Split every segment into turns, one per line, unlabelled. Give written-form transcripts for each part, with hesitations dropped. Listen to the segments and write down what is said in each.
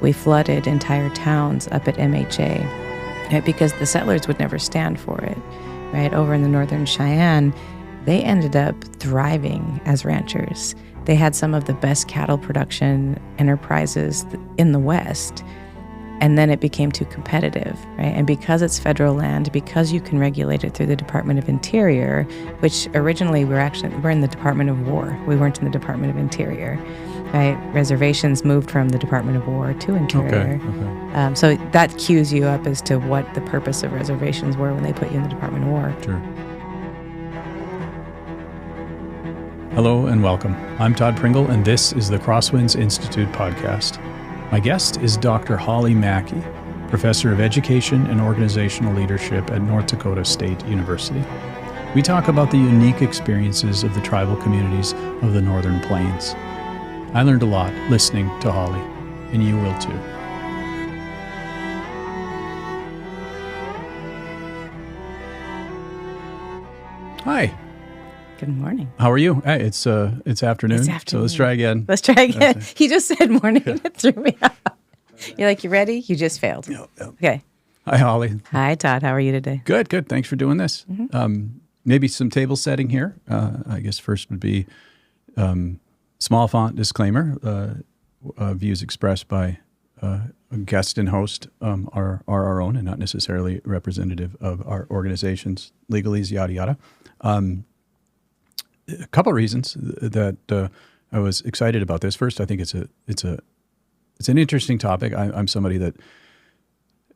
we flooded entire towns up at MHA, right? Because the settlers would never stand for it, right? Over in the Northern Cheyenne, they ended up thriving as ranchers. They had some of the best cattle production enterprises in the West. And then it became too competitive, right? And because it's federal land, because you can regulate it through the Department of Interior, which originally we're in the Department of War. We weren't in the Department of Interior, right? Reservations moved from the Department of War to Interior.
Okay.
So that cues you up as to what the purpose of reservations were when they put you in the Department of War.
Sure. Hello and welcome. I'm Todd Pringle, and this is the Crosswinds Institute podcast. My guest is Dr. Hollie Mackey, Professor of Education and Organizational Leadership at North Dakota State University. We talk about the unique experiences of the tribal communities of the Northern Plains. I learned a lot listening to Hollie, and you will too. Hi.
Good morning.
How are you? Hey, it's afternoon, so let's try again.
Let's try again. He just said morning. It threw me off. You're like, you ready? You just failed.
Yep.
Okay.
Hi, Hollie.
Hi, Todd. How are you today?
Good. Thanks for doing this.
Mm-hmm.
Maybe some table setting here. I guess first would be small font disclaimer. Views expressed by a guest and host are our own and not necessarily representative of our organizations, legalese, yada, yada. A couple of reasons that I was excited about this. First, I think it's an interesting topic. I'm somebody that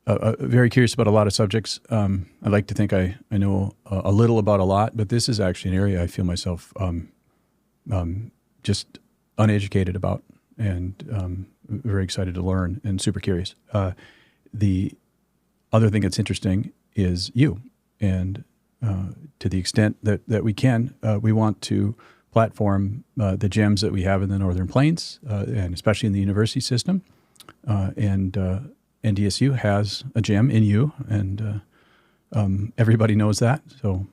very curious about a lot of subjects. I like to think I know a little about a lot, but this is actually an area I feel myself just uneducated about, and very excited to learn and super curious. The other thing that's interesting is you, and to the extent that we can, we want to platform the gems that we have in the Northern Plains, and especially in the university system. And NDSU has a gem in you, and everybody knows that. So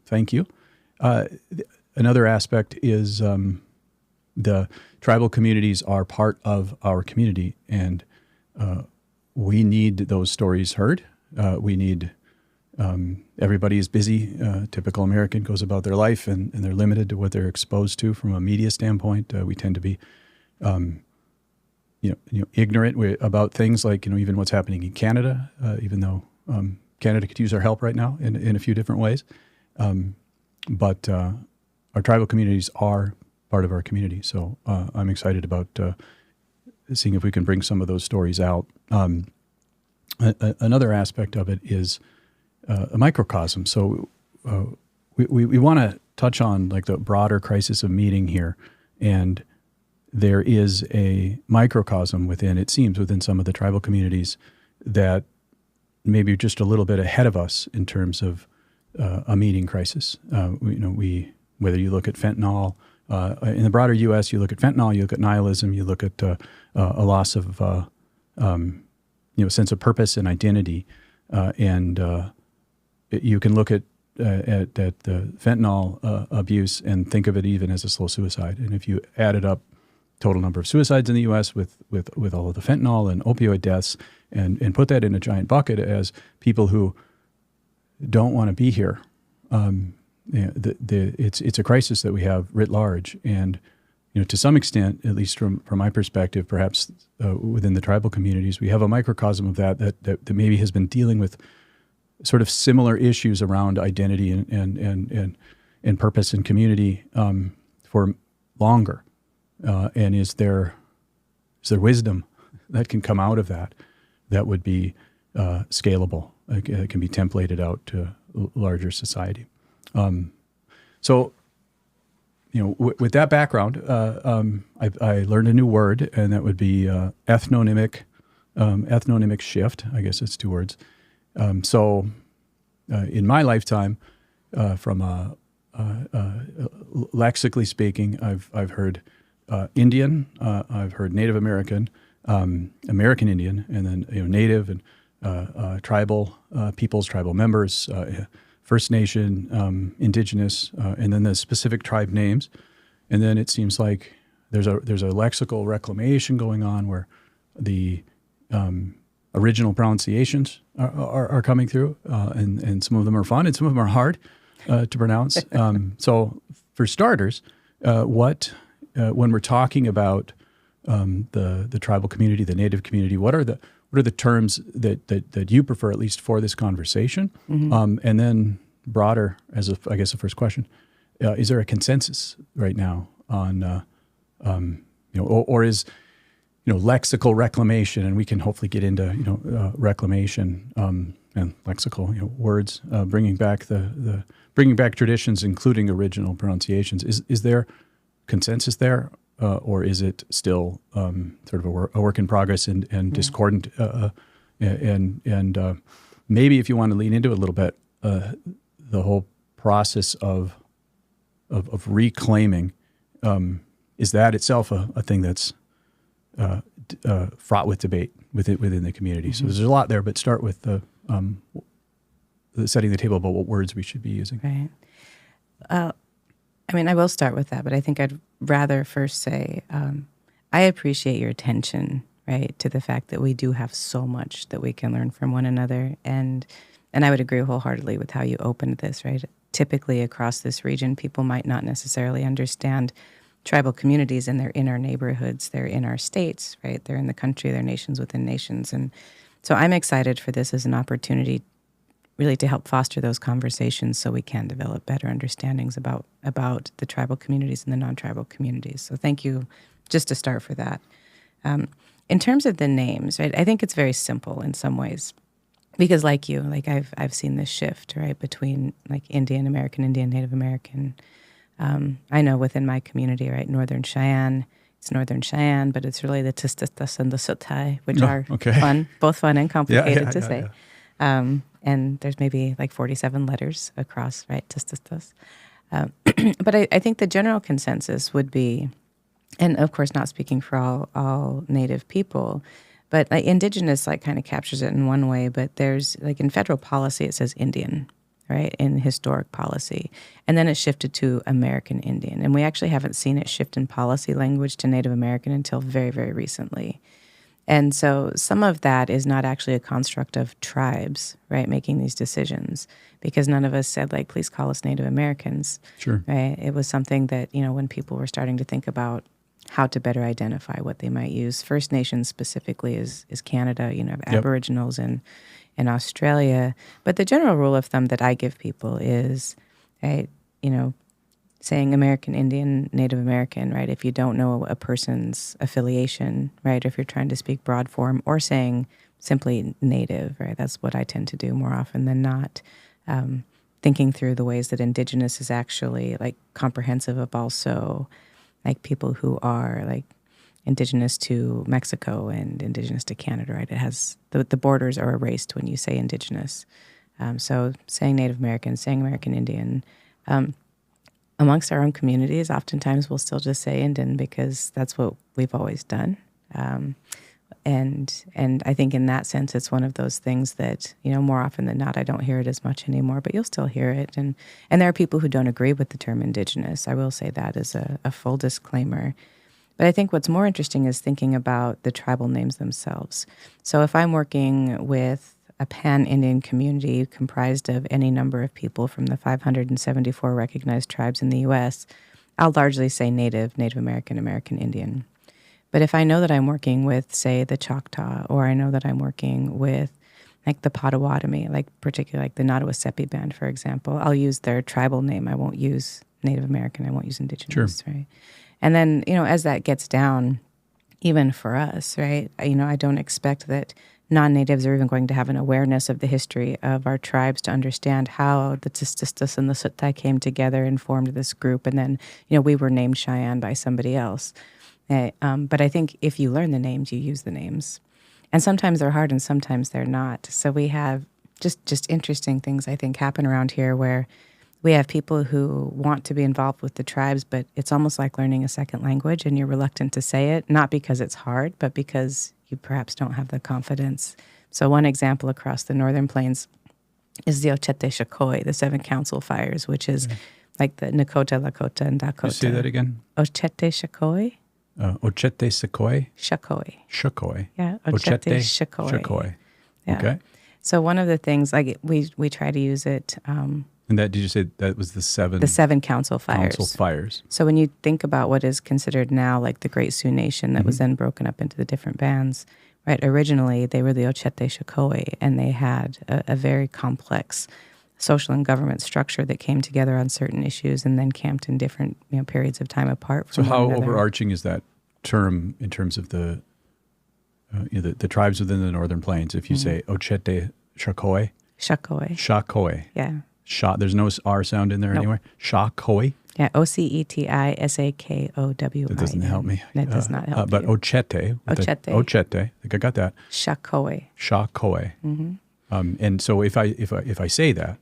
thank you. Another aspect is the tribal communities are part of our community, and we need those stories heard. We need everybody is busy. Typical American goes about their life, and they're limited to what they're exposed to from a media standpoint. We tend to be, ignorant about things like even what's happening in Canada. Even though Canada could use our help right now in a few different ways, but our tribal communities are part of our community. So I'm excited about seeing if we can bring some of those stories out. Another aspect of it is a microcosm. So we want to touch on like the broader crisis of meeting here, and there is a microcosm within some of the tribal communities that maybe just a little bit ahead of us in terms of a meeting crisis. Whether you look at fentanyl in the broader U.S., you look at fentanyl, you look at nihilism, you look at a loss of sense of purpose and identity, and you can look at the fentanyl abuse and think of it even as a slow suicide. And if you added up total number of suicides in the U.S. with all of the fentanyl and opioid deaths, and put that in a giant bucket as people who don't want to be here, it's a crisis that we have writ large. And to some extent, at least from my perspective, perhaps within the tribal communities, we have a microcosm of that maybe has been dealing with sort of similar issues around identity and purpose and community for longer. And is there wisdom that can come out of that would be scalable, can be templated out to larger society? So, with that background, I learned a new word, and that would be ethnonymic shift. I guess it's two words. So, in my lifetime, from lexically speaking, I've heard Indian, I've heard Native American, American Indian, and then Native and tribal peoples, tribal members, First Nation, Indigenous, and then the specific tribe names. And then it seems like there's a lexical reclamation going on where the original pronunciations are coming through, and some of them are fun and some of them are hard to pronounce. So for starters, when we're talking about the tribal community, the Native community, what are the terms that you prefer, at least for this conversation? And then broader, I guess the first question, is there a consensus right now on, or is lexical reclamation, and we can hopefully get into reclamation and lexical words, bringing back traditions, including original pronunciations. Is there consensus there, or is it still sort of a work in progress and discordant? And maybe if you want to lean into it a little bit, the whole process of reclaiming, is that itself a thing that's fraught with debate within the community? So there's a lot there, but start with the setting the table about what words we should be using.
Right. I will start with that, but I think I'd rather first say I appreciate your attention, right, to the fact that we do have so much that we can learn from one another, and I would agree wholeheartedly with how you opened this, right? Typically across this region, people might not necessarily understand tribal communities, and they're in our neighborhoods, they're in our states, right? They're in the country, they're nations within nations. And so I'm excited for this as an opportunity really to help foster those conversations so we can develop better understandings about the tribal communities and the non-tribal communities. So thank you just to start for that. In terms of the names, right, I think it's very simple in some ways because I've seen this shift, right, between Indian American, Indian Native American. I know within my community, right, Northern Cheyenne, it's Northern Cheyenne, but it's really the Tististas and the Sutai, which are fun, both fun and complicated to say. Yeah. And there's maybe 47 letters across, right, Tististas. But I think the general consensus would be, and of course not speaking for all Native people, but Indigenous kind of captures it in one way, but there's in federal policy it says Indian, right, in historic policy. And then it shifted to American Indian. And we actually haven't seen it shift in policy language to Native American until very, very recently. And so some of that is not actually a construct of tribes, right, making these decisions, because none of us said, please call us Native Americans.
Sure.
Right? It was something that, when people were starting to think about how to better identify what they might use. First Nations specifically is Canada, Aboriginals in Australia. But the general rule of thumb that I give people is, right, saying American Indian, Native American, right, if you don't know a person's affiliation, right, or if you're trying to speak broad form, or saying simply Native, right, that's what I tend to do more often than not. Thinking through the ways that Indigenous is actually comprehensive of also people who are Indigenous to Mexico and Indigenous to Canada, right? It has the borders are erased when you say Indigenous. So saying Native American, saying American Indian. Amongst our own communities, oftentimes we'll still just say Indian because that's what we've always done. And I think in that sense, it's one of those things that, more often than not, I don't hear it as much anymore, but you'll still hear it. And there are people who don't agree with the term Indigenous. I will say that as a full disclaimer. But I think what's more interesting is thinking about the tribal names themselves. So if I'm working with a pan-Indian community comprised of any number of people from the 574 recognized tribes in the U.S., I'll largely say Native, Native American, American Indian. But if I know that I'm working with, say, the Choctaw, or I know that I'm working with the Potawatomi, particularly the Nottawasepi Band, for example, I'll use their tribal name. I won't use Native American. I won't use Indigenous,
sure.
Right? And then, as that gets down, even for us, right, I don't expect that non-natives are even going to have an awareness of the history of our tribes to understand how the Tististas and the Sutai came together and formed this group. And then, we were named Cheyenne by somebody else. But I think if you learn the names, you use the names. And sometimes they're hard and sometimes they're not. So we have just interesting things, I think, happen around here where we have people who want to be involved with the tribes, but it's almost like learning a second language and you're reluctant to say it, not because it's hard, but because you perhaps don't have the confidence. So one example across the Northern Plains is the Ochete Shakoi, the Seven Council Fires, which is the Nakota, Lakota, and Dakota.
Say that again.
Ochete Shakoi.
Ochete Sequoia?
Shakoi.
Shakoi.
Yeah, Ochete Shakoi.
Shakoi.
Yeah.
Okay.
So one of the things, like we try to use it.
And that, did you say that was the seven?
The 7 council fires.
Council fires.
So when you think about what is considered now like the Great Sioux Nation that was then broken up into the different bands, right? Originally, they were the Ochete Shakoi, and they had a very complex social and government structure that came together on certain issues and then camped in different periods of time apart from
So how
one another.
overarching is that term in terms of the tribes within the Northern Plains? If you say Ochete Shakoi?
Shakoi.
Shakoi.
Yeah.
There's no R sound in there anywhere? Shakoi?
Yeah, Ocetisakowi.
That doesn't help me.
That does not help
But
you.
Ochete.
Ochete.
I think I got that.
Shakoi.
Shakoi. And so if I say that,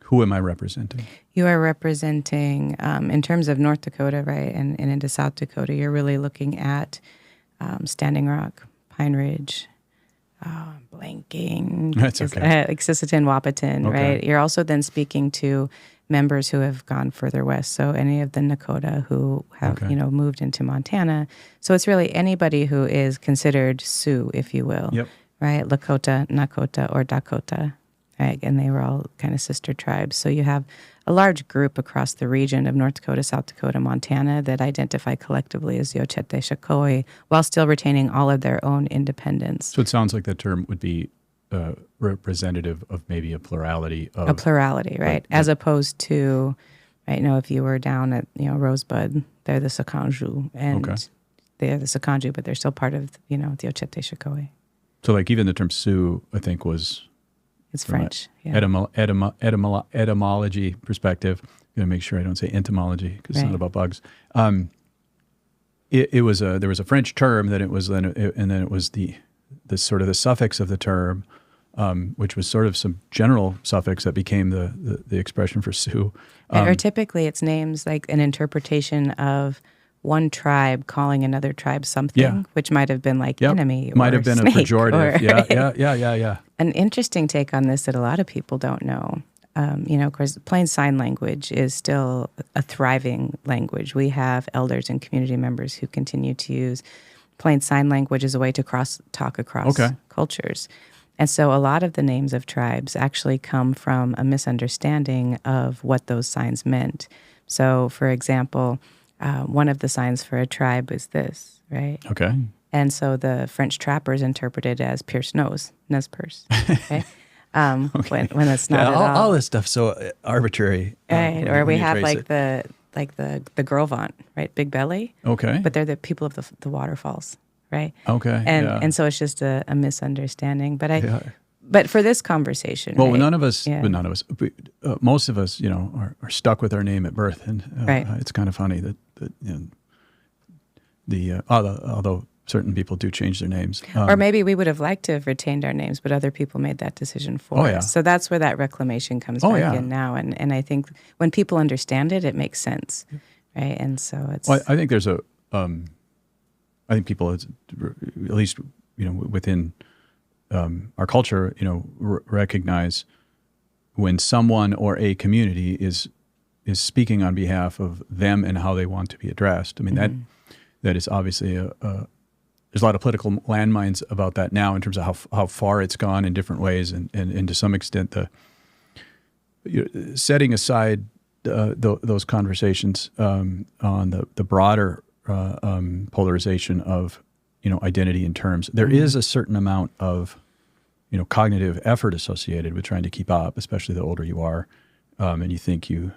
who am I representing?
You are representing, in terms of North Dakota, right, and into South Dakota, you're really looking at Standing Rock, Pine Ridge, blanking.
That's okay.
Like Sisseton, Wahpeton,
Okay.
right? You're also then speaking to members who have gone further west. So any of the Nakota who have, moved into Montana. So it's really anybody who is considered Sioux, if you will.
Yep.
Right? Lakota, Nakota, or Dakota. Right? And they were all kind of sister tribes. So you have a large group across the region of North Dakota, South Dakota, Montana that identify collectively as the Ochete Shakoi while still retaining all of their own independence.
So it sounds like that term would be representative of maybe a plurality of...
A plurality, right? As opposed to, right, if you were down at, Rosebud, they're the Sakanju. And they're the Sakanju, but they're still part of, the Ochete Shakoi.
So like even the term Sioux, I think, was...
It's French.
Etymology perspective. I'm going to make sure I don't say entomology because it's not about bugs. There was a French term that it was then, and then it was the sort of the suffix of the term, which was sort of some general suffix that became the expression for Sioux.
Or typically it's names like an interpretation of one tribe calling another tribe something, which might have been like enemy or
might have been
snake
a pejorative.
Or,
Yeah.
An interesting take on this that a lot of people don't know. Of course, Plain Sign Language is still a thriving language. We have elders and community members who continue to use Plain Sign Language as a way to talk across cultures. And so a lot of the names of tribes actually come from a misunderstanding of what those signs meant. So, for example, one of the signs for a tribe is this, right?
Okay.
And so the French trappers interpreted as pierce nose purse, okay? When it's not at all.
All this stuff so arbitrary.
Right, or we have like the Gros Ventre, right? Big belly.
Okay.
But they're the people of the waterfalls, right?
Okay.
And so it's just a misunderstanding. But for this conversation,
well,
right?
none of us, most of us, are stuck with our name at birth, and it's kind of funny that although certain people do change their names,
or maybe we would have liked to have retained our names, but other people made that decision for us. So that's where that reclamation comes back in now, and I think when people understand it, it makes sense, right? And so it's.
Well, I think there's I think people, at least within our culture, recognize when someone or a community is speaking on behalf of them and how they want to be addressed. I mean, that is obviously there's a lot of political landmines about that now in terms of how far it's gone in different ways, and to some extent setting aside those conversations on the broader polarization of identity and terms. There is a certain amount of cognitive effort associated with trying to keep up, especially the older you are, and you think you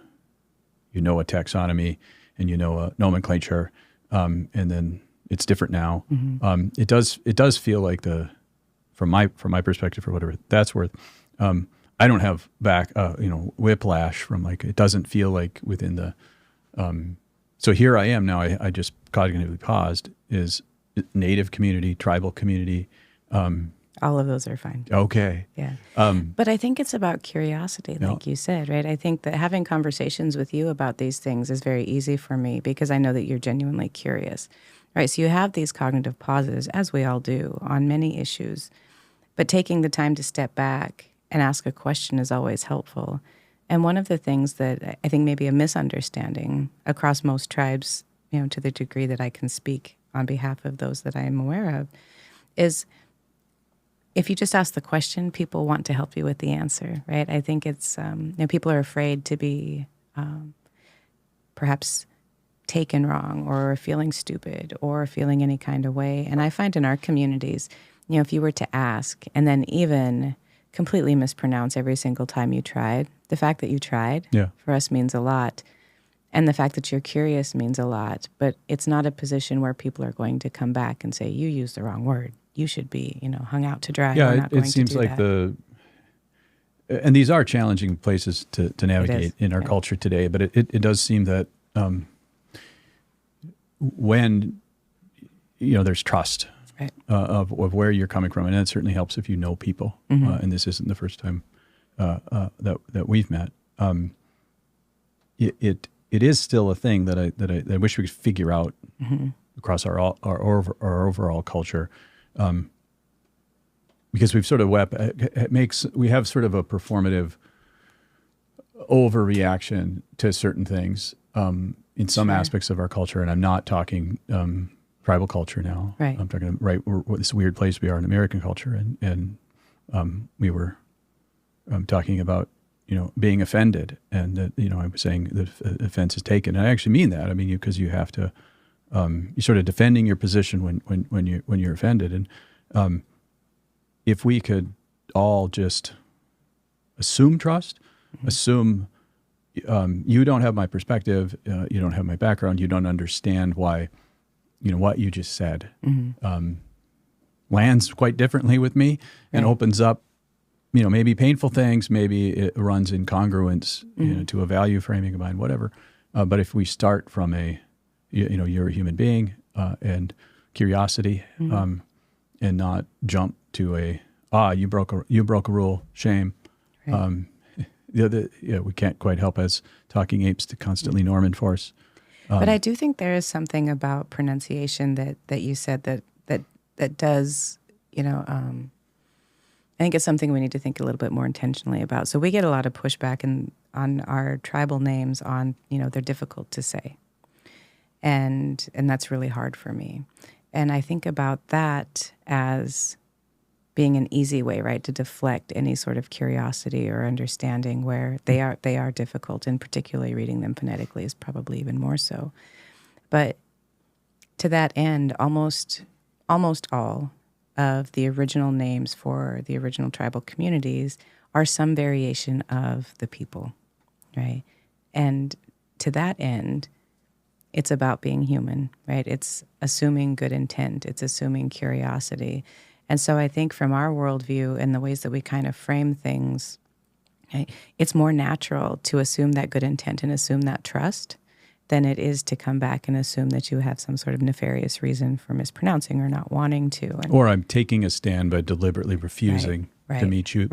know a taxonomy and a nomenclature, and then it's different now. It does feel like from my perspective, for whatever that's worth, I don't have whiplash from it doesn't feel like within the. So here I am now. I just cognitively paused. Is Native community, tribal community.
All of those are fine.
Okay.
Yeah. But I think it's about curiosity, like you said, right? I think that having conversations with you about these things is very easy for me because I know that you're genuinely curious, right? So you have these cognitive pauses, as we all do, on many issues. But taking the time to step back and ask a question is always helpful. And one of the things that I think may be a misunderstanding across most tribes, to the degree that I can speak on behalf of those that I'm aware of, is if you just ask the question, people want to help you with the answer, right? I think it's, people are afraid to be perhaps taken wrong or feeling stupid or feeling any kind of way. And I find in our communities, if you were to ask and then even completely mispronounce every single time you tried, the fact that you tried for us means a lot. And the fact that you're curious means a lot. But it's not a position where people are going to come back and say, you used the wrong word. You should be, hung out to dry.
Yeah,
We're not going
it seems
to do
like
that.
and these are challenging places to navigate in our culture today, but it does seem that when, there's trust of where you're coming from, and that certainly helps if you know people, and this isn't the first time that we've met, it is still a thing that I wish we could figure out across our overall culture, because we've sort of we have sort of a performative overreaction to certain things in some aspects of our culture, and I'm not talking tribal culture now.
Right.
I'm talking this weird place we are in American culture, and we were talking about being offended, and that I was saying that offense is taken, and I actually mean that. I mean because you have to you're sort of defending your position when you're offended, and if we could all just assume trust, assume you don't have my perspective, you don't have my background, you don't understand why what you just said lands quite differently with me and opens up maybe painful things, maybe it runs in congruence to a value framing of mine, whatever. But if we start from you're a human being and curiosity, and not jump to you broke a rule, shame.
Right.
We can't quite help as talking apes to constantly norm enforce.
But I do think there is something about pronunciation that you said that does, I think it's something we need to think a little bit more intentionally about. So we get a lot of pushback on our tribal names on, they're difficult to say. And that's really hard for me. And I think about that as being an easy way, right, to deflect any sort of curiosity or understanding where they are difficult, and particularly reading them phonetically is probably even more so. But to that end, almost all of the original names for the original tribal communities are some variation of the people, right? And to that end, it's about being human, right? It's assuming good intent. It's assuming curiosity. And so I think from our worldview and the ways that we kind of frame things, right, it's more natural to assume that good intent and assume that trust than it is to come back and assume that you have some sort of nefarious reason for mispronouncing or not wanting to.
Or I'm taking a stand by deliberately refusing to meet you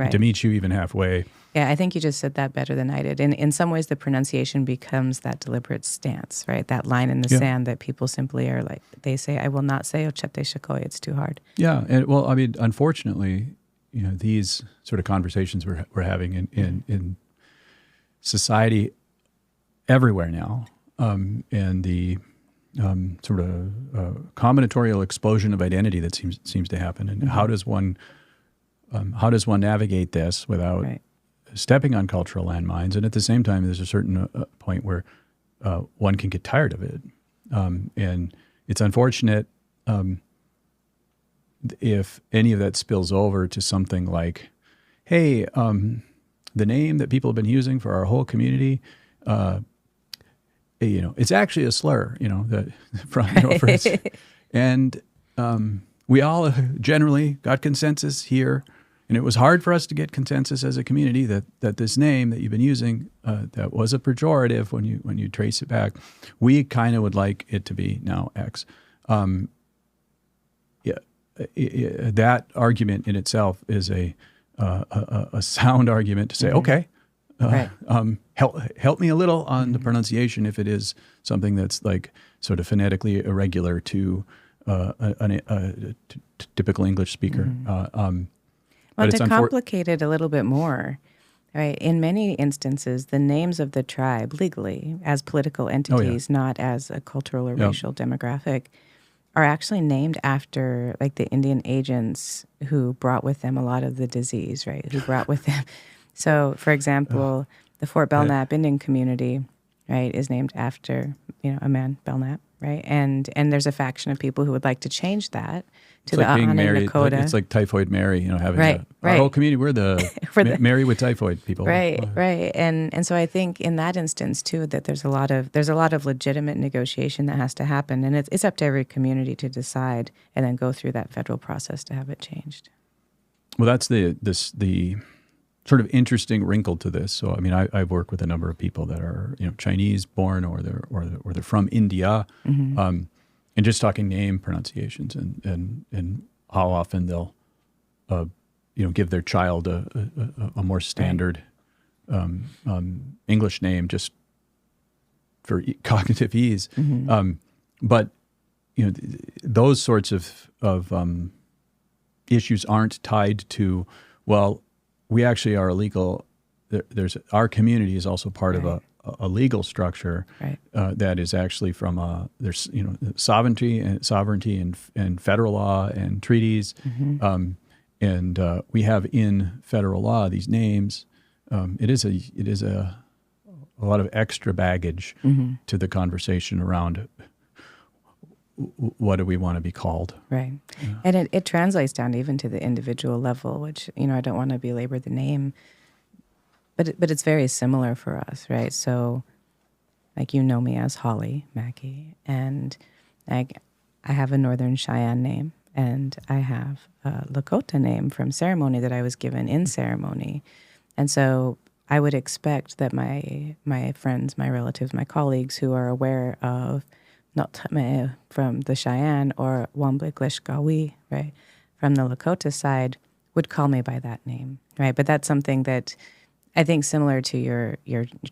even halfway.
Yeah, I think you just said that better than I did. And in some ways, the pronunciation becomes that deliberate stance, right? That line in the sand that people simply are like, they say, I will not say Ochete Shakoy, it's too hard.
Yeah, and well, I mean, unfortunately, these sort of conversations we're having in society everywhere now, and the sort of combinatorial explosion of identity that seems to happen, and how does one navigate this without stepping on cultural landmines? And at the same time, there's a certain point where one can get tired of it, and it's unfortunate if any of that spills over to something like, hey, the name that people have been using for our whole community, it's actually a slur, and we all generally got consensus here, and it was hard for us to get consensus as a community that this name that you've been using, that was a pejorative when you trace it back, we kind of would like it to be now X. That argument in itself is a sound argument to say, okay, help me a little on the pronunciation if it is something that's like sort of phonetically irregular to a typical English speaker.
Well, to complicate it a little bit more, right? In many instances, the names of the tribe legally as political entities, not as a cultural or racial demographic, are actually named after like the Indian agents who brought with them a lot of the disease, right? Who brought with them. So, for example, the Fort Belknap Indian community, right, is named after, a man, Belknap, right? And there's a faction of people who would like to change that to
It's
the
like being
Ahane
married.
Nakota.
It's like Typhoid Mary, having
Right,
our
right.
whole community. We're the
For the-
Mary with typhoid people.
Right, right. And so I think in that instance too that there's a lot of legitimate negotiation that has to happen, and it's up to every community to decide and then go through that federal process to have it changed.
Well, that's the sort of interesting wrinkle to this. So, I mean, I've worked with a number of people that are Chinese born or they're from India, and just talking name pronunciations and how often they'll give their child a more standard English name just for cognitive ease. But those sorts of issues aren't tied to, well, we actually are illegal. There's our community is also part of a legal structure that is actually from there's sovereignty and federal law and treaties, and we have in federal law these names. It is a lot of extra baggage to the conversation around what do we want to be called?
Right. Yeah. And it translates down even to the individual level, which, I don't want to belabor the name, but it's very similar for us, right? So, like, me as Hollie Mackey, and I have a Northern Cheyenne name, and I have a Lakota name from ceremony that I was given in ceremony. And so I would expect that my friends, my relatives, my colleagues who are aware of not from the Cheyenne or Wambliglishgawi, right, from the Lakota side, would call me by that name, right? But that's something that I think similar to your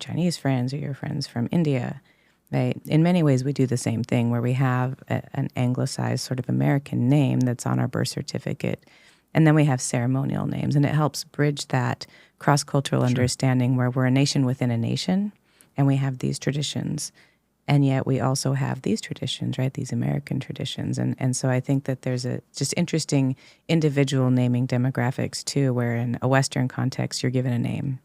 Chinese friends or your friends from India, right? In many ways, we do the same thing where we have an anglicized sort of American name that's on our birth certificate, and then we have ceremonial names, and it helps bridge that cross-cultural understanding where we're a nation within a nation, and we have these traditions. And yet we also have these traditions, right? These American traditions. And so I think that there's a just interesting individual naming demographics too, where in a Western context, you're given a name,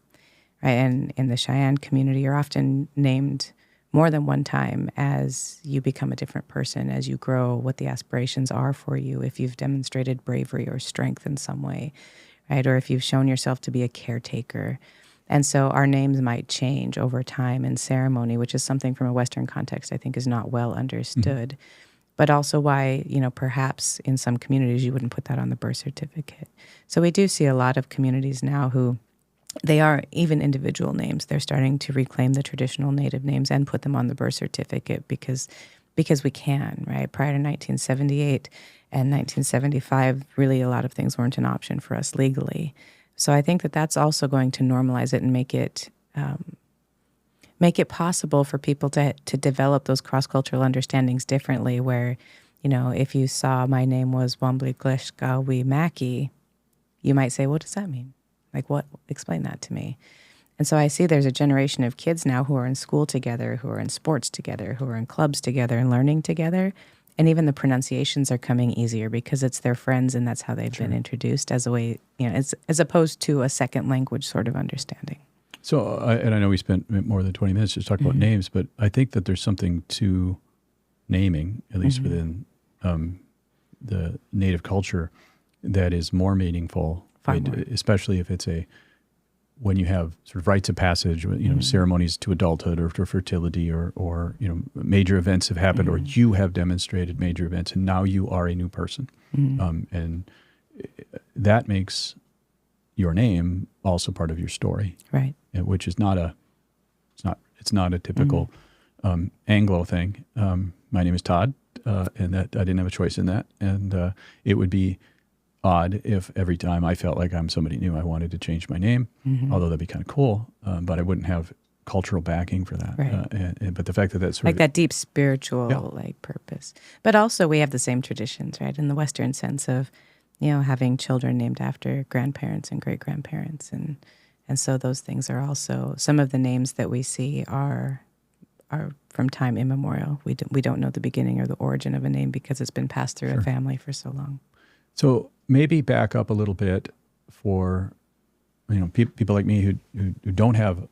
right? And in the Cheyenne community, you're often named more than one time as you become a different person, as you grow, what the aspirations are for you, if you've demonstrated bravery or strength in some way, right? Or if you've shown yourself to be a caretaker. And so our names might change over time in ceremony, which is something from a Western context I think is not well understood. But also why, perhaps in some communities you wouldn't put that on the birth certificate. So we do see a lot of communities now who they are even individual names. They're starting to reclaim the traditional Native names and put them on the birth certificate because we can, right? Prior to 1978 and 1975, really a lot of things weren't an option for us legally. So I think that that's also going to normalize it and make it possible for people to develop those cross-cultural understandings differently where, if you saw my name was Wambliglishgawi Mackey, you might say, what does that mean? Like, what? Explain that to me. And so I see there's a generation of kids now who are in school together, who are in sports together, who are in clubs together and learning together. And even the pronunciations are coming easier because it's their friends and that's how they've been introduced as a way, as opposed to a second language sort of understanding.
So, and I know we spent more than 20 minutes just talking about names, but I think that there's something to naming, at least within the Native culture, that is more meaningful, especially if it's when you have sort of rites of passage, ceremonies to adulthood or to fertility or major events have happened or you have demonstrated major events and now you are a new person. And that makes your name also part of your story.
Right.
Which is not a typical Anglo thing. My name is Todd, and that I didn't have a choice in that. And it would be odd if every time I felt like I'm somebody new, I wanted to change my name, although that'd be kind of cool, but I wouldn't have cultural backing for that.
Right.
But the fact that that's sort
like
of,
that deep spiritual purpose. But also we have the same traditions, right? In the Western sense of, having children named after grandparents and great-grandparents. And so those things are also, some of the names that we see are are from time immemorial. We don't know the beginning or the origin of a name because it's been passed through a family for so long.
So maybe back up a little bit for people like me who don't have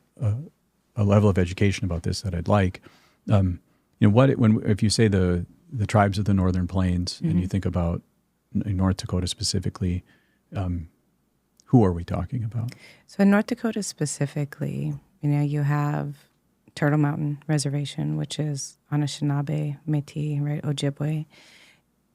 a level of education about this that I'd like. If you say the tribes of the Northern Plains and you think about North Dakota specifically, who are we talking about?
So in North Dakota specifically, you have Turtle Mountain Reservation, which is Anishinaabe, Métis, right, Ojibwe.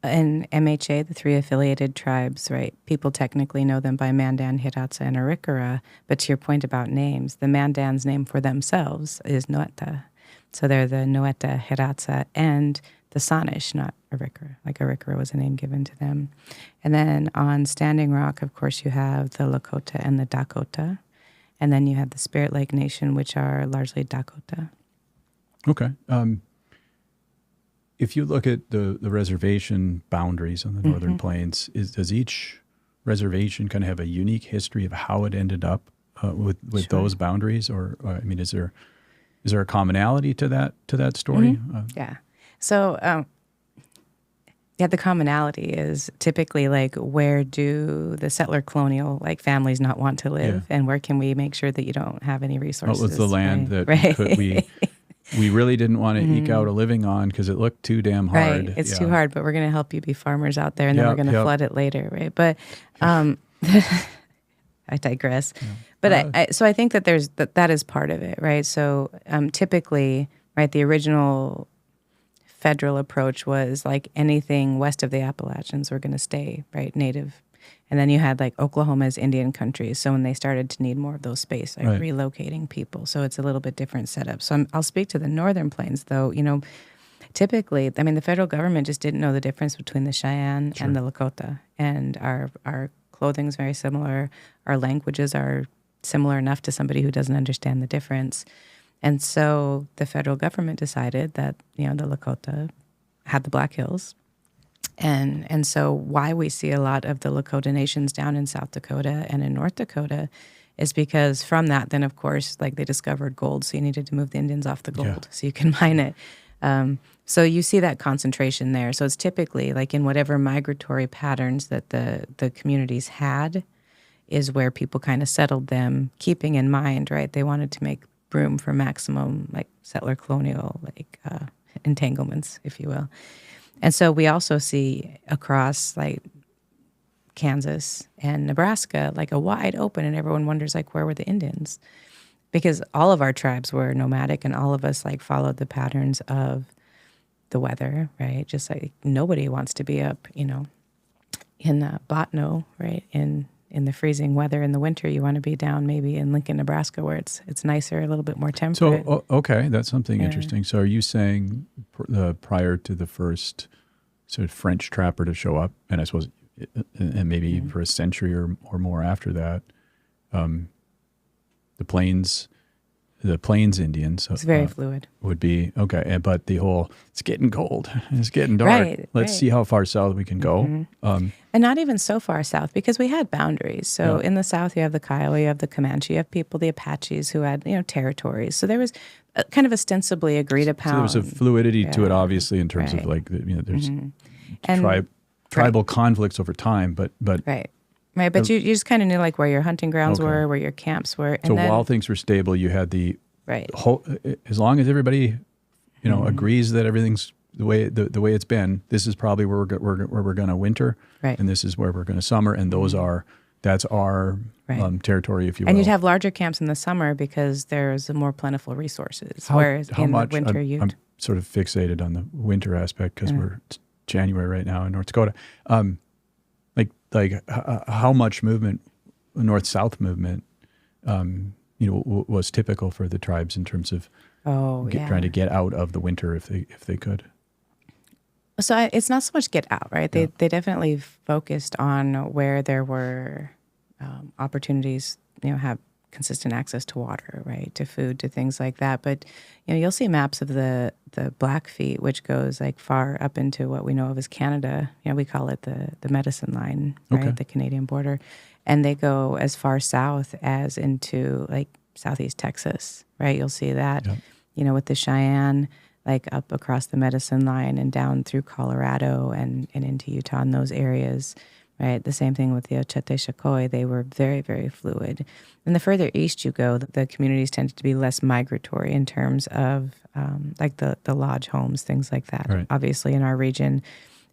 And MHA, the three affiliated tribes, right, people technically know them by Mandan, Hidatsa, and Arikara. But to your point about names, the Mandan's name for themselves is Noetta. So they're the Noetta, Hidatsa, and the Sanish, not Arikara. Like Arikara was a name given to them. And then on Standing Rock, of course, you have the Lakota and the Dakota. And then you have the Spirit Lake Nation, which are largely Dakota.
Okay. If you look at the reservation boundaries on the Northern Plains, does each reservation kind of have a unique history of how it ended up with those boundaries? Or is there a commonality to that story?
Yeah. So, the commonality is typically like, where do the settler colonial families not want to live, and where can we make sure that you don't have any resources?
What was the land that we really didn't want to eke out a living on because it looked too damn hard?
Right, it's too hard, but we're going to help you be farmers out there, and then we're going to flood it later, right? But I digress. Yeah. But so I think that that is part of it, right? So typically, right, the original federal approach was like anything west of the Appalachians were going to stay, right, native. And then you had like Oklahoma's Indian country. So when they started to need more of those space, relocating people. So it's a little bit different setup. So I'll speak to the Northern Plains, though. Typically, the federal government just didn't know the difference between the Cheyenne and the Lakota. And our clothing is very similar. Our languages are similar enough to somebody who doesn't understand the difference. And so the federal government decided that, the Lakota had the Black Hills. And so why we see a lot of the Lakota nations down in South Dakota and in North Dakota is because from that, then, of course, they discovered gold. So you needed to move the Indians off the gold so you can mine it. So you see that concentration there. So it's typically in whatever migratory patterns that the communities had is where people kind of settled them, keeping in mind, right, they wanted to make room for maximum settler colonial entanglements, if you will. And so we also see across Kansas and Nebraska a wide open, and everyone wonders where were the Indians? Because all of our tribes were nomadic, and all of us followed the patterns of the weather, right? Just nobody wants to be up, in Botno, right, in the freezing weather in the winter. You want to be down maybe in Lincoln, Nebraska, where it's nicer, a little bit more temperate.
So, okay, that's something interesting. So are you saying prior to the first sort of French trapper to show up, and I suppose, and maybe for a century or more after that, the Plains Indians.
It's very fluid.
Would be, okay, but the whole, it's getting cold, it's getting dark.
Right,
Let's see how far south we can go.
And not even so far south, because we had boundaries. So in the south, you have the Kiowa, you have the Comanche, you have people, the Apaches, who had territories. So there was kind of ostensibly agreed upon.
So there was a fluidity to it, obviously, in terms of there's tribal conflicts over time, but
right. But you just kind of knew where your hunting grounds were, where your camps were. And
so while things were stable, you had the whole, as long as everybody agrees that everything's the way it's been, this is probably where we're going to winter, and this is where we're going to summer, and that's our territory, if you will.
And you'd have larger camps in the summer because there's more plentiful resources. Whereas in the winter,
I'm sort of fixated on the winter aspect because we're January right now in North Dakota. How much movement, north-south movement, was typical for the tribes in terms of trying to get out of the winter if they could.
So it's not so much get out, right? They definitely focused on where there were opportunities, have consistent access to water, right, to food, to things like that. But you'll see maps of the Blackfeet, which goes far up into what we know of as Canada. We call it the medicine line, right, the Canadian border, and they go as far south as into southeast Texas, right? You'll see that. with the Cheyenne, like up across the Medicine Line and down through Colorado and into Utah and those areas, right? The same thing with the Ochete-Chacoy. They were very, very fluid. And the further east you go, the communities tended to be less migratory in terms of like the lodge homes, things like that.
Right.
Obviously, in our region,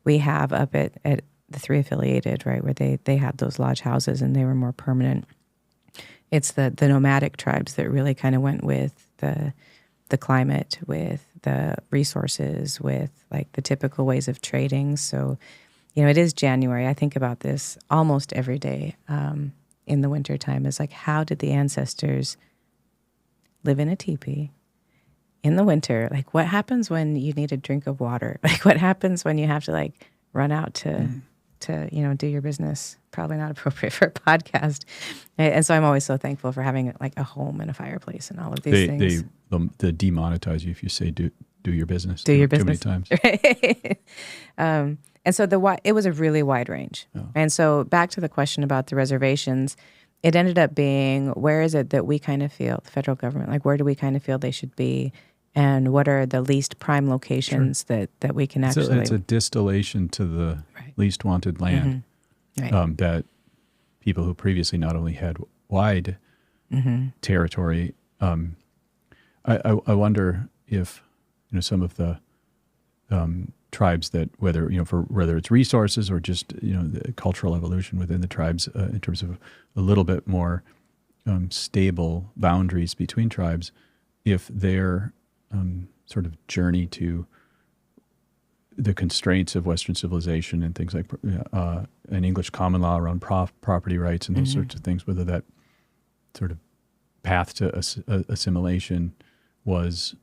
we have up at the three affiliated, right, where they had those lodge houses and they were more permanent. It's the nomadic tribes that really kind of went with the climate, with the resources, with like the typical ways of trading. So, it is January. I think about this almost every day in the wintertime. Is like, how did the ancestors live in a teepee in the winter? Like, what happens when you need a drink of water? Like, what happens when you have to like run out to do your business? Probably not appropriate for a podcast. And so I'm always so thankful for having like a home and a fireplace and all of these things.
They demonetize you if you say do your business.
Do your business
too many times.
Right. And so it was a really wide range. Oh. And so back to the question about the reservations, it ended up being, where is it that we kind of feel, the federal government, like where do we kind of feel they should be? And what are the least prime locations that we can actually...
It's a distillation to the least wanted land that people who previously not only had wide territory. I wonder if some of the tribes that whether it's resources or just the cultural evolution within the tribes in terms of a little bit more stable boundaries between tribes, if their sort of journey to the constraints of Western civilization and things like an English common law around property rights and those sorts of things, whether that sort of path to assimilation was,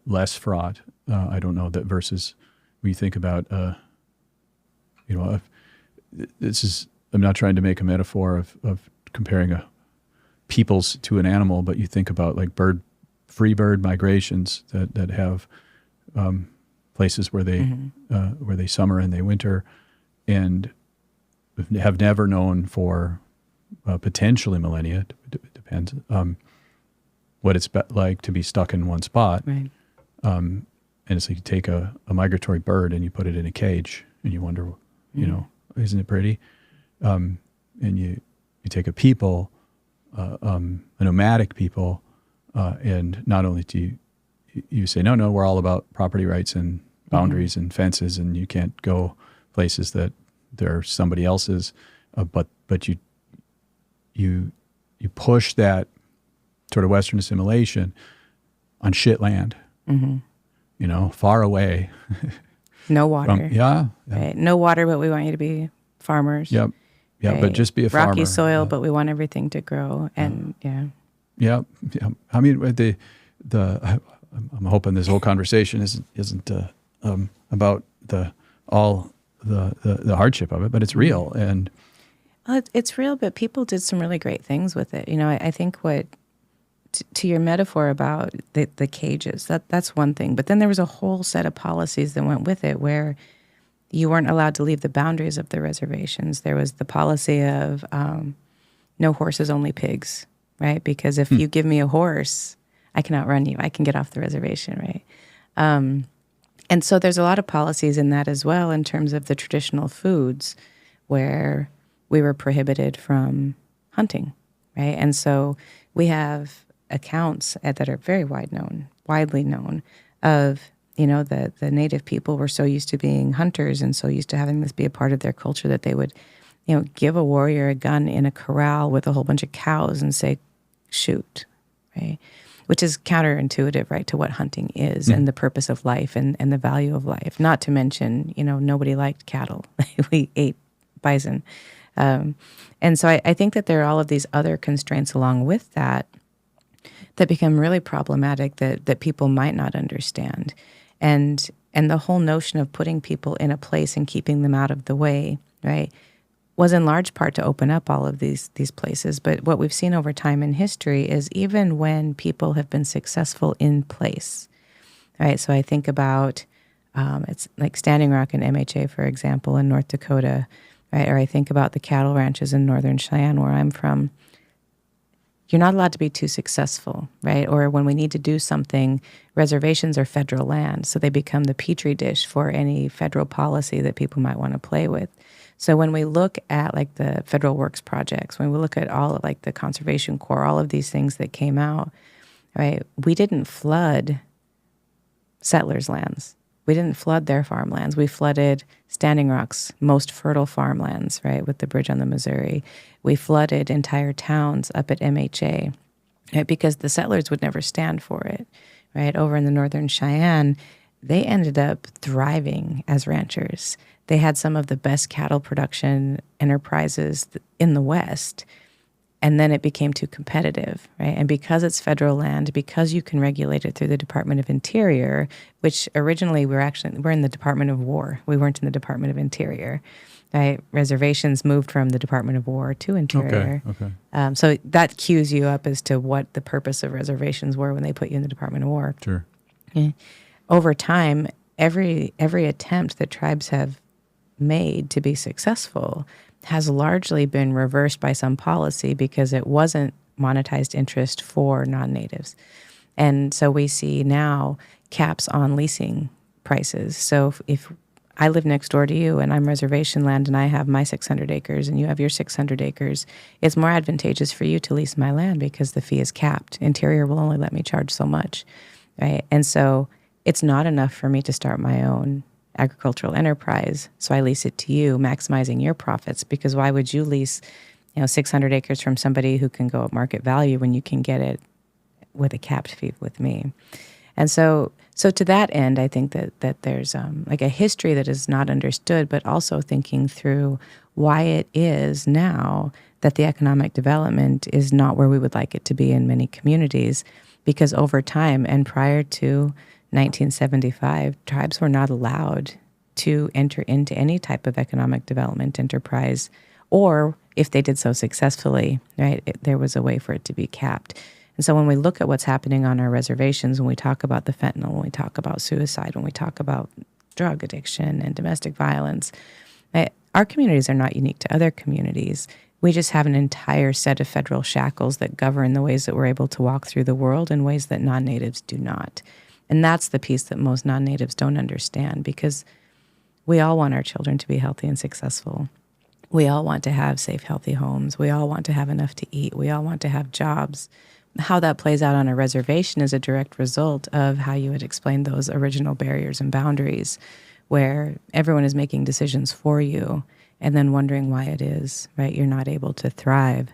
less fraught. I don't know that versus when you think about, I'm not trying to make a metaphor of comparing a peoples to an animal, but you think about like free bird migrations that have places where they summer and they winter, and have never known for potentially millennia, depends, what it's like to be stuck in one spot.
Right.
And it's like you take a migratory bird and you put it in a cage and you wonder, isn't it pretty? And you take a people, a nomadic people, and not only do you say, no, we're all about property rights and boundaries and fences, and you can't go places that they're somebody else's, but you push that sort of Western assimilation on shit land, far away.
No water.
Yeah.
Right. No water, but we want you to be farmers.
Yep. Yeah, right. But just be a farmer.
Rocky soil, but we want everything to grow. And
Yeah. I mean, I'm hoping this whole conversation isn't about the hardship of it, but it's real. And
it's real, but people did some really great things with it. I think to your metaphor about the cages, that's one thing. But then there was a whole set of policies that went with it where you weren't allowed to leave the boundaries of the reservations. There was the policy of no horses, only pigs, right? Because if you give me a horse, I can outrun you. I can get off the reservation, right? And so there's a lot of policies in that as well in terms of the traditional foods where we were prohibited from hunting, right? And so we have accounts that are very widely known of, the native people were so used to being hunters and so used to having this be a part of their culture that they would, give a warrior a gun in a corral with a whole bunch of cows and say, shoot, right? Which is counterintuitive, right, to what hunting is and the purpose of life and the value of life. Not to mention, nobody liked cattle. We ate bison. And so I think that there are all of these other constraints along with that become really problematic that people might not understand. And the whole notion of putting people in a place and keeping them out of the way, right, was in large part to open up all of these places. But what we've seen over time in history is even when people have been successful in place, right? So I think about, it's like Standing Rock and MHA, for example, in North Dakota, right? Or I think about the cattle ranches in northern Cheyenne, where I'm from. you're not allowed to be too successful, right? Or when we need to do something, reservations are federal land, so they become the petri dish for any federal policy that people might want to play with. So when we look at like the federal works projects, when we look at all of like the Conservation Corps, all of these things that came out, right? We didn't flood settlers' lands. We didn't flood their farmlands. We flooded Standing Rock's most fertile farmlands, right, with the bridge on the Missouri. We flooded entire towns up at MHA, right, because the settlers would never stand for it, right? Over in the Northern Cheyenne, they ended up thriving as ranchers. They had some of the best cattle production enterprises in the West. And then it became too competitive, right? And because it's federal land, because you can regulate it through the Department of Interior, which originally we're in the Department of War. We weren't in the Department of Interior, right? Reservations moved from the Department of War to Interior.
Okay.
So that cues you up as to what the purpose of reservations were when they put you in the Department of War.
Sure.
Yeah. Over time, every attempt that tribes have made to be successful has largely been reversed by some policy because it wasn't monetized interest for non-natives. And so we see now caps on leasing prices. So if I live next door to you and I'm reservation land and I have my 600 acres and you have your 600 acres, it's more advantageous for you to lease my land because the fee is capped. Interior will only let me charge so much, right? And so it's not enough for me to start my own agricultural enterprise, so I lease it to you, maximizing your profits, because why would you lease 600 acres from somebody who can go at market value when you can get it with a capped fee with me? And so to that end, I think that there's like a history that is not understood, but also thinking through why it is now that the economic development is not where we would like it to be in many communities, because over time and prior to 1975, tribes were not allowed to enter into any type of economic development enterprise, or if they did so successfully, right, there was a way for it to be capped. And so when we look at what's happening on our reservations, when we talk about the fentanyl, when we talk about suicide, when we talk about drug addiction and domestic violence, our communities are not unique to other communities. We just have an entire set of federal shackles that govern the ways that we're able to walk through the world in ways that non-natives do not. And that's the piece that most non-natives don't understand, because we all want our children to be healthy and successful. We all want to have safe, healthy homes. We all want to have enough to eat. We all want to have jobs. How that plays out on a reservation is a direct result of how you would explain those original barriers and boundaries, where everyone is making decisions for you and then wondering why it is, right, you're not able to thrive.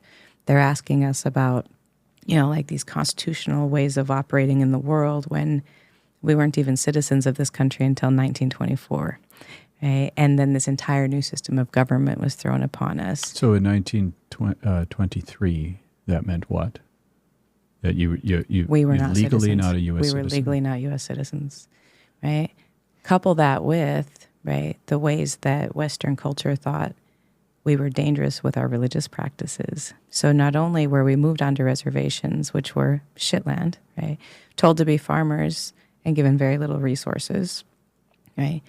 They're asking us about, like these constitutional ways of operating in the world when we weren't even citizens of this country until 1924, right? And then this entire new system of government was thrown upon us.
So in 1923, that meant what? That
we were not
legally
citizens.
not a U.S. citizen.
We were legally not U.S. citizens, right? Couple that with, right, the ways that Western culture thought we were dangerous with our religious practices. So not only were we moved onto reservations, which were shitland, right, told to be farmers and given very little resources, right?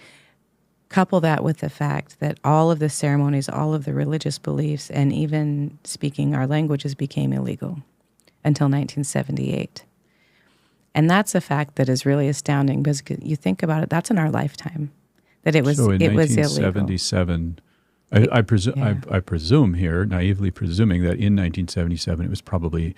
Couple that with the fact that all of the ceremonies, all of the religious beliefs, and even speaking our languages became illegal until 1978. And that's a fact that is really astounding, because you think about it, that's in our lifetime, that it was illegal.
So in 1977, I presume here, naively presuming that in 1977 it was probably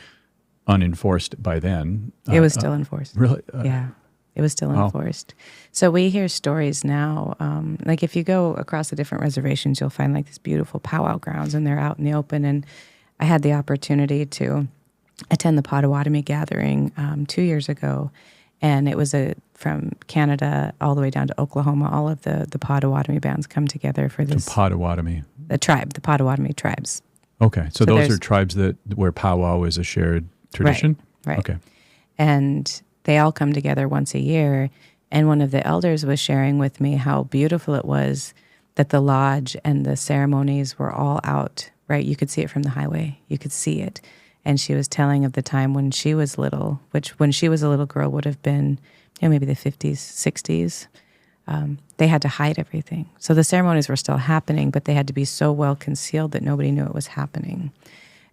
unenforced by then.
It was still enforced.
Really?
Yeah. It was still enforced. So we hear stories now, like if you go across the different reservations, you'll find like these beautiful powwow grounds, and they're out in the open. And I had the opportunity to attend the Potawatomi gathering 2 years ago, and it was from Canada all the way down to Oklahoma. All of the Potawatomi bands come together for this.
So Potawatomi.
The Potawatomi tribes.
Okay, so those are tribes where powwow is a shared tradition?
Right.
Okay.
And they all come together once a year. And one of the elders was sharing with me how beautiful it was that the lodge and the ceremonies were all out, right? You could see it from the highway. You could see it. And she was telling of the time when she was little, which when she was a little girl would have been maybe the 50s, 60s. They had to hide everything. So the ceremonies were still happening, but they had to be so well concealed that nobody knew it was happening.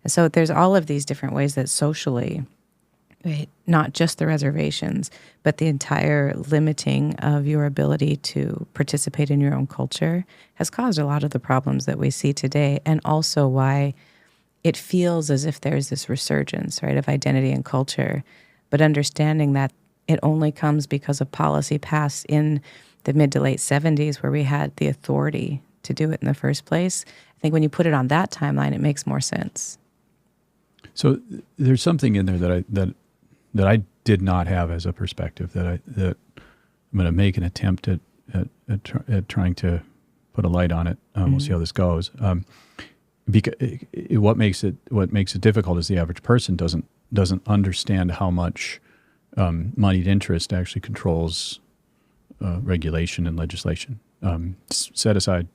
So there's all of these different ways that socially, right, not just the reservations, but the entire limiting of your ability to participate in your own culture has caused a lot of the problems that we see today, and also why it feels as if there's this resurgence, right, of identity and culture, but understanding that it only comes because of policy passed in the mid to late 70s where we had the authority to do it in the first place. I think when you put it on that timeline, it makes more sense.
So there's something in there that I did not have as a perspective that I'm going to make an attempt at trying to put a light on it. We'll see how this goes. Because what makes it difficult is the average person doesn't understand how much moneyed interest actually controls regulation and legislation. Set aside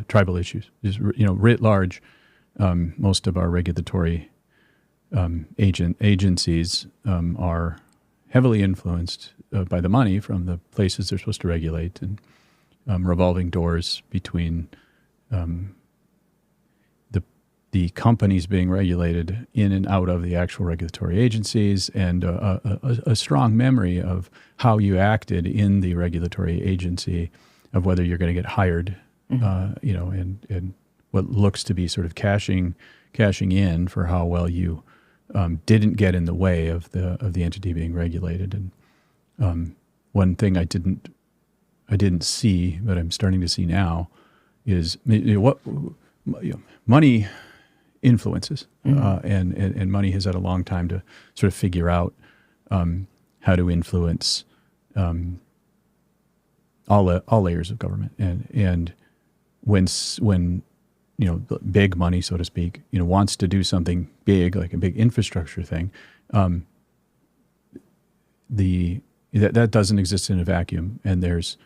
tribal issues. Just, writ large, most of our regulatory agencies are heavily influenced by the money from the places they're supposed to regulate, and revolving doors between the companies being regulated in and out of the actual regulatory agencies, and a strong memory of how you acted in the regulatory agency, of whether you're going to get hired, and what looks to be sort of cashing in for how well you didn't get in the way of the entity being regulated. And one thing I didn't see, but I'm starting to see now, is what money influences, and money has had a long time to sort of figure out how to influence all layers of government, and when big money, so to speak, wants to do something big, like a big infrastructure thing, that doesn't exist in a vacuum, and there's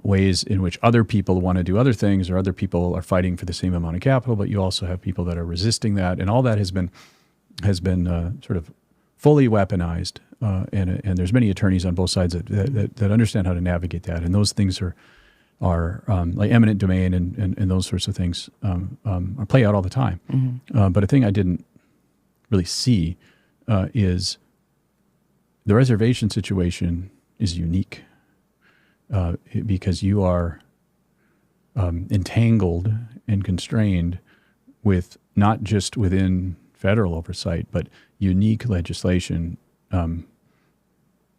ways in which other people want to do other things, or other people are fighting for the same amount of capital, but you also have people that are resisting that, and all that has been sort of fully weaponized, and there's many attorneys on both sides that understand how to navigate that, and those things are like eminent domain and those sorts of things are play out all the time. But a thing I didn't really see is the reservation situation is unique. Because you are entangled and constrained with not just within federal oversight, but unique legislation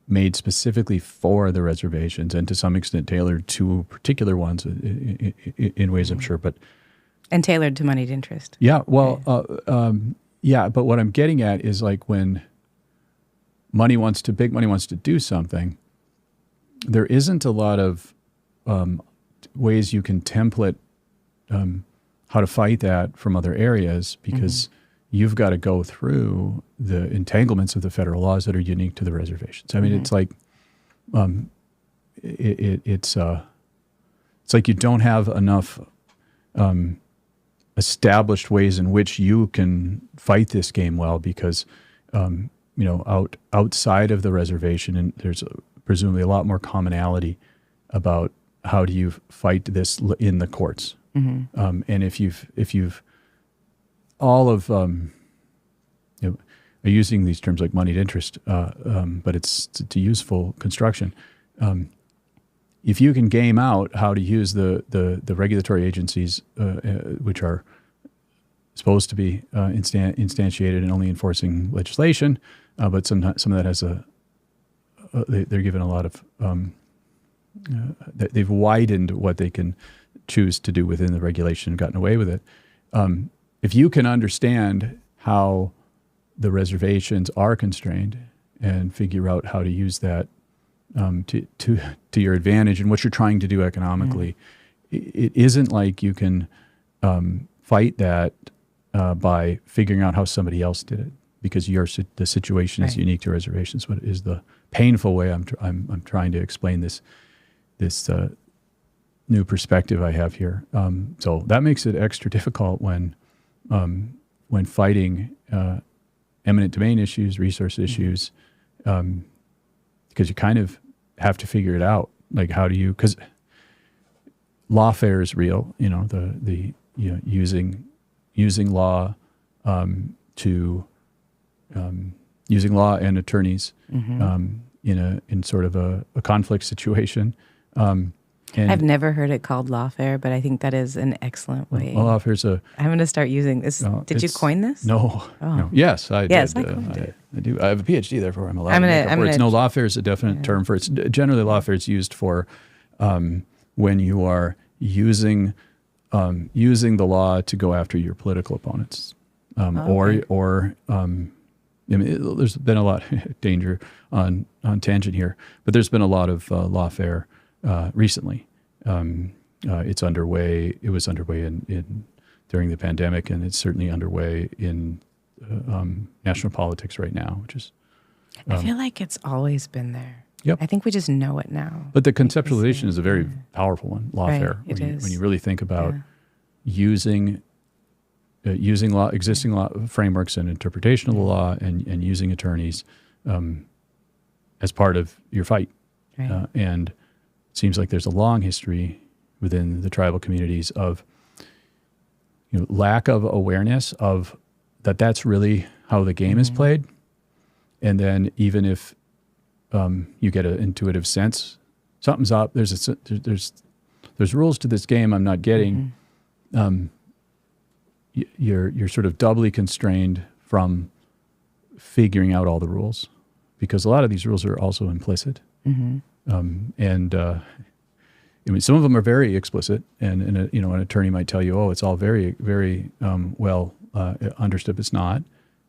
made specifically for the reservations, and to some extent tailored to particular ones in ways I'm sure,
and tailored to moneyed interest.
Yeah, well, but what I'm getting at is, like, when big money wants to do something, there isn't a lot of ways you can template how to fight that from other areas, because you've got to go through the entanglements of the federal laws that are unique to the reservations. I mean, it's like it's like you don't have enough established ways in which you can fight this game well, because outside of the reservation, and there's presumably a lot more commonality about how do you fight this in the courts. And if you've all of using these terms like moneyed interest, but it's a useful construction. If you can game out how to use the regulatory agencies, which are supposed to be instantiated and only enforcing legislation, but some of that has they're given a lot of they've widened what they can choose to do within the regulation and gotten away with it. If you can understand how the reservations are constrained and figure out how to use that to your advantage and what you're trying to do economically, it isn't like you can fight that by figuring out how somebody else did it, because the situation is unique to reservations. What is the painful way I'm trying to explain this new perspective I have here. So that makes it extra difficult when fighting eminent domain issues, resource issues, because you kind of have to figure it out. Like, how do you? Because lawfare is real. Using law to using law and attorneys in sort of a conflict situation. And
I've never heard it called lawfare, but I think that is an excellent way.
well, lawfare's a.
I'm going to start using this. Did you coin this?
No.
Oh.
No. Yes, I
Yes,
did.
I coined it.
I do. I have a PhD, therefore I'm allowed to make up words. No, lawfare is a definite term for it. Generally, lawfare is used for when you are using the law to go after your political opponents, or I mean, there's been a lot danger on tangent here, but there's been a lot of lawfare recently. It's underway. It was underway in during the pandemic, and it's certainly underway in national politics right now, which is.
I feel like it's always been there.
Yep.
I think we just know it now.
But the conceptualization is a very powerful one, lawfare.
Right,
when you really think about using existing law frameworks and interpretation of the law, and using attorneys as part of your fight.
Right.
And it seems like there's a long history within the tribal communities of lack of awareness of that's really how the game is played. And then even if you get an intuitive sense, something's up. There's rules to this game I'm not getting. You're sort of doubly constrained from figuring out all the rules, because a lot of these rules are also implicit. I mean, some of them are very explicit, and an attorney might tell you, oh, it's all very, very well understood. It's not,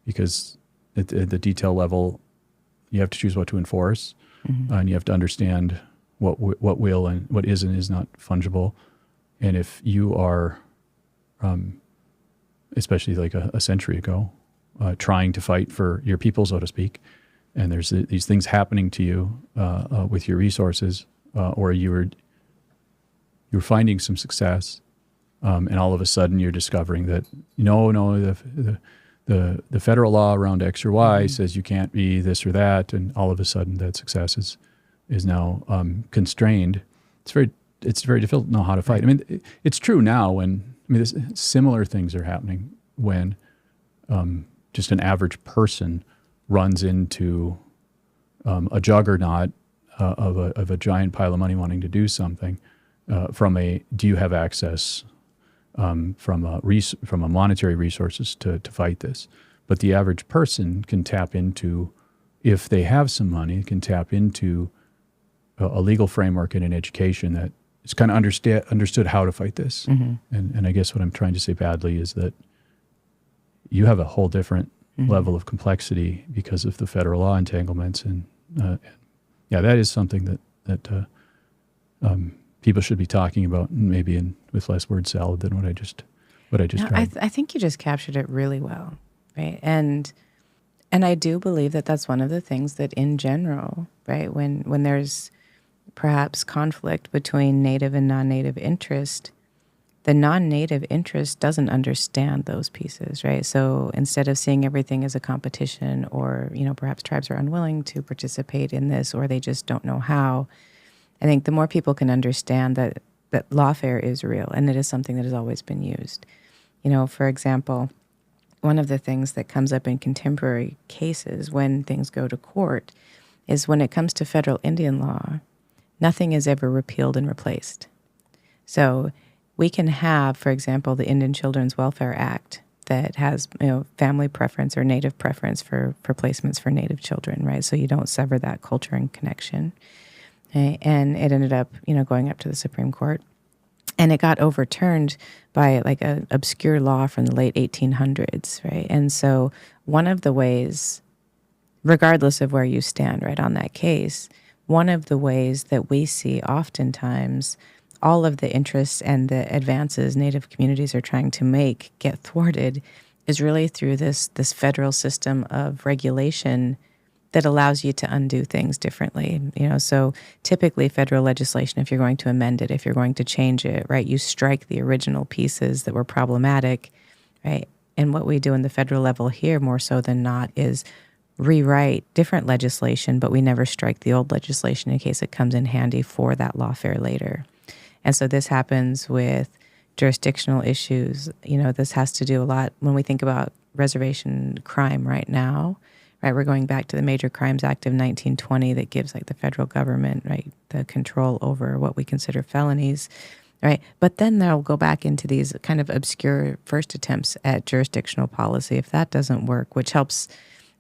because at the detail level, you have to choose what to enforce, and you have to understand what will and what is and is not fungible. And if you are, especially like a century ago, trying to fight for your people, so to speak, and there's these things happening to you with your resources, or you're finding some success, and all of a sudden you're discovering that the federal law around X or Y says you can't be this or that, and all of a sudden that success is now constrained. It's very difficult to know how to fight. I mean, it's true now when similar things are happening when just an average person runs into a juggernaut of a giant pile of money wanting to do something. Do you have access from a monetary resources to fight this? But the average person can tap into, if they have some money, can tap into a legal framework and an education that is kind of understood how to fight this. And I guess what I'm trying to say badly is that you have a whole different level of complexity because of the federal law entanglements, and that is something that people should be talking about, maybe with less word salad than what I just tried.
I think you just captured it really well, right? And I do believe that that's one of the things that, in general, right, when there's perhaps conflict between native and non-native interest, the non-native interest doesn't understand those pieces, right? So instead of seeing everything as a competition, or perhaps tribes are unwilling to participate in this, or they just don't know how, I think the more people can understand that lawfare is real, and it is something that has always been used. For example, one of the things that comes up in contemporary cases when things go to court is when it comes to federal Indian law, nothing is ever repealed and replaced. So we can have, for example, the Indian Children's Welfare Act that has family preference or native preference for placements for native children, right? So you don't sever that culture and connection. And it ended up, going up to the Supreme Court. And it got overturned by like an obscure law from the late 1800s, right? And so one of the ways, regardless of where you stand, right, on that case, one of the ways that we see oftentimes all of the interests and the advances Native communities are trying to make get thwarted is really through this federal system of regulation that allows you to undo things differently. So typically federal legislation, if you're going to amend it, if you're going to change it, right, you strike the original pieces that were problematic, right? And what we do in the federal level here more so than not is rewrite different legislation, but we never strike the old legislation in case it comes in handy for that lawfare later. And so this happens with jurisdictional issues. This has to do a lot when we think about reservation crime right now, right? We're going back to the Major Crimes Act of 1920 that gives like the federal government, right, the control over what we consider felonies, right? But then they'll go back into these kind of obscure first attempts at jurisdictional policy if that doesn't work, which helps,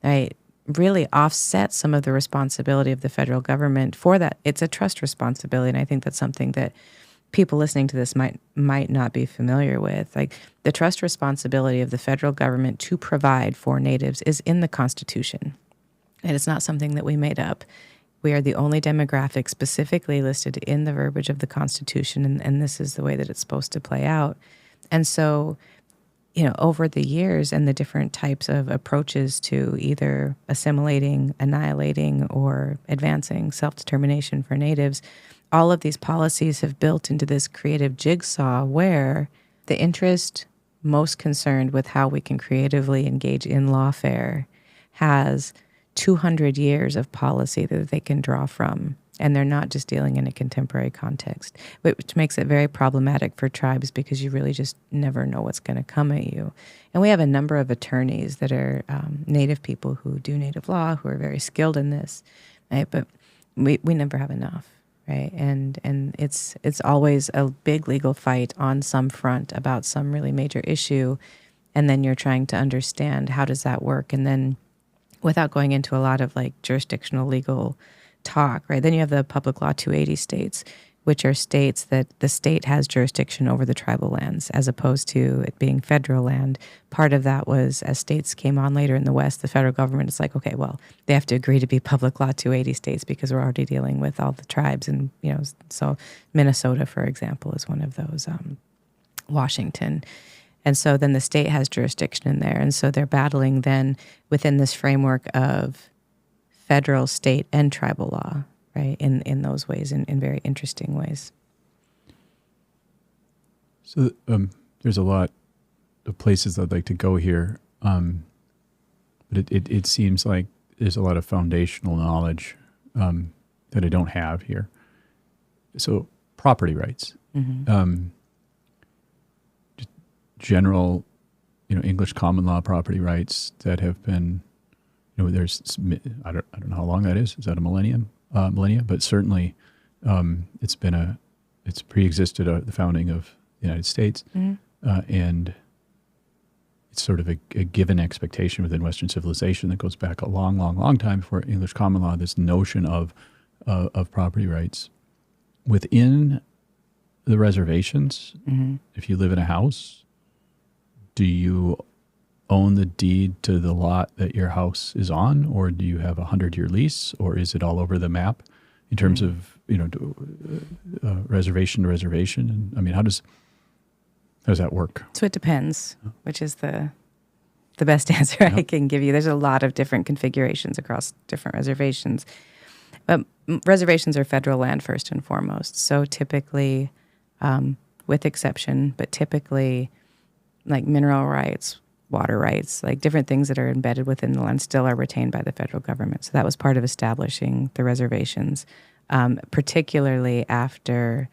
right, really offset some of the responsibility of the federal government for that. It's a trust responsibility, and I think that's something that people listening to this might not be familiar with. Like the trust responsibility of the federal government to provide for natives is in the Constitution. And it's not something that we made up. We are the only demographic specifically listed in the verbiage of the Constitution, and this is the way that it's supposed to play out. And so, over the years and the different types of approaches to either assimilating, annihilating, or advancing self-determination for natives, all of these policies have built into this creative jigsaw where the interest most concerned with how we can creatively engage in lawfare has 200 years of policy that they can draw from. And they're not just dealing in a contemporary context, which makes it very problematic for tribes because you really just never know what's going to come at you. And we have a number of attorneys that are Native people who do Native law, who are very skilled in this, right? But we never have enough. Right, and it's always a big legal fight on some front about some really major issue, and then you're trying to understand how does that work, and then without going into a lot of like jurisdictional legal talk, right? Then you have the Public Law 280 states, which are states that the state has jurisdiction over the tribal lands as opposed to it being federal land. Part of that was as states came on later in the West, the federal government is like, okay, well, they have to agree to be Public Law 280 states because we're already dealing with all the tribes. And, so Minnesota, for example, is one of those, Washington. And so then the state has jurisdiction in there. And so they're battling then within this framework of federal, state, and tribal law, right, in those ways, in very interesting ways.
So there's a lot of places I'd like to go here, but it seems like there's a lot of foundational knowledge that I don't have here. So property rights, just general, English common law property rights that have been, there's I don't know how long that is. Is that a millennia? But certainly it's pre-existed the founding of the United States, and it's sort of a given expectation within Western civilization that goes back a long, long, long time before English common law. This notion of property rights within the reservations. If you live in a house, do you own the deed to the lot that your house is on, or do you have a 100-year lease, or is it all over the map in terms of reservation to reservation? And I mean, how does that work?
So it depends, which is the best answer I can give you. There's a lot of different configurations across different reservations, but reservations are federal land first and foremost. So typically, with exception, but typically, like mineral rights, water rights, like different things that are embedded within the land still are retained by the federal government. So that was part of establishing the reservations, particularly after,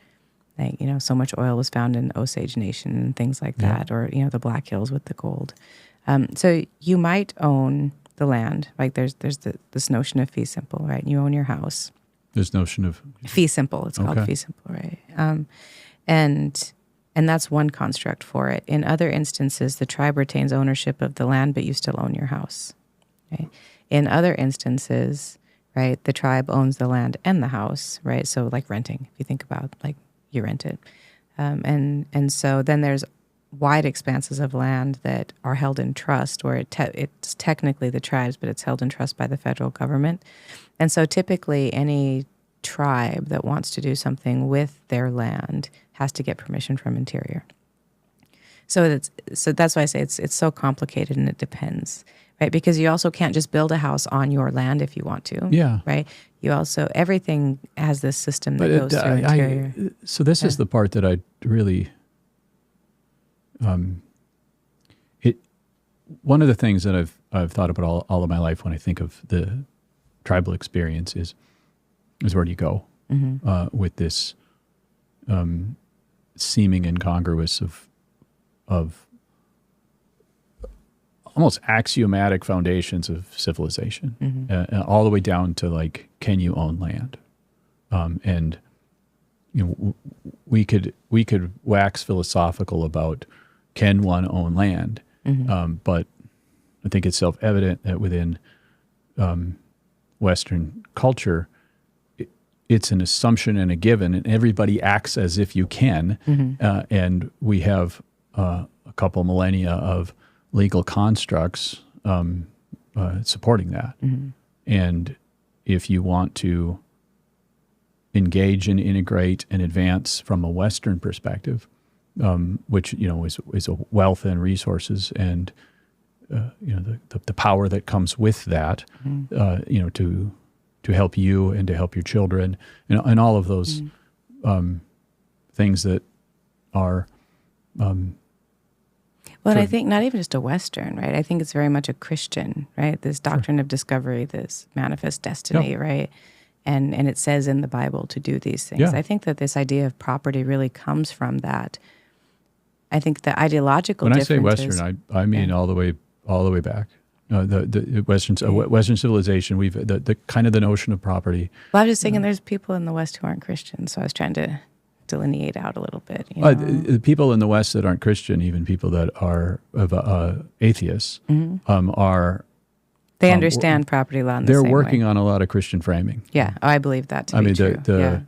so much oil was found in Osage Nation and things like that, or, the Black Hills with the gold. So you might own the land. Like there's this notion of fee simple, right? You own your house.
This notion of
fee simple. It's called fee simple, right? And that's one construct for it. In other instances, the tribe retains ownership of the land, but you still own your house. Right? In other instances, right, the tribe owns the land and the house, right? So like renting, if you think about like you rent it. And so then there's wide expanses of land that are held in trust, where it's technically the tribes, but it's held in trust by the federal government. And so typically any tribe that wants to do something with their land has to get permission from Interior. So that's why I say it's so complicated, and it depends, right? Because you also can't just build a house on your land if you want to.
Yeah.
Right? You also, everything has this system that goes through Interior.
So this is the part that I really, one of the things that I've thought about all of my life when I think of the tribal experience is where do you go with this seeming incongruous of almost axiomatic foundations of civilization, all the way down to like, can you own land? And we could wax philosophical about can one own land, but I think it's self-evident that within Western culture, it's an assumption and a given, and everybody acts as if you can. And we have a couple millennia of legal constructs supporting that. And if you want to engage and integrate and advance from a Western perspective, which is a wealth and resources and the power that comes with that, to help you and to help your children, and all of those things that are.
Well, I think not even just a Western, right? I think it's very much a Christian, right? This doctrine of discovery, this manifest destiny, right? And it says in the Bible to do these things. I think that this idea of property really comes from that. I think the ideological
when
differences.
When I say Western, I mean all the way back. The Western civilization, we've the kind of the notion of property.
Well, I was just thinking there's people in the West who aren't Christian, so I was trying to delineate out a little bit.
The people in the West that aren't Christian, even people that are atheists, are.
They understand property law in the same way.
They're working on a lot of Christian framing.
Yeah, I believe that to be true.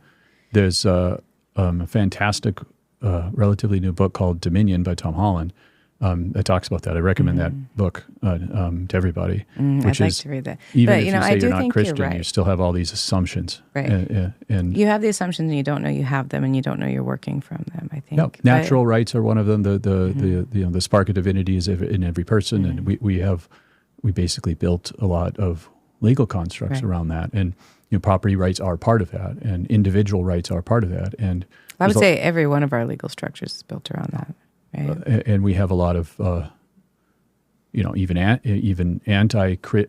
There's a fantastic, relatively new book called Dominion by Tom Holland that talks about that. I recommend that book to everybody.
I'd like to read that.
Even
but,
if you say you're not Christian,
you're right.
You still have all these assumptions.
Right.
And
you have the assumptions and you don't know you have them and you don't know you're working from them, I think.
No, natural rights are one of them. The spark of divinity is in every person, and we basically built a lot of legal constructs around that, and property rights are part of that, and individual rights are part of that. And
I would say every one of our legal structures is built around that. Right.
And we have a lot of, even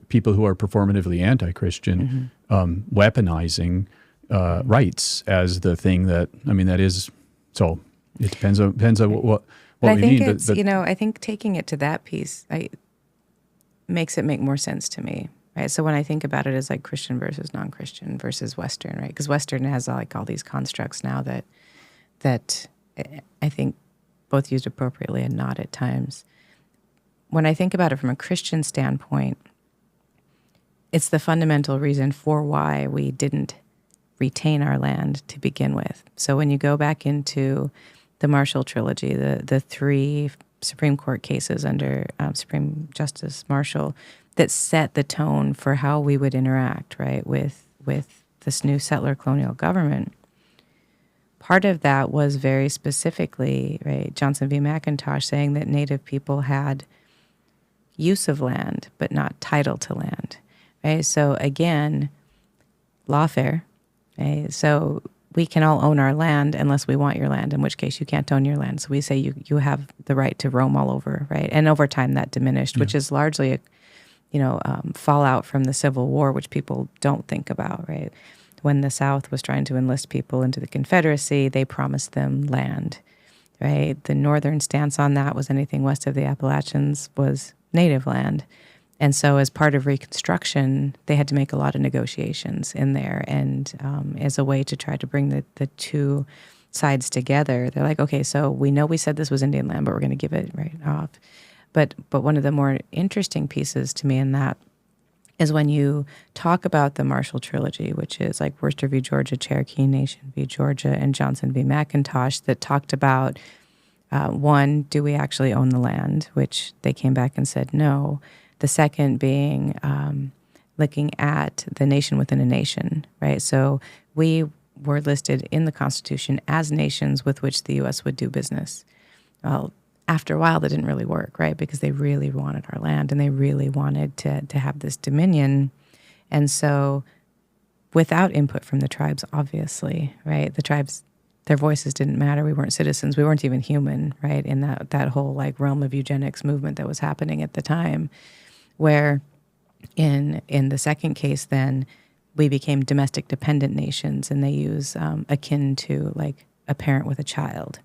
people who are performatively anti-Christian, weaponizing rights as the thing that is. So it depends on what we mean.
I think taking it to that piece, makes it make more sense to me. Right. So when I think about it as like Christian versus non-Christian versus Western, right? Because Western has like all these constructs now that I think both used appropriately and not at times. When I think about it from a Christian standpoint, it's the fundamental reason for why we didn't retain our land to begin with. So when you go back into the Marshall Trilogy, the three Supreme Court cases under Supreme Justice Marshall that set the tone for how we would interact, right, with this new settler colonial government. Part of that was very specifically, right, Johnson v. McIntosh saying that Native people had use of land, but not title to land, right? So again, lawfare, right? So we can all own our land unless we want your land, in which case you can't own your land. So we say you have the right to roam all over, right? And over time that diminished, which is largely a fallout from the Civil War, which people don't think about, right? When the South was trying to enlist people into the Confederacy, they promised them land, right? The Northern stance on that was anything west of the Appalachians was native land. And so as part of Reconstruction, they had to make a lot of negotiations in there. And as a way to try to bring the two sides together, they're like, okay, so we know we said this was Indian land, but we're going to give it right off. But one of the more interesting pieces to me in that is when you talk about the Marshall Trilogy, which is like Worcester v. Georgia, Cherokee Nation v. Georgia, and Johnson v. McIntosh, that talked about, one, do we actually own the land, which they came back and said no. The second being looking at the nation within a nation, right? So we were listed in the Constitution as nations with which the U.S. would do business. Well, after a while, that didn't really work, right? Because they really wanted our land and they really wanted to have this dominion. And so without input from the tribes, obviously, right? The tribes, their voices didn't matter. We weren't citizens. We weren't even human, right? In that whole like realm of eugenics movement that was happening at the time, where in the second case, then we became domestic dependent nations, and they use akin to like a parent with a child.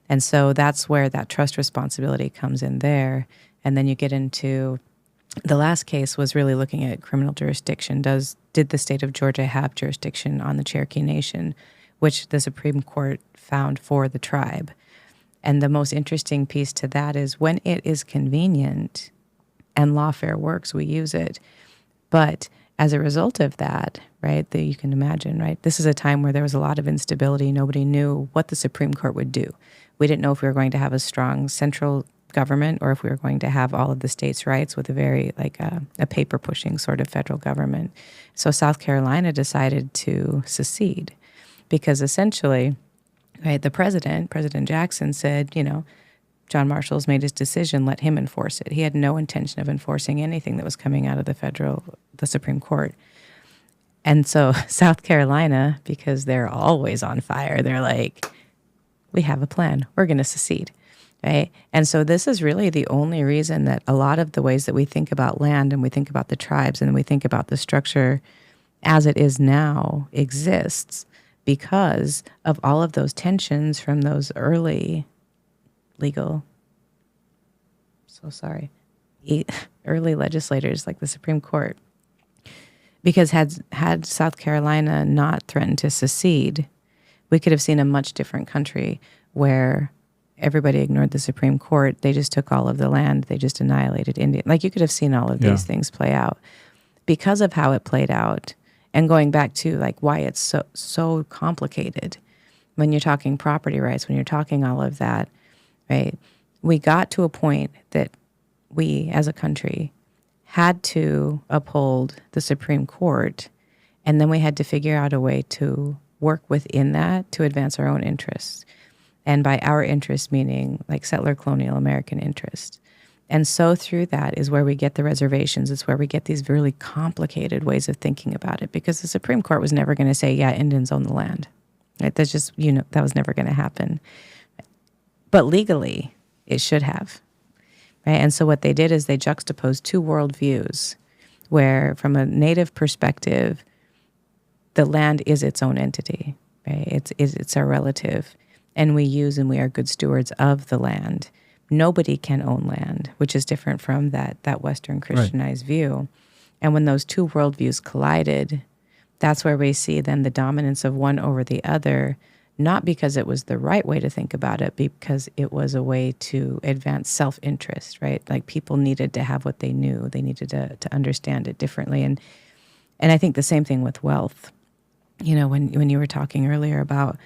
And so that's where that trust responsibility comes in there. And then you get into the last case was really looking at criminal jurisdiction. Did the state of Georgia have jurisdiction on the Cherokee Nation, which the Supreme Court found for the tribe? And the most interesting piece to that is when it is convenient and lawfare works, we use it. But as a result of that, right, that you can imagine, right, this is a time where there was a lot of instability. Nobody knew what the Supreme Court would do. We didn't know if we were going to have a strong central government or if we were going to have all of the states' rights with a very, like a paper-pushing sort of federal government. So South Carolina decided to secede because essentially, right, the President Jackson said, John Marshall's made his decision, let him enforce it. He had no intention of enforcing anything that was coming out of the Supreme Court. And so South Carolina, because they're always on fire, they're like, we have a plan. We're going to secede, right? And so this is really the only reason that a lot of the ways that we think about land and we think about the tribes and we think about the structure as it is now exists because of all of those tensions from those early early legislators like the Supreme Court. Because had South Carolina not threatened to secede, we could have seen a much different country where everybody ignored the Supreme Court. They just took all of the land. They just annihilated India. Like you could have seen all of these things play out. Because of how it played out, and going back to like why it's so complicated when you're talking property rights, when you're talking all of that, right? We got to a point that we, as a country, had to uphold the Supreme Court, and then we had to figure out a way to work within that to advance our own interests. And by our interests, meaning like settler colonial American interests. And so through that is where we get the reservations. It's where we get these really complicated ways of thinking about it, because the Supreme Court was never going to say, yeah, Indians own the land. Right? That's just, that was never going to happen. But legally, it should have. Right? And so what they did is they juxtaposed two worldviews where, from a Native perspective, the land is its own entity. Right? It's our relative. And we use and we are good stewards of the land. Nobody can own land, which is different from that Western Christianized view. And when those two worldviews collided, that's where we see then the dominance of one over the other, not because it was the right way to think about it, because it was a way to advance self-interest, right? Like people needed to have what they knew. They needed to understand it differently. And I think the same thing with wealth. When you were talking earlier about,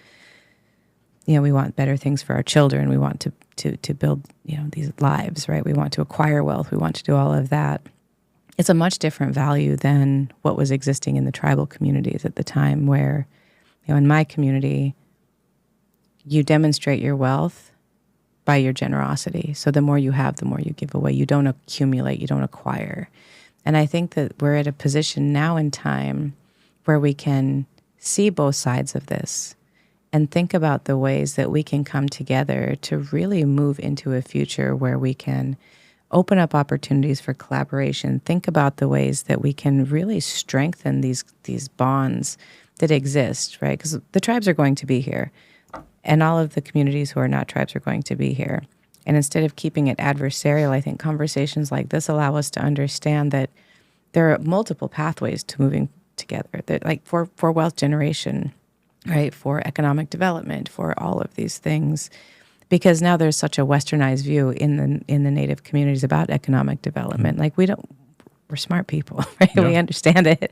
we want better things for our children. We want to build, these lives, right? We want to acquire wealth. We want to do all of that. It's a much different value than what was existing in the tribal communities at the time where, in my community, you demonstrate your wealth by your generosity. So the more you have, the more you give away. You don't accumulate, you don't acquire. And I think that we're at a position now in time where we can see both sides of this and think about the ways that we can come together to really move into a future where we can open up opportunities for collaboration, think about the ways that we can really strengthen these bonds that exist, right? Because the tribes are going to be here, and all of the communities who are not tribes are going to be here. And instead of keeping it adversarial, I think conversations like this allow us to understand that there are multiple pathways to moving together, that like for wealth generation, right, for economic development, for all of these things. Because now there's such a westernized view in the Native communities about economic development. Like we're smart people, right? Yeah. We understand it.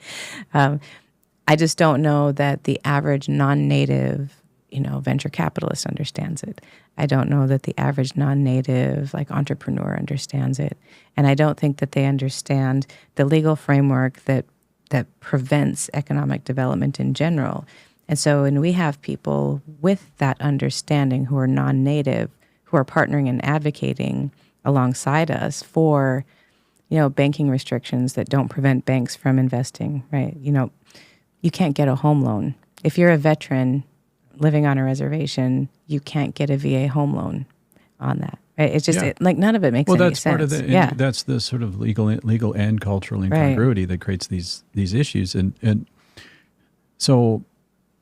I just don't know that the average non-Native, venture capitalist understands it. I don't know that the average non-Native entrepreneur understands it. And I don't think that they understand the legal framework that prevents economic development in general. And so when we have people with that understanding who are non-Native, who are partnering and advocating alongside us for, banking restrictions that don't prevent banks from investing, right? You can't get a home loan. If you're a veteran living on a reservation, you can't get a VA home loan on that. Right? It's just none of it makes any sense. Well, that's part of the
that's the sort of legal and cultural incongruity that creates these issues. And so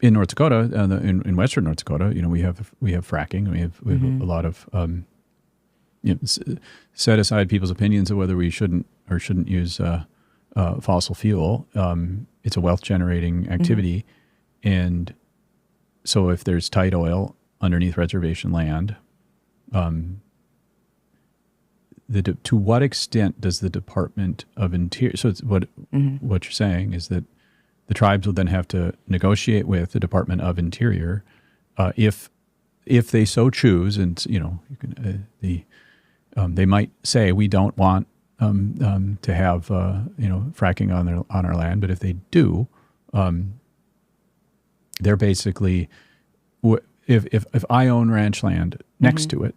in North Dakota, in western North Dakota, we have fracking. We have a lot of set aside people's opinions of whether we shouldn't or shouldn't use fossil fuel. It's a wealth generating activity. And so if there's tight oil underneath reservation land, to what extent does the Department of Interior, so it's what you're saying is that the tribes will then have to negotiate with the Department of Interior if they so choose, and they might say we don't want to have fracking on our land, but if they do, they're basically if I own ranch land next to it,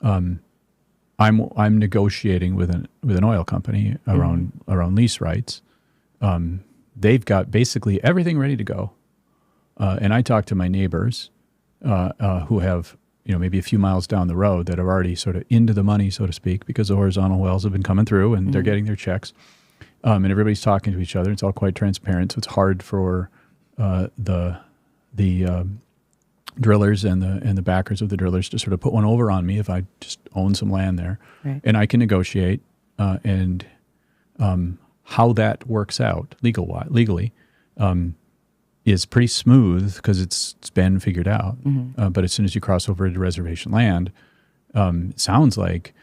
I'm negotiating with an oil company around lease rights. They've got basically everything ready to go, and I talk to my neighbors who have maybe a few miles down the road that are already sort of into the money, so to speak, because the horizontal wells have been coming through and they're getting their checks, and everybody's talking to each other. It's all quite transparent, so it's hard for the drillers and the backers of the drillers to sort of put one over on me if I just own some land there, right. And I can negotiate and how that works out legally is pretty smooth because it's been figured out. But as soon as you cross over into reservation land, it sounds like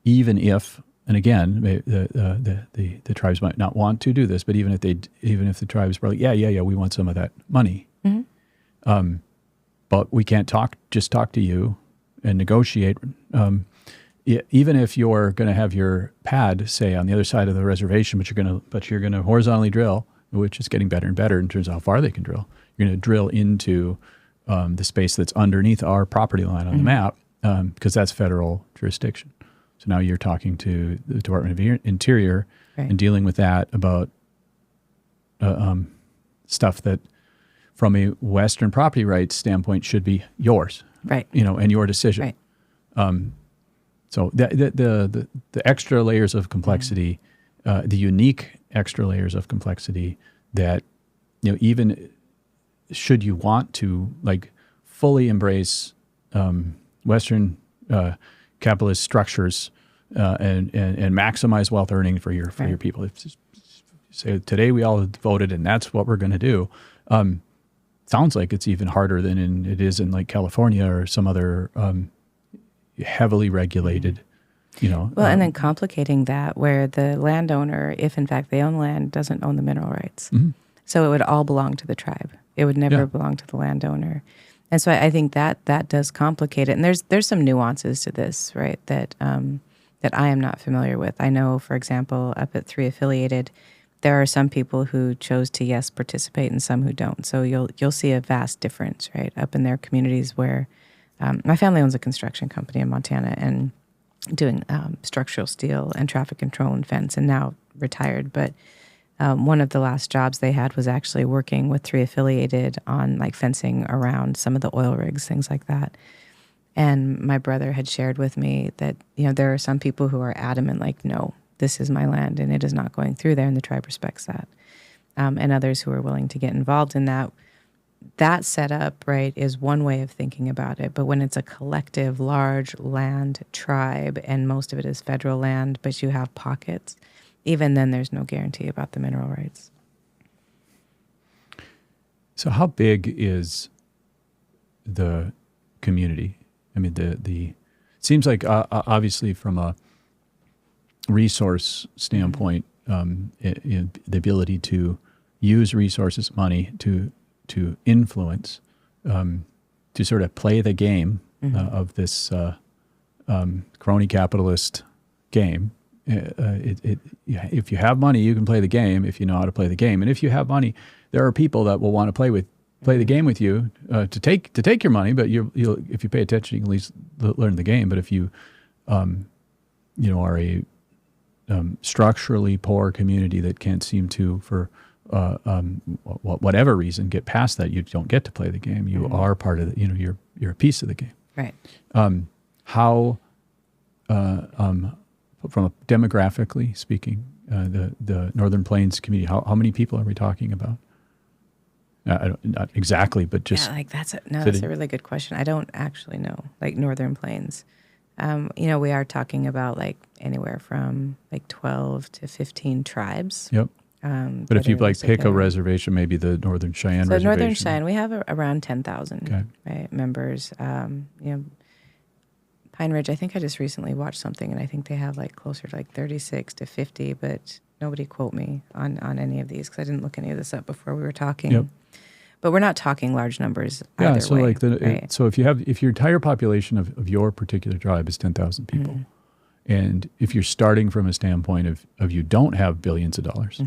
even if, and again, the tribes might not want to do this, but even if the tribes were like, yeah, we want some of that money, but we can't just talk to you and negotiate. Even if you're going to have your pad, say, on the other side of the reservation, but you're going to horizontally drill, which is getting better and better in terms of how far they can drill. You're going to drill into the space that's underneath our property line on the map because that's federal jurisdiction. So now you're talking to the Department of Interior and dealing with that about stuff that, from a Western property rights standpoint, should be yours, right? And your decision. Right. So the extra layers of complexity, the unique extra layers of complexity that even should you want to fully embrace Western capitalist structures and maximize wealth earning for your people. If say today we all voted and that's what we're going to do. Sounds like it's even harder than it is in California or some other heavily regulated,
Well, and then complicating that where the landowner, if in fact they own land, doesn't own the mineral rights. So it would all belong to the tribe. It would never belong to the landowner. And so I think that does complicate it. And there's some nuances to this, right, that I am not familiar with. I know, for example, up at 3 Affiliated, there are some people who chose to, participate and some who don't. So you'll see a vast difference, right, up in their communities where my family owns a construction company in Montana and doing structural steel and traffic control and fence, and now retired. But one of the last jobs they had was actually working with 3 Affiliated on fencing around some of the oil rigs, things like that. And my brother had shared with me that, there are some people who are adamant, no, this is my land and it is not going through there, and the tribe respects that. And others who are willing to get involved in that. That setup, right, is one way of thinking about it. But when it's a collective, large land tribe, and most of it is federal land, but you have pockets, even then there's no guarantee about the mineral rights.
So how big is the community? I mean, it seems like obviously from a resource standpoint, the ability to use resources, money to influence, to sort of play the game of this crony capitalist game. If you have money, you can play the game if you know how to play the game. And if you have money, there are people that will want to play the game with you to take your money. But if you pay attention, you can at least learn the game. But if you are a structurally poor community that can't seem to, for whatever reason, get past that, you don't get to play the game. You are part of the, you're a piece of the game.
Right.
How, from demographically speaking, the Northern Plains community, how many people are we talking about? Not exactly, but just
that's a really good question. I don't actually know, Northern Plains. We are talking about like anywhere from like 12 to 15 tribes.
Yep. But if you pick a reservation, maybe the Northern Cheyenne reservation.
So Northern Cheyenne, we have around 10,000 right, members. Pine Ridge, I think I just recently watched something, and I think they have like closer to like 36 to 50, but nobody quote me on any of these because I didn't look any of this up before we were talking.
Yep.
But we're not talking large numbers either
so
way.
Right? So if your entire population of your particular tribe is 10,000 people, and if you're starting from a standpoint of you don't have billions of dollars,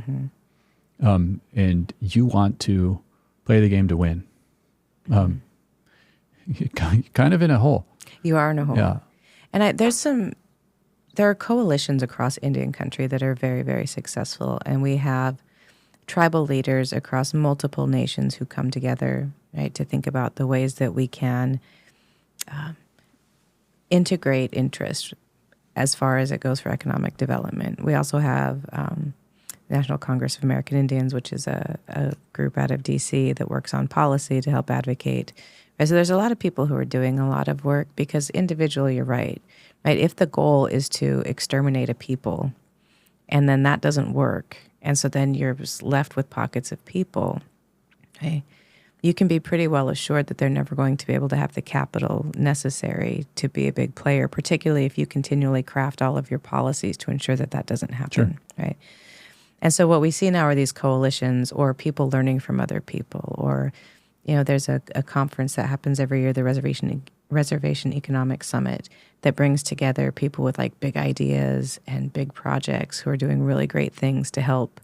and you want to play the game to win, you're kind of in a hole.
You are in a hole.
Yeah.
And there are coalitions across Indian country that are very, very successful. And we have tribal leaders across multiple nations who come together, right, to think about the ways that we can integrate interest as far as it goes for economic development. We also have the National Congress of American Indians, which is a group out of D.C. that works on policy to help advocate. So there's a lot of people who are doing a lot of work because individually, you're right? If the goal is to exterminate a people and then that doesn't work, and so then you're just left with pockets of people, okay, you can be pretty well assured that they're never going to be able to have the capital necessary to be a big player, particularly if you continually craft all of your policies to ensure that that doesn't happen, right? And so what we see now are these coalitions or people learning from other people, or there's a conference that happens every year, the Reservation Economic Summit, that brings together people with like big ideas and big projects who are doing really great things to help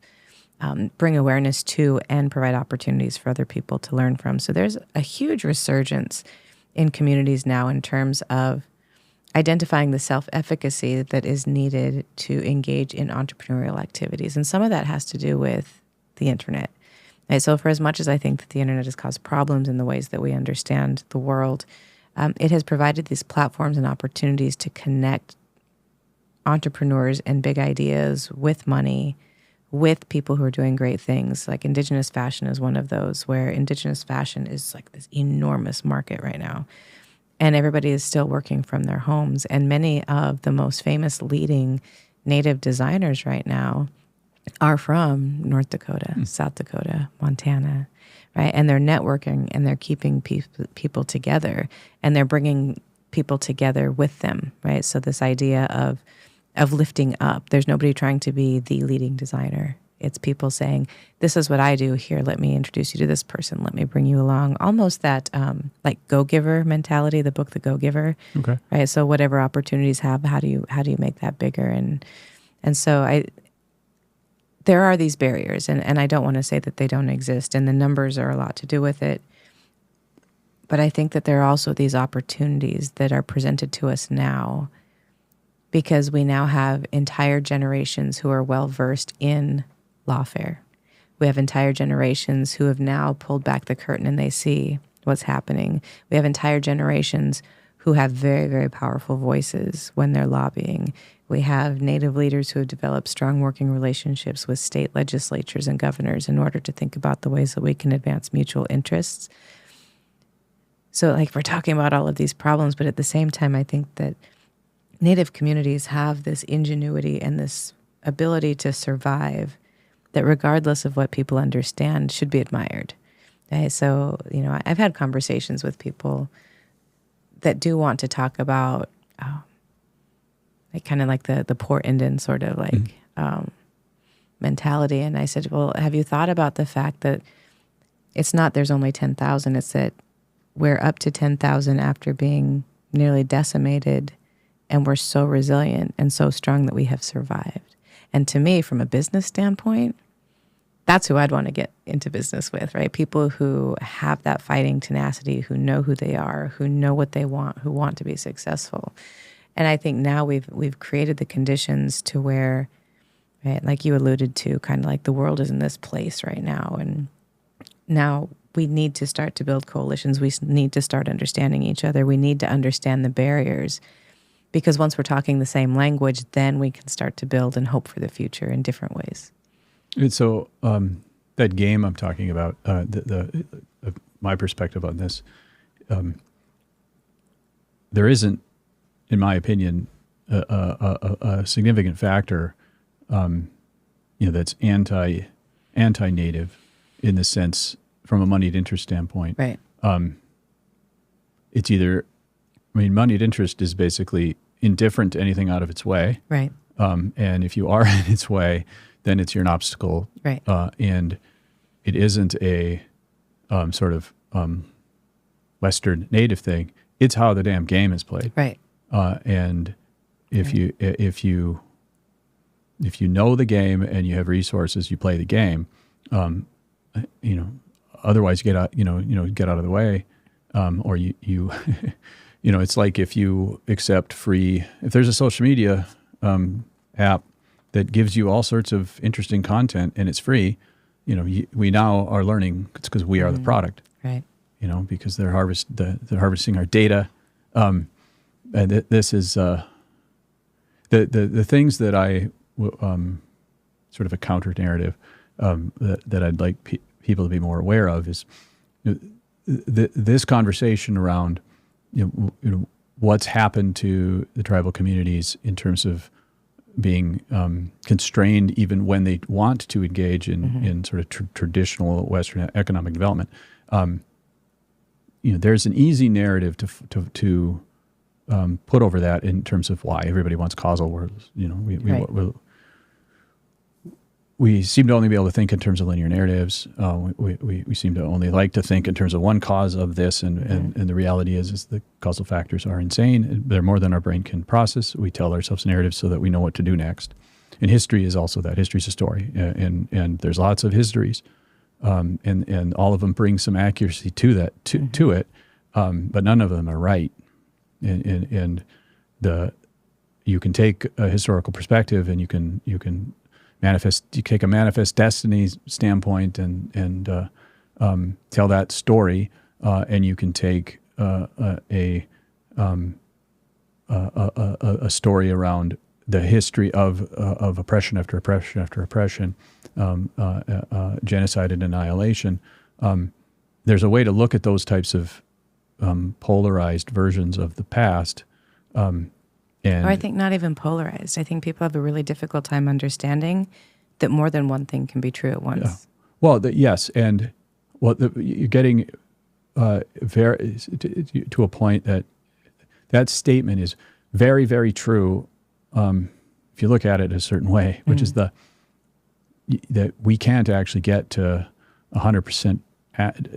bring awareness to and provide opportunities for other people to learn from. So there's a huge resurgence in communities now in terms of identifying the self-efficacy that is needed to engage in entrepreneurial activities. And some of that has to do with the internet. And so for as much as I think that the internet has caused problems in the ways that we understand the world, it has provided these platforms and opportunities to connect entrepreneurs and big ideas with money, with people who are doing great things. Like Indigenous fashion is one of those, where Indigenous fashion is like this enormous market right now. And everybody is still working from their homes. And many of the most famous leading Native designers right now are from North Dakota, South Dakota, Montana, right? And they're networking and they're keeping people together, and they're bringing people together with them, right? So this idea of lifting up, there's nobody trying to be the leading designer. It's people saying, this is what I do here. Let me introduce you to this person. Let me bring you along. Almost that like Go-Giver mentality, the book, The Go-Giver, right? So whatever opportunities have, how do you make that bigger? And so there are these barriers, and I don't want to say that they don't exist, and the numbers are a lot to do with it. But I think that there are also these opportunities that are presented to us now because we now have entire generations who are well-versed in lawfare. We have entire generations who have now pulled back the curtain and they see what's happening. We have entire generations who have very, very powerful voices when they're lobbying. We have Native leaders who have developed strong working relationships with state legislatures and governors in order to think about the ways that we can advance mutual interests. So like we're talking about all of these problems, but at the same time, I think that Native communities have this ingenuity and this ability to survive that regardless of what people understand should be admired. Okay? So, I've had conversations with people that do want to talk about like kind of like the poor Indian sort of like mentality. And I said, well, have you thought about the fact that it's not there's only 10,000, it's that we're up to 10,000 after being nearly decimated, and we're so resilient and so strong that we have survived. And to me, from a business standpoint, that's who I'd want to get into business with, right? People who have that fighting tenacity, who know who they are, who know what they want, who want to be successful. And I think now we've created the conditions to where, right, like you alluded to, kind of like the world is in this place right now. And now we need to start to build coalitions. We need to start understanding each other. We need to understand the barriers. Because once we're talking the same language, then we can start to build and hope for the future in different ways.
And so that game I'm talking about, my perspective on this, there isn't in my opinion, a significant factor, that's anti-native in the sense from a moneyed interest standpoint.
Right.
It's either, moneyed interest is basically indifferent to anything out of its way.
Right.
And if you are in its way, then you're an obstacle.
Right.
And it isn't a sort of Western native thing. It's how the damn game is played.
Right.
And if you know the game and you have resources, you play the game. Otherwise, you get out. Get out of the way, or you it's like if you accept free. If there's a social media app that gives you all sorts of interesting content and it's free, we now are learning it's because we are the product.
Right.
Because they're harvesting our data. And this is the things that I sort of a counter narrative that I'd like people to be more aware of is this conversation around what's happened to the tribal communities in terms of being constrained even when they want to engage in sort of traditional Western economic development. There's an easy narrative to put over that in terms of why everybody wants causal. We seem to only be able to think in terms of linear narratives. We seem to only like to think in terms of one cause of this, and the reality is the causal factors are insane. They're more than our brain can process. We tell ourselves narratives so that we know what to do next. And history is also that. History's a story, and there's lots of histories, and all of them bring some accuracy to that to it, but none of them are right. And you can take a historical perspective, and you can take a manifest destiny standpoint and tell that story, and you can take a story around the history of oppression after oppression after oppression, genocide and annihilation. There's a way to look at those types of polarized versions of the past. Or
I think not even polarized. I think people have a really difficult time understanding that more than one thing can be true at once.
Yeah. Well, yes, and you're getting very to a point that statement is very, very true. If you look at it a certain way, which is that we can't actually get to 100%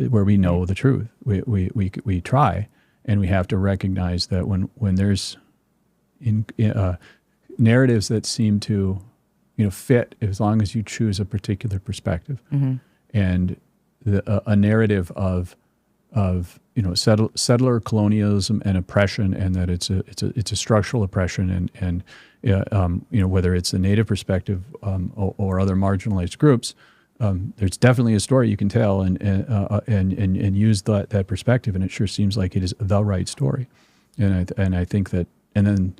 where we know the truth. We try, and we have to recognize that when there's narratives that seem to fit as long as you choose a particular perspective, and a narrative of settler colonialism and oppression, and that it's a structural oppression, and whether it's the native perspective or other marginalized groups, there's definitely a story you can tell and use that perspective, and it sure seems like it is the right story, and I think that, and then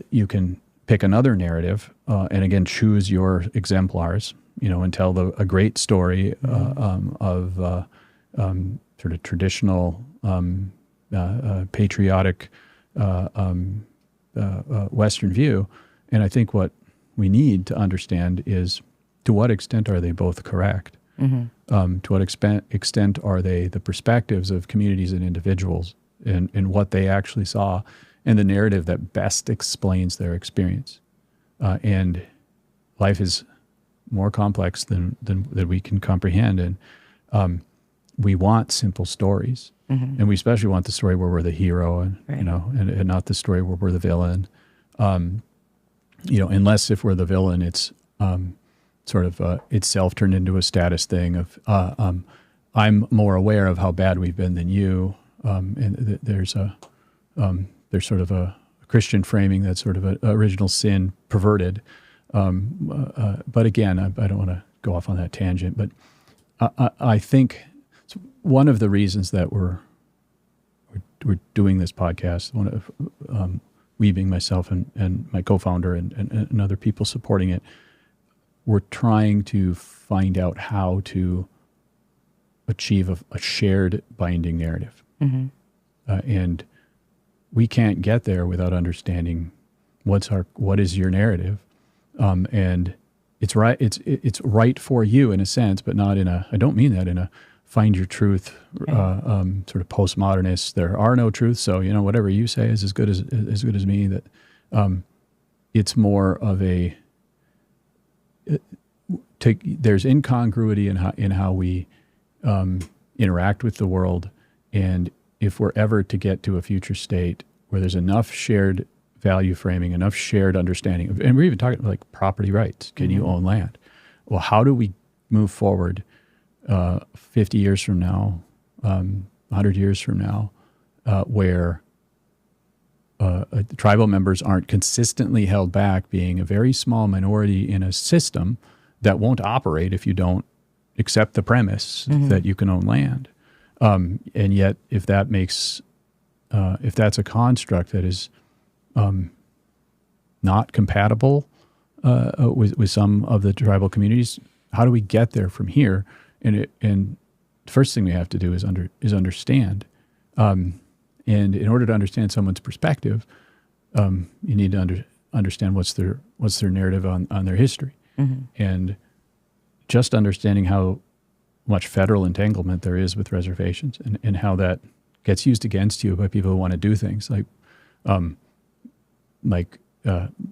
you can pick another narrative and again choose your exemplars, and tell a great story of sort of traditional patriotic Western view. And I think what we need to understand is to what extent are they both correct? To what extent are they the perspectives of communities and individuals and what they actually saw, and the narrative that best explains their experience. And life is more complex than we can comprehend. And we want simple stories. And we especially want the story where we're the hero, and and not the story where we're the villain. Unless if we're the villain, it's sort of itself turned into a status thing of I'm more aware of how bad we've been than you. And there's sort of a Christian framing that's sort of an original sin perverted. But again, I don't want to go off on that tangent, but I think one of the reasons that we're doing this podcast, one of Weaving, myself and my co-founder and other people supporting it, we're trying to find out how to achieve a shared binding narrative. And we can't get there without understanding what is your narrative, and it's right. It's right for you in a sense, but not in a. I don't mean that in a find your truth sort of postmodernist. There are no truths, so whatever you say is as good as me. That it's more of a. There's incongruity in how we interact with the world, and if we're ever to get to a future state where there's enough shared value framing, enough shared understanding, and we're even talking like property rights. Can you own land? Well, how do we move forward 50 years from now, 100 years from now, where tribal members aren't consistently held back, being a very small minority in a system that won't operate if you don't accept the premise that you can own land. And yet, if that's a construct that is not compatible with some of the tribal communities, how do we get there from here? And the first thing we have to do is understand. And in order to understand someone's perspective, you need to understand what's their narrative on their history. And just understanding how much federal entanglement there is with reservations, and how that gets used against you by people who want to do things like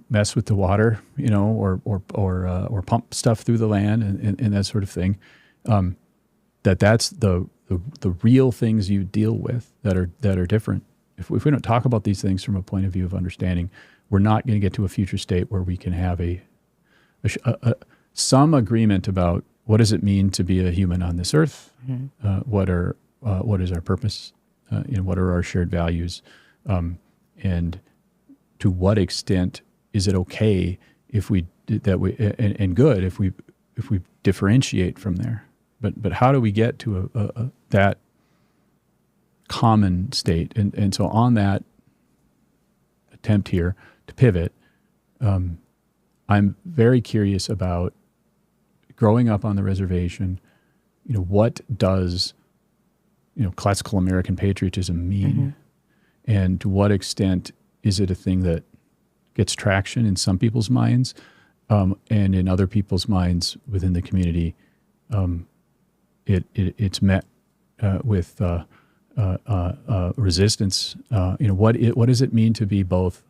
mess with the water, or pump stuff through the land and that sort of thing. That's the real things you deal with that are different. If we don't talk about these things from a point of view of understanding, we're not going to get to a future state where we can have some agreement about what does it mean to be a human on this earth. What is our purpose? What are our shared values? And to what extent is it okay if we good if we differentiate from there? But how do we get to that common state? And so on that attempt here to pivot, I'm very curious about growing up on the reservation. What does classical American patriotism mean, and to what extent is it a thing that gets traction in some people's minds, and in other people's minds within the community, it's met with resistance. What does it mean to be both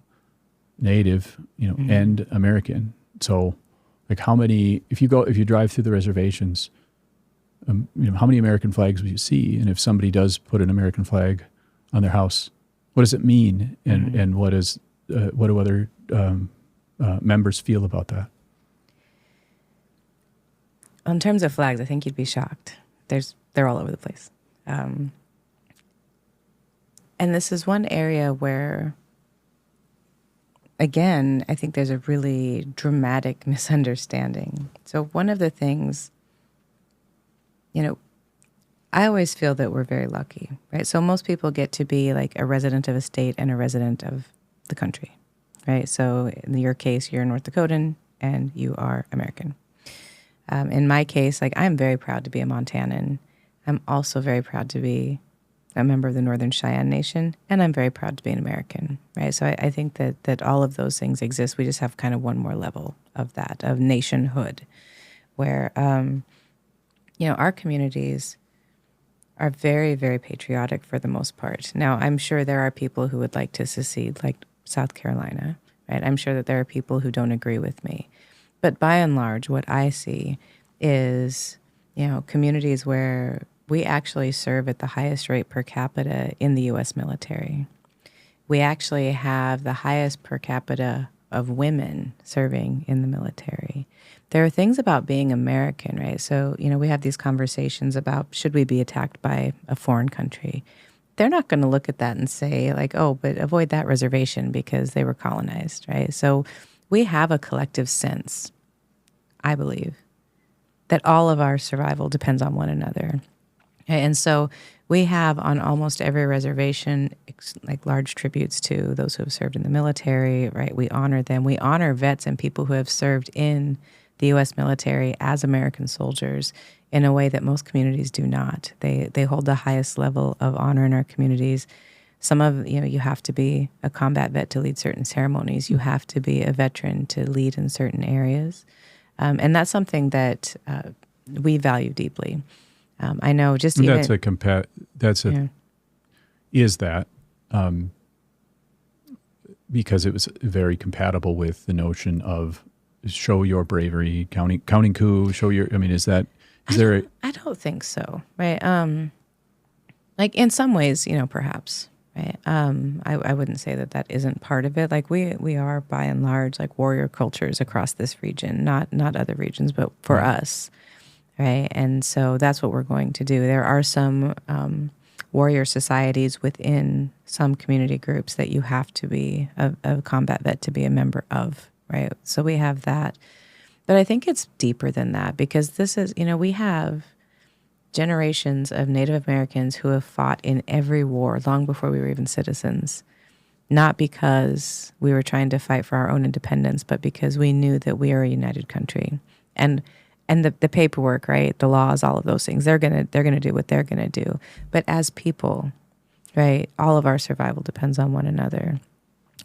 Native, and American? So, like, how many? If you drive through the reservations, how many American flags will you see? And if somebody does put an American flag on their house, what does it mean? And what do other members feel about that?
In terms of flags, I think you'd be shocked. They're all over the place. And this is one area where, again, I think there's a really dramatic misunderstanding. So one of the things, I always feel that we're very lucky, right? So most people get to be like a resident of a state and a resident of the country, right? So in your case, you're North Dakotan and you are American. In my case, I'm very proud to be a Montanan. I'm also very proud to be a member of the Northern Cheyenne Nation, and I'm very proud to be an American, right? So I think that all of those things exist. We just have kind of one more level of that, of nationhood, where, our communities are very, very patriotic for the most part. Now, I'm sure there are people who would like to secede, like South Carolina, right? I'm sure that there are people who don't agree with me. But by and large, what I see is, communities where we actually serve at the highest rate per capita in the U.S. military. We actually have the highest per capita of women serving in the military. There are things about being American, right? So, we have these conversations about should we be attacked by a foreign country? They're not going to look at that and say, but avoid that reservation because they were colonized, right? So we have a collective sense, I believe, that all of our survival depends on one another. And so we have on almost every reservation, large tributes to those who have served in the military, right? We honor them. We honor vets and people who have served in the U.S. military as American soldiers in a way that most communities do not. They hold the highest level of honor in our communities. Some of, you have to be a combat vet to lead certain ceremonies. You have to be a veteran to lead in certain areas. And that's something that we value deeply. I know just even...
Is that because it was very compatible with the notion of show your bravery, counting coup, show your... I mean, I don't
think so, right? Like in some ways, perhaps, right? I wouldn't say that isn't part of it. Like we are by and large like warrior cultures across this region, not other regions, but for us, right? And so that's what we're going to do. There are some warrior societies within some community groups that you have to be a combat vet to be a member of, right? So we have that. But I think it's deeper than that, because this is, we have generations of Native Americans who have fought in every war long before we were even citizens, not because we were trying to fight for our own independence, but because we knew that we are a united country. And the paperwork, right, the laws, all of those things, they're gonna do what they're gonna do. But as people, right, all of our survival depends on one another.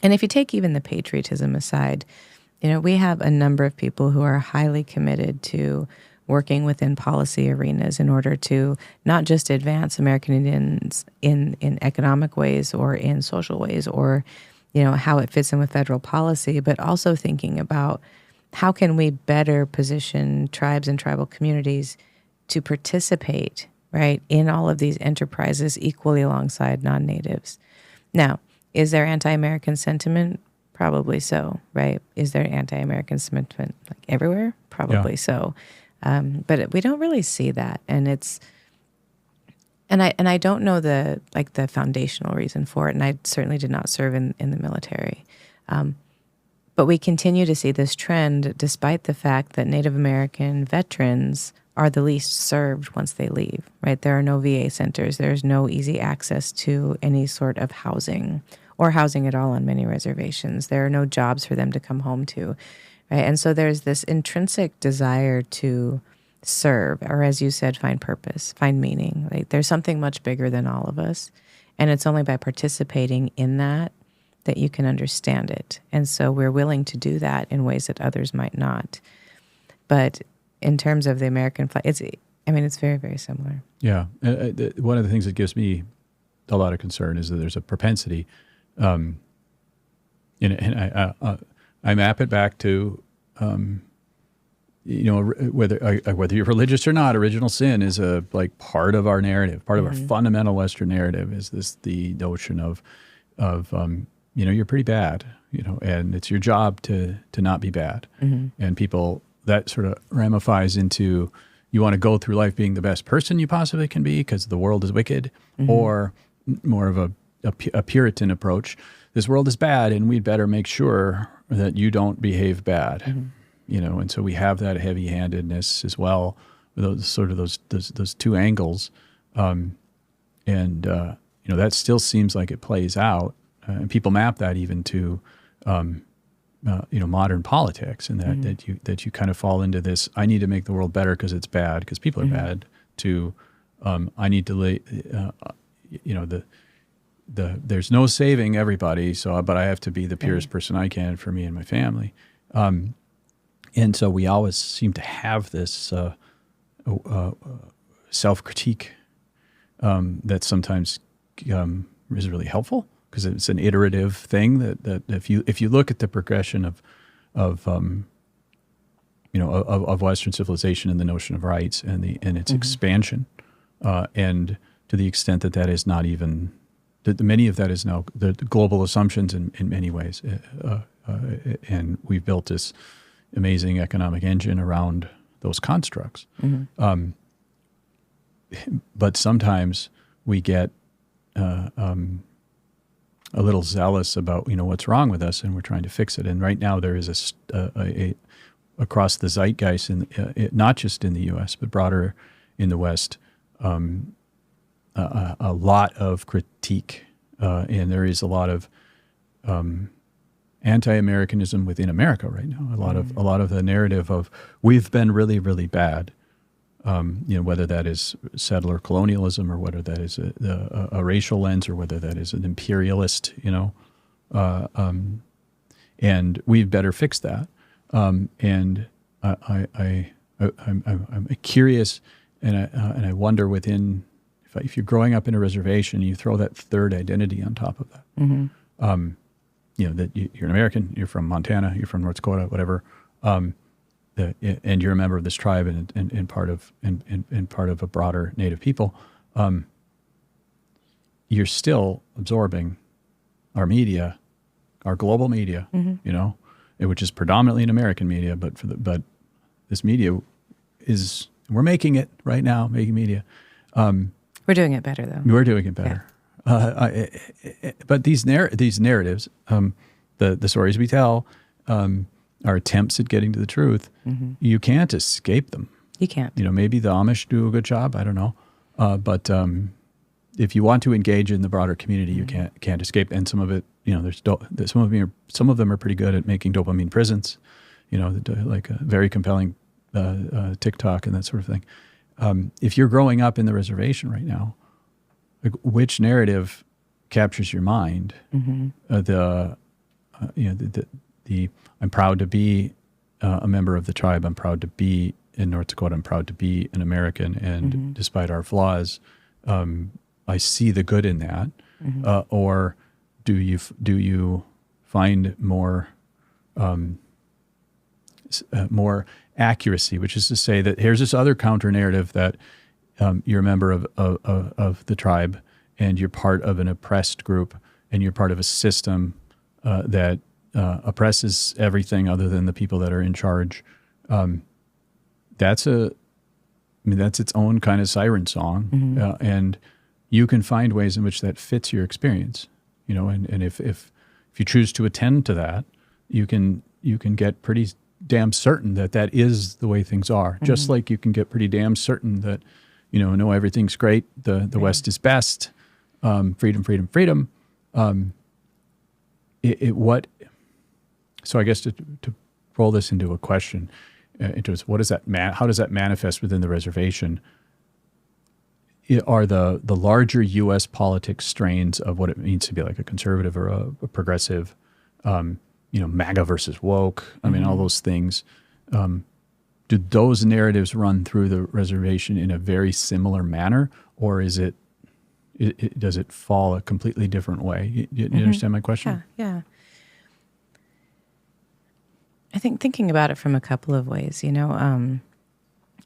And if you take even the patriotism aside, we have a number of people who are highly committed to working within policy arenas in order to not just advance American Indians in economic ways or in social ways or, how it fits in with federal policy, but also thinking about how can we better position tribes and tribal communities to participate, right, in all of these enterprises equally alongside non-natives. Now, is there anti-American sentiment? Probably so, right? Is there anti-American sentiment like everywhere? Probably so. But we don't really see that, and I don't know the foundational reason for it, and I certainly did not serve in the military. But we continue to see this trend, despite the fact that Native American veterans are the least served once they leave. Right? There are no VA centers. There's no easy access to any sort of housing or housing at all on many reservations. There are no jobs for them to come home to. Right? And so there's this intrinsic desire to serve, or as you said, find purpose, find meaning. Like there's something much bigger than all of us. And it's only by participating in that you can understand it. And so we're willing to do that in ways that others might not. But in terms of the American flag, it's very, very similar.
Yeah. One of the things that gives me a lot of concern is that there's a propensity, and I map it back to, whether you're religious or not, original sin is a part of our narrative. Part of our fundamental Western narrative is the notion of you're pretty bad, and it's your job to not be bad. And people, that sort of ramifies into, you want to go through life being the best person you possibly can be because the world is wicked, or more of a Puritan approach. This world is bad, and we'd better make sure that you don't behave bad. And so we have that heavy-handedness as well, those two angles, and that still seems like it plays out, and people map that even to modern politics, and that you kind of fall into this, I need to make the world better because it's bad, because people are bad, to I need to lay there's no saving everybody, but I have to be the purest person I can for me and my family. And so we always seem to have this self-critique that sometimes is really helpful, because it's an iterative thing that if you look at the progression of Western civilization and the notion of rights and its expansion, and to the extent that is not even, that many of that is now the global assumptions in many ways, and we've built this amazing economic engine around those constructs. But sometimes we get a little zealous about what's wrong with us, and we're trying to fix it. And right now there is a across the zeitgeist, not just in the U.S. but broader in the West, a lot of critique, and there is a lot of anti-Americanism within America right now. A lot of the narrative of we've been really, really bad, Whether that is settler colonialism or whether that is a racial lens or whether that is an imperialist, and we've better fix that. And I'm curious, and I wonder if you're growing up in a reservation, you throw that third identity on top of that.
Mm-hmm.
That you're an American, you're from Montana, you're from North Dakota, whatever, and you're a member of this tribe and part of a broader Native people. You're still absorbing our media, our global media, which is predominantly an American media, but this media we're making it right now, making media.
We're doing it better, though.
We're doing it better. Yeah. But these narratives, the stories we tell, our attempts at getting to the truth, you can't escape them.
You can't.
Maybe the Amish do a good job. I don't know. But if you want to engage in the broader community, you can't escape. And some of it, some of them are pretty good at making dopamine prisons. Like a very compelling TikTok and that sort of thing. If you're growing up in the reservation right now, like which narrative captures your mind? The I'm proud to be a member of the tribe. I'm proud to be in North Dakota. I'm proud to be an American. And despite our flaws, I see the good in that. Or do you find more accuracy, which is to say that here's this other counter narrative that you're a member of the tribe and you're part of an oppressed group and you're part of a system that oppresses everything other than the people that are in charge. That's its own kind of siren song, and you can find ways in which that fits your experience. And if you choose to attend to that, you can get pretty damn certain that is the way things are. Just like you can get pretty damn certain that no, everything's great. The West is best. Freedom, freedom, freedom. So I guess to roll this into a question, what does that how does that manifest within the reservation? Are the larger U.S. politics strains of what it means to be like a conservative or a progressive, MAGA versus woke. I mean, all those things. Do those narratives run through the reservation in a very similar manner, or is does it fall a completely different way? You understand my question?
Yeah. I think thinking about it from a couple of ways,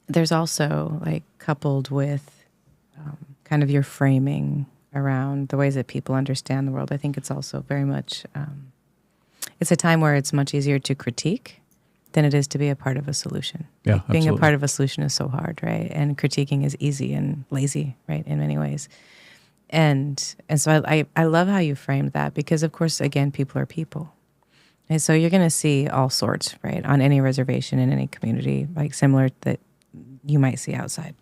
there's also like coupled with kind of your framing around the ways that people understand the world. I think it's also very much, it's a time where it's much easier to critique than it is to be a part of a solution.
Yeah,
like being
absolutely.
a part of a solution is so hard, right? And critiquing is easy and lazy, right, in many ways. And so I love how you framed that because, of course, again, people are people. And so you're going to see all sorts, right, on any reservation in any community, like similar that you might see outside.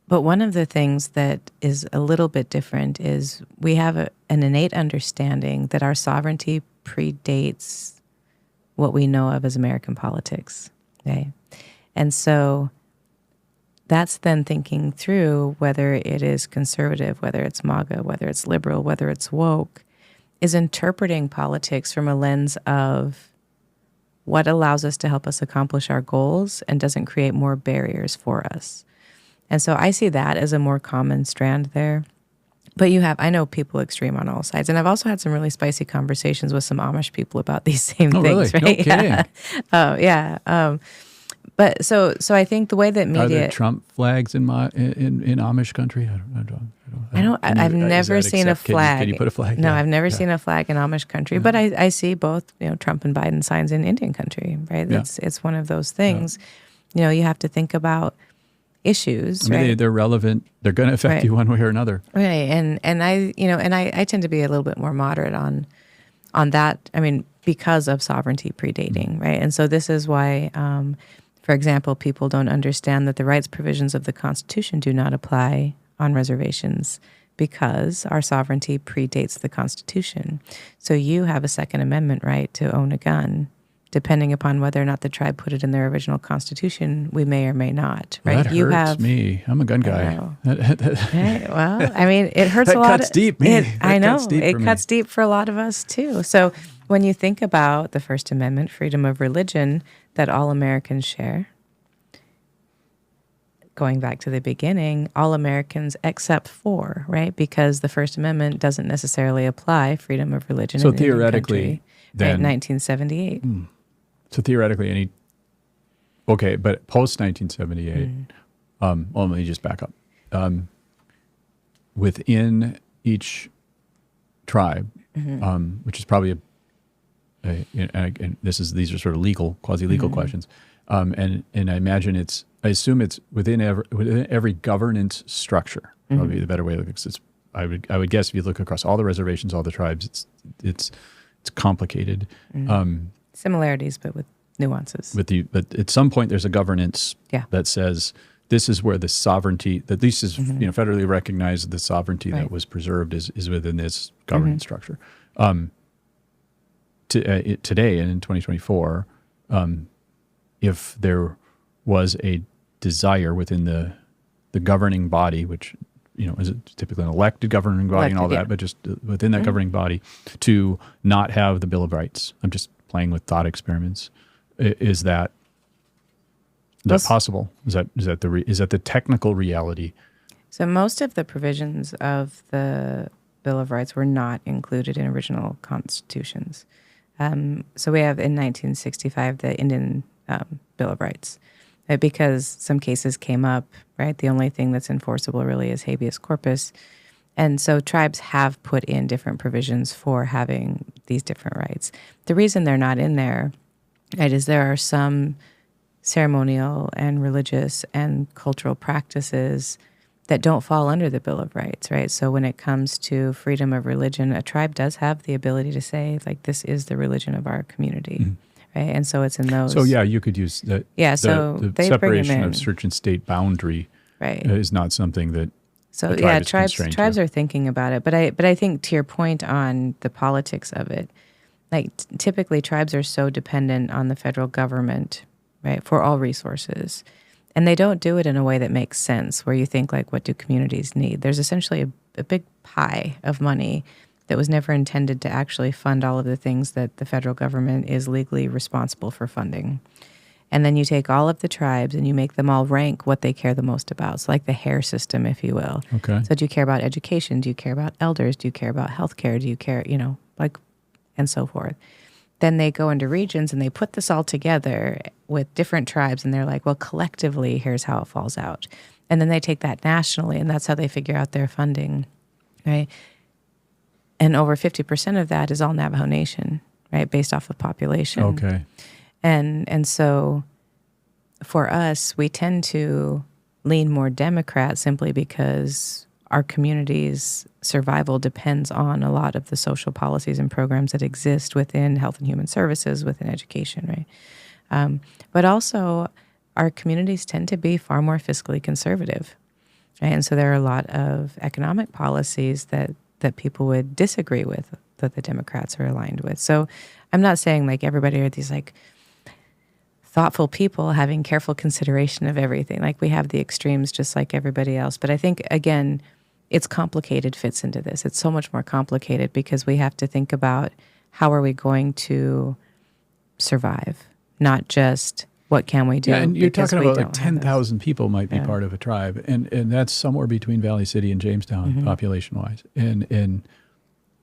But one of the things that is a little bit different is we have an innate understanding that our sovereignty predates what we know of as American politics, okay? And so that's then thinking through whether it is conservative, whether it's MAGA, whether it's liberal, whether it's woke, is interpreting politics from a lens of what allows us to help us accomplish our goals and doesn't create more barriers for us. And so I see that as a more common strand there. But I know people extreme on all sides. And I've also had some really spicy conversations with some Amish people about these same things,
really?
right?
No kidding.
Yeah. But so I think the way that media...
Are there Trump flags in Amish country?
I've never seen a flag.
Can you put a flag?
No,
Yeah.
I've never seen a flag in Amish country, but I see both, Trump and Biden signs in Indian country, right?
Yeah.
It's one of those things. You have to think about issues, right?
They're relevant. They're going to affect you one way or another.
Right. And I tend to be a little bit more moderate on that. I mean, because of sovereignty predating, right? And so this is why, for example, people don't understand that the rights provisions of the Constitution do not apply on reservations because our sovereignty predates the Constitution. So you have a Second Amendment right to own a gun depending upon whether or not the tribe put it in their original constitution, we may or may not.
Well,
right?
that hurts me. I'm a gun guy.
Right? Well, I mean, it hurts a lot.
That cuts deep, me.
I know. It cuts deep for a lot of us, too. So when you think about the First Amendment, freedom of religion, that all Americans share, going back to the beginning, all Americans except for, right? Because the First Amendment doesn't necessarily apply freedom of religion
so
in
theoretically,
any country,
then,
right? 1978.
So theoretically, but post 1978, well, let me just back up. Within each tribe, which is probably and these are sort of quasi-legal questions, and I imagine I assume it's within every governance structure. Probably the better way to look at it. I would guess if you look across all the reservations, all the tribes, it's complicated.
Similarities, but with nuances.
But at some point, there's a governance that says this is where the sovereignty, that this is federally recognized, the sovereignty that was preserved is within this governance structure. Today and in 2024, if there was a desire within the governing body, which is typically an elected governing body and all that, but just within that governing body, to not have the Bill of Rights. I'm just playing with thought experiments. Is that possible? Is that the technical reality?
So most of the provisions of the Bill of Rights were not included in original constitutions. So we have in 1965 the Indian Bill of Rights. Because some cases came up, right? The only thing that's enforceable really is habeas corpus. And so tribes have put in different provisions for having these different rights. The reason they're not in there, right, is there are some ceremonial and religious and cultural practices that don't fall under the Bill of Rights, right? So when it comes to freedom of religion, a tribe does have the ability to say, like, this is the religion of our community. Right, and so it's in those. So
you could use that. Yeah,
so
the separation of church and state boundary, is not something that.
So tribes are thinking about it, but I think to your point on the politics of it, like typically tribes are so dependent on the federal government, right, for all resources, and they don't do it in a way that makes sense. Where you think like, what do communities need? There's essentially a big pie of money that was never intended to actually fund all of the things that the federal government is legally responsible for funding. And then you take all of the tribes and you make them all rank what they care the most about. So like the hair system, if you will.
Okay.
So do you care about education? Do you care about elders? Do you care about healthcare? Do you care, and so forth. Then they go into regions and they put this all together with different tribes and they're like, well, collectively, here's how it falls out. And then they take that nationally and that's how they figure out their funding, right? And over 50% of that is all Navajo Nation, right, based off of population.
Okay.
And so for us, we tend to lean more Democrat simply because our community's survival depends on a lot of the social policies and programs that exist within health and human services, within education, right? But also, our communities tend to be far more fiscally conservative, right? And so there are a lot of economic policies that people would disagree with that the Democrats are aligned with. So I'm not saying like everybody are these like thoughtful people having careful consideration of everything. Like we have the extremes just like everybody else. But I think, again, it's complicated fits into this. It's so much more complicated because we have to think about how are we going to survive, not just what can we do.
Yeah, and you're talking about like 10,000 people might be part of a tribe, and that's somewhere between Valley City and Jamestown population-wise. And if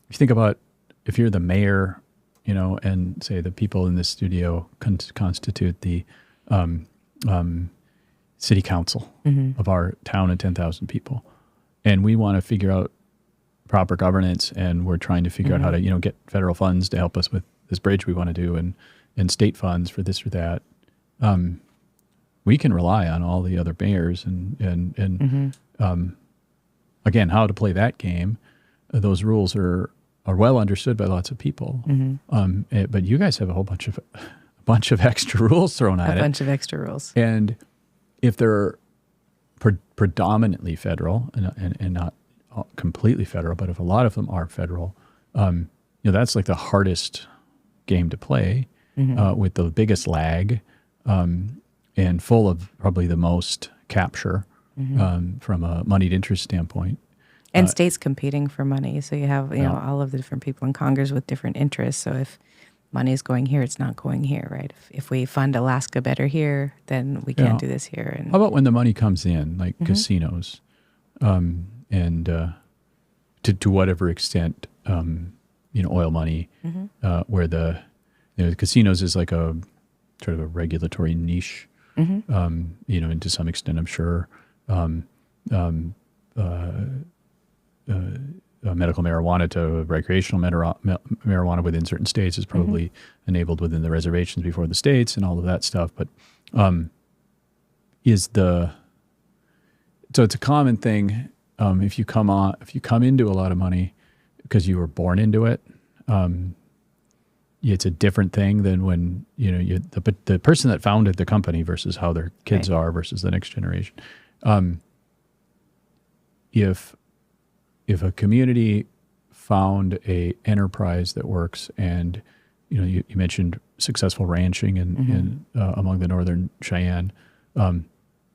you think about if you're the mayor, and say the people in this studio constitute the city council of our town of 10,000 people, and we want to figure out proper governance, and we're trying to figure out how to get federal funds to help us with this bridge we want to do, and state funds for this or that. We can rely on all the other mayors and again, how to play that game. Those rules are well understood by lots of people. But you guys have a whole bunch of extra rules thrown at it.
A bunch of extra rules.
And if they're predominantly federal and not completely federal, but if a lot of them are federal, that's like the hardest game to play. with the biggest lag, and full of probably the most capture from a moneyed interest standpoint.
And states competing for money. So you have, you know, all of the different people in Congress with different interests. So if money is going here, it's not going here, right? If we fund Alaska better here, then we can't do this here. And
how about when the money comes in, like casinos, and to whatever extent, oil money, where the casinos is like a sort of a regulatory niche, and to some extent, I'm sure, medical marijuana to recreational marijuana within certain states is probably enabled within the reservations before the states and all of that stuff. But so it's a common thing. If you come into a lot of money because you were born into it, it's a different thing than when the person that founded the company versus how their kids are versus the next generation. If a community found a enterprise that works, and you mentioned successful ranching in among the Northern Cheyenne, and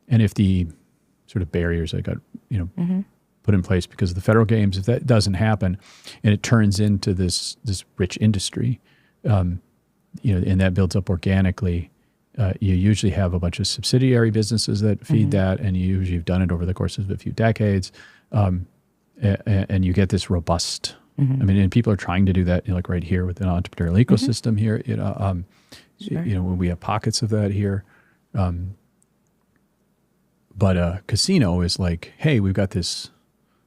if the sort of barriers that got put in place because of the federal games, if that doesn't happen, and it turns into this rich industry, and that builds up organically, you usually have a bunch of subsidiary businesses that feed that, and you usually have done it over the course of a few decades. And you get this robust. I mean, and people are trying to do that, like right here with an entrepreneurial ecosystem here. When we have pockets of that here, but a casino is like, hey, we've got this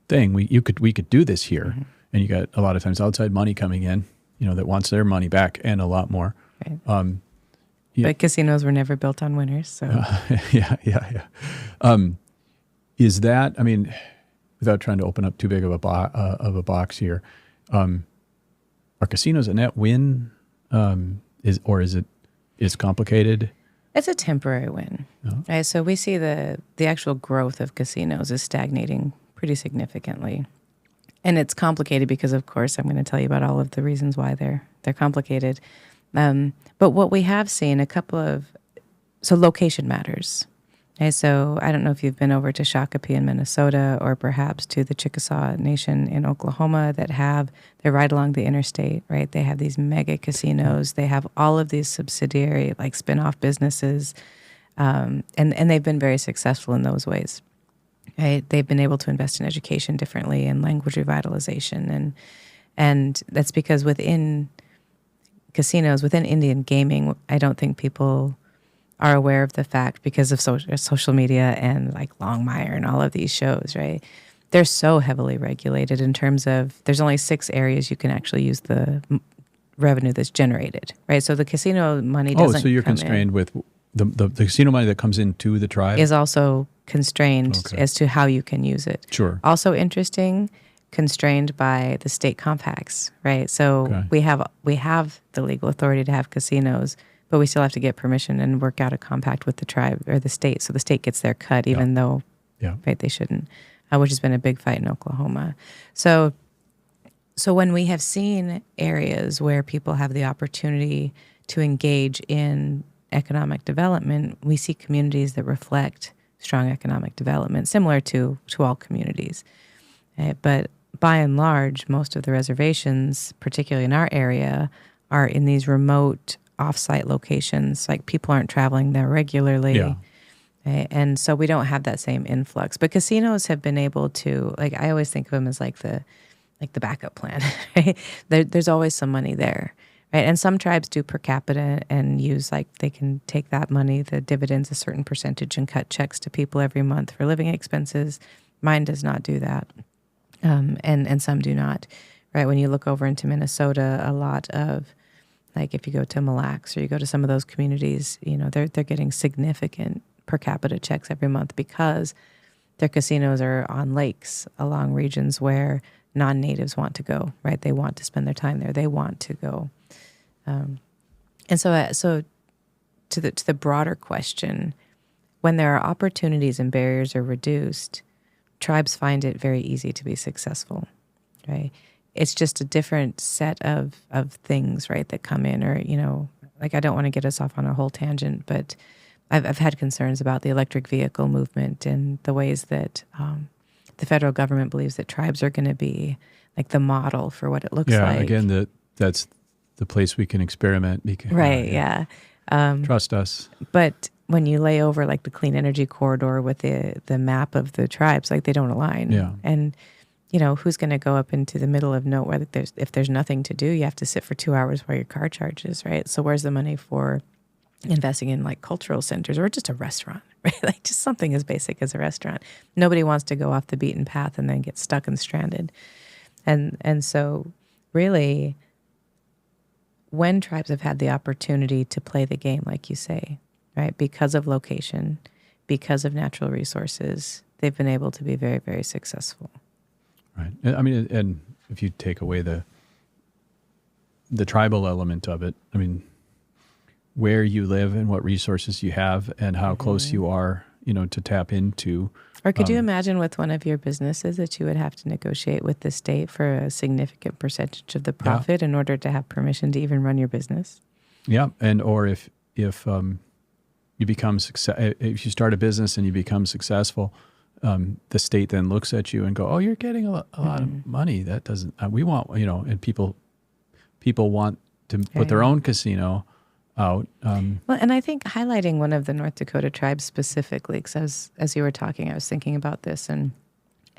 thing. We could do this here, and you got a lot of times outside money coming in, that wants their money back and a lot more.
Right. But casinos were never built on winners, so
yeah. Is that? I mean, without trying to open up too big of a box here, are casinos a net win? Is complicated?
It's a temporary win, right? So we see the actual growth of casinos is stagnating pretty significantly, and it's complicated because, of course, I'm going to tell you about all of the reasons why they're complicated. But what we have seen so location matters. Okay, so I don't know if you've been over to Shakopee in Minnesota or perhaps to the Chickasaw Nation in Oklahoma they're right along the interstate, right? They have these mega casinos. They have all of these subsidiary, like spin-off businesses, and they've been very successful in those ways. Right? They've been able to invest in education differently and language revitalization, and that's because within casinos, within Indian gaming, I don't think people are aware of the fact because of social media and like Longmire and all of these shows, right? They're so heavily regulated in terms of there's only 6 areas you can actually use the revenue that's generated, right? So the casino money doesn't
so you're constrained with the casino money that comes into the tribe?
Is also constrained as to how you can use it.
Sure.
Also interesting, constrained by the state compacts, right? So we have the legal authority to have casinos, but we still have to get permission and work out a compact with the tribe or the state. So the state gets their cut, even though right, they shouldn't, which has been a big fight in Oklahoma. So when we have seen areas where people have the opportunity to engage in economic development, we see communities that reflect strong economic development, similar to all communities. But by and large, most of the reservations, particularly in our area, are in these remote off-site locations. Like people aren't traveling there regularly. And so we don't have that same influx. But casinos have been able to, like, I always think of them as like the backup plan. Right? There's always some money there. Right? And some tribes do per capita and use, like, they can take that money, the dividends, a certain percentage, and cut checks to people every month for living expenses. Mine does not do that. And some do not. Right? When you look over into Minnesota, a lot of, like, if you go to Mille Lacs or you go to some of those communities, they're getting significant per capita checks every month because their casinos are on lakes along regions where non-natives want to go, right? They want to spend their time there. They want to go. And so to the broader question, when there are opportunities and barriers are reduced, tribes find it very easy to be successful, right? It's just a different set of things, right, that come in, or, like, I don't want to get us off on a whole tangent, but I've had concerns about the electric vehicle movement and the ways that the federal government believes that tribes are going to be like the model for what it looks
Yeah,
like.
again, that's the place we can experiment.
Right, yeah.
Trust us.
But when you lay over like the clean energy corridor with the map of the tribes, like they don't align.
Yeah.
And, you know, who's going to go up into the middle of nowhere? If there's nothing to do, you have to sit for 2 hours while your car charges, right? So where's the money for investing in like cultural centers or just a restaurant, right? Like just something as basic as a restaurant. Nobody wants to go off the beaten path and then get stuck and stranded. And so really, when tribes have had the opportunity to play the game, like you say, right, because of location, because of natural resources, they've been able to be very, very successful.
Right. I mean, and if you take away the tribal element of it, I mean, where you live and what resources you have and how close you are, you know, to tap into.
Or could you imagine with one of your businesses that you would have to negotiate with the state for a significant percentage of the profit in order to have permission to even run your business?
Yeah, and or if you become if you start a business and you become successful, the state then looks at you and go, "Oh, you're getting a lot of money. That doesn't. We want, you know." And people want to put their own casino out.
Well, and I think highlighting one of the North Dakota tribes specifically, because as you were talking, I was thinking about this, and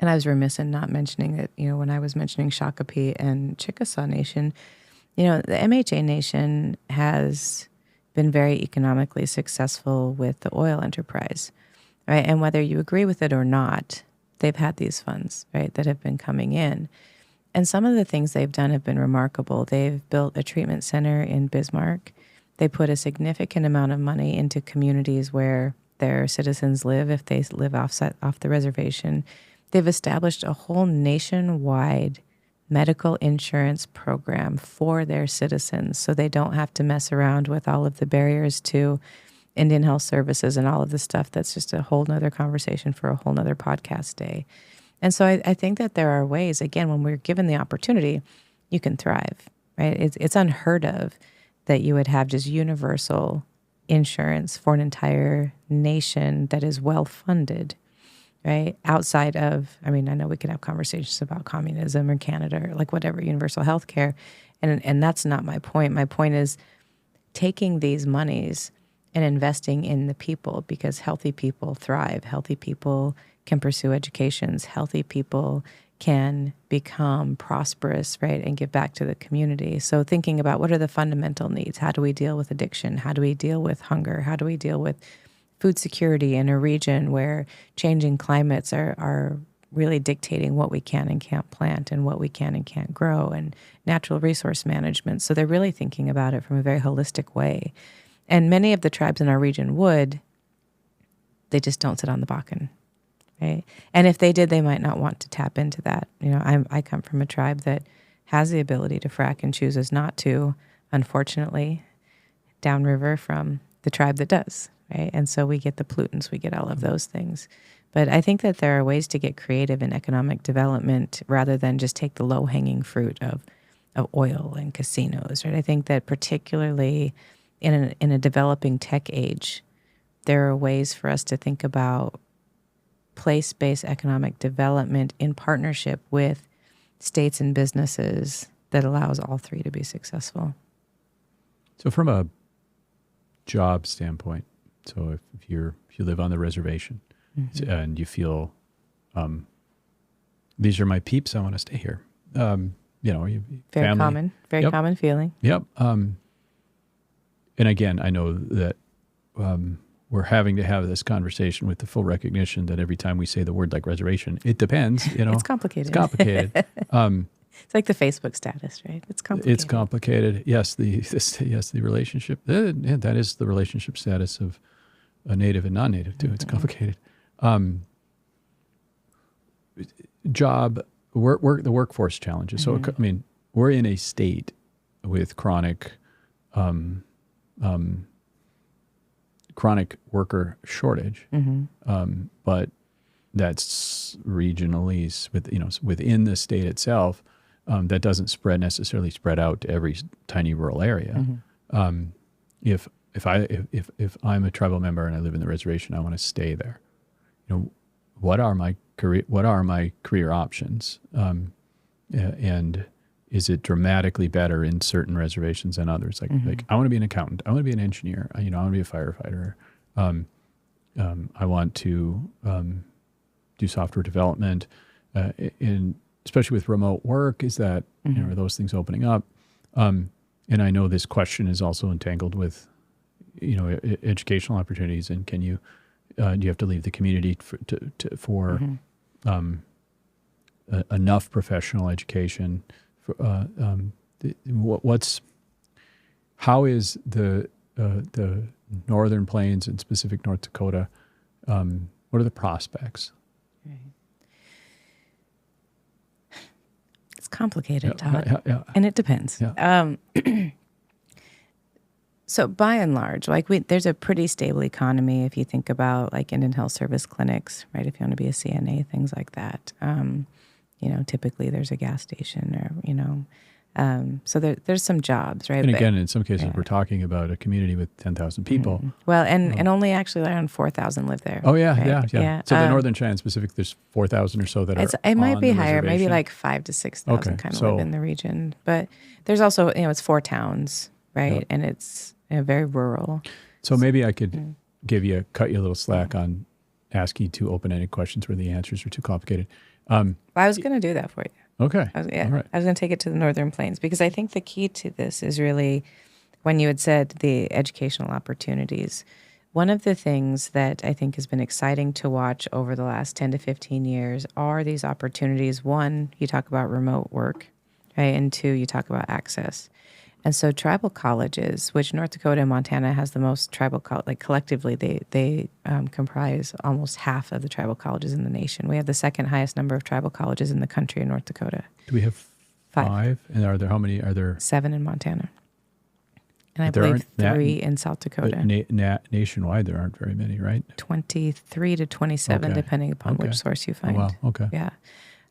I was remiss in not mentioning that, you know, when I was mentioning Shakopee and Chickasaw Nation, you know, the MHA Nation has been very economically successful with the oil enterprise, right? And whether you agree with it or not, they've had these funds, right, that have been coming in. And some of the things they've done have been remarkable. They've built a treatment center in Bismarck. They put a significant amount of money into communities where their citizens live if they live off the reservation. They've established a whole nationwide medical insurance program for their citizens so they don't have to mess around with all of the barriers to Indian Health Services and all of the stuff that's just a whole nother conversation for a whole nother podcast day. And so I think that there are ways, again, when we're given the opportunity, you can thrive, right? It's unheard of that you would have just universal insurance for an entire nation that is well-funded, right? Outside of, I mean, I know we could have conversations about communism or Canada or like whatever, universal health care. And that's not my point. My point is taking these monies and investing in the people, because healthy people thrive. Healthy people can pursue educations. Healthy people can become prosperous, right, and give back to the community. So thinking about what are the fundamental needs? How do we deal with addiction? How do we deal with hunger? How do we deal with food security in a region where changing climates are really dictating what we can and can't plant and what we can and can't grow, and natural resource management? So they're really thinking about it from a very holistic way. And many of the tribes in our region they just don't sit on the Bakken. Right. And if they did, they might not want to tap into that. You know, I come from a tribe that has the ability to frack and chooses not to, unfortunately, downriver from the tribe that does. Right. And so we get the pollutants, we get all of those things. But I think that there are ways to get creative in economic development rather than just take the low-hanging fruit of oil and casinos. Right. I think that particularly in a developing tech age, there are ways for us to think about place-based economic development in partnership with states and businesses that allows all three to be successful.
So from a job standpoint, so if you live on the reservation and you feel, these are my peeps, I want to stay here. You know,
very common feeling.
Yep. And again, I know that we're having to have this conversation with the full recognition that every time we say the word like reservation, it depends, you know.
It's complicated.
It's complicated.
It's like the Facebook status, right? It's complicated.
It's complicated. Yes, the relationship. That is the relationship status of a native and non-native too. It's complicated. Job, work, the workforce challenges. So, I mean, we're in a state with chronic worker shortage, but that's regionally within the state itself. That doesn't necessarily spread out to every tiny rural area. if I'm a tribal member and I live in the reservation, I want to stay there. What are my career options? And is it dramatically better in certain reservations than others? Like I want to be an accountant. I want to be an engineer. I want to be a firefighter. I want to do software development. And especially with remote work, is that are those things opening up? And I know this question is also entangled with educational opportunities. And can you do you have to leave the community for enough professional education? How is the Northern Plains and specific North Dakota? What are the prospects?
Right. It's complicated, Todd, and it depends.
Yeah.
So by and large, there's a pretty stable economy if you think about like Indian Health Service clinics, right? If you want to be a CNA, things like that. Typically there's a gas station or, so there's some jobs, right?
And again, in some cases, we're talking about a community with 10,000 people.
Well, and only actually around 4,000 live there.
Oh, yeah,
right?
yeah. So the Northern Cheyenne specific, there's 4,000 or so that are
it might
on
be
the
higher, maybe
reservation.
like 5,000 to 6,000 kind of live in the region. But there's also, it's 4 towns, right?
Yep.
And it's very rural.
So maybe I could cut you a little slack on asking two open-ended questions where the answers are too complicated.
Well, I was going to do that for you.
Okay.
All
right.
I was going to take it to the Northern Plains because I think the key to this is really when you had said the educational opportunities. One of the things that I think has been exciting to watch over the last 10 to 15 years are these opportunities. One, you talk about remote work, right? And two, you talk about access. And so tribal colleges, which North Dakota and Montana has the most tribal, collectively, they comprise almost half of the tribal colleges in the nation. We have the second highest number of tribal colleges in the country in North Dakota.
Do we have 5? And how many are there?
7 in Montana. And I believe 3 in South Dakota.
Nationwide, there aren't very many, right?
23 to 27, depending upon which source you find.
Oh, wow. Okay.
Yeah.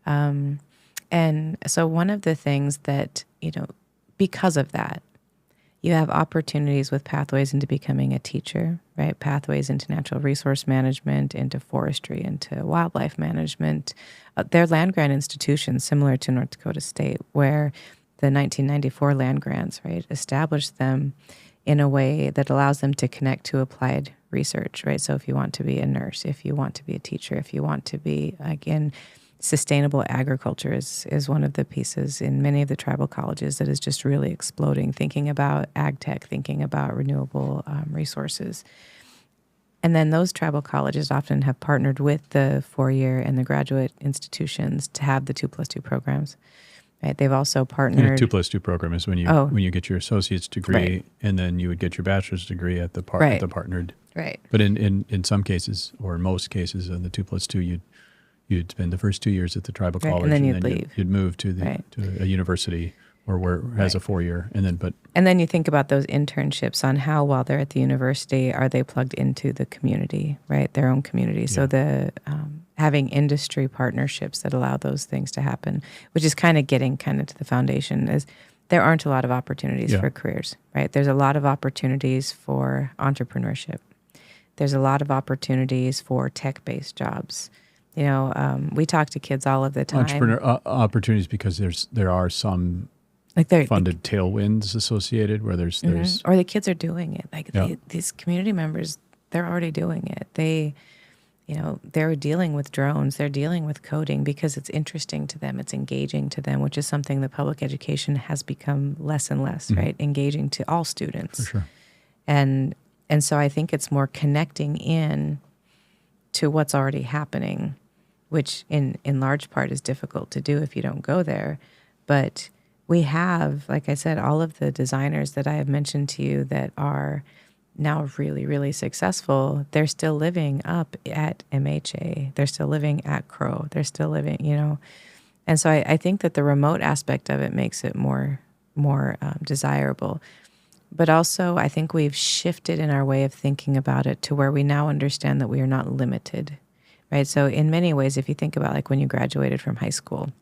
And so one of the things that, because of that, you have opportunities with pathways into becoming a teacher, right? Pathways into natural resource management, into forestry, into wildlife management. They're land grant institutions similar to North Dakota State, where the 1994 land grants, right, established them in a way that allows them to connect to applied research, right? So if you want to be a nurse, if you want to be a teacher, if you want to be, again, sustainable agriculture is one of the pieces in many of the tribal colleges that is just really exploding, thinking about ag tech, thinking about renewable resources. And then those tribal colleges often have partnered with the 4-year and the graduate institutions to have the 2+2 programs. Right? They've also partnered.
And a 2+2 program is when you get your associate's degree,
right,
and then you would get your bachelor's degree at the partnered.
Right.
But in some cases, or in most cases, in the 2+2, you'd spend the first 2 years at the tribal college,
and then you'd leave.
You'd move to a university or where it has a 4-year, and then you
think about those internships on how, while they're at the university, are they plugged into the community, right? Their own community. So the having industry partnerships that allow those things to happen, which is kind of getting to the foundation, is there aren't a lot of opportunities for careers, right? There's a lot of opportunities for entrepreneurship. There's a lot of opportunities for tech-based jobs. We talk to kids all of the time.
Entrepreneur opportunities because there are some funded tailwinds associated where there's
or the kids are doing it. These community members, they're already doing it. They're dealing with drones. They're dealing with coding because it's interesting to them. It's engaging to them, which is something that public education has become less and less, right? Engaging to all students.
For sure.
And so I think it's more connecting in to what's already happening, which in large part is difficult to do if you don't go there. But we have, like I said, all of the designers that I have mentioned to you that are now really, really successful, they're still living up at MHA. They're still living at Crow. They're still living, And so I think that the remote aspect of it makes it more desirable. But also, I think we've shifted in our way of thinking about it to where we now understand that we are not limited, right? So in many ways, if you think about when you graduated from high school,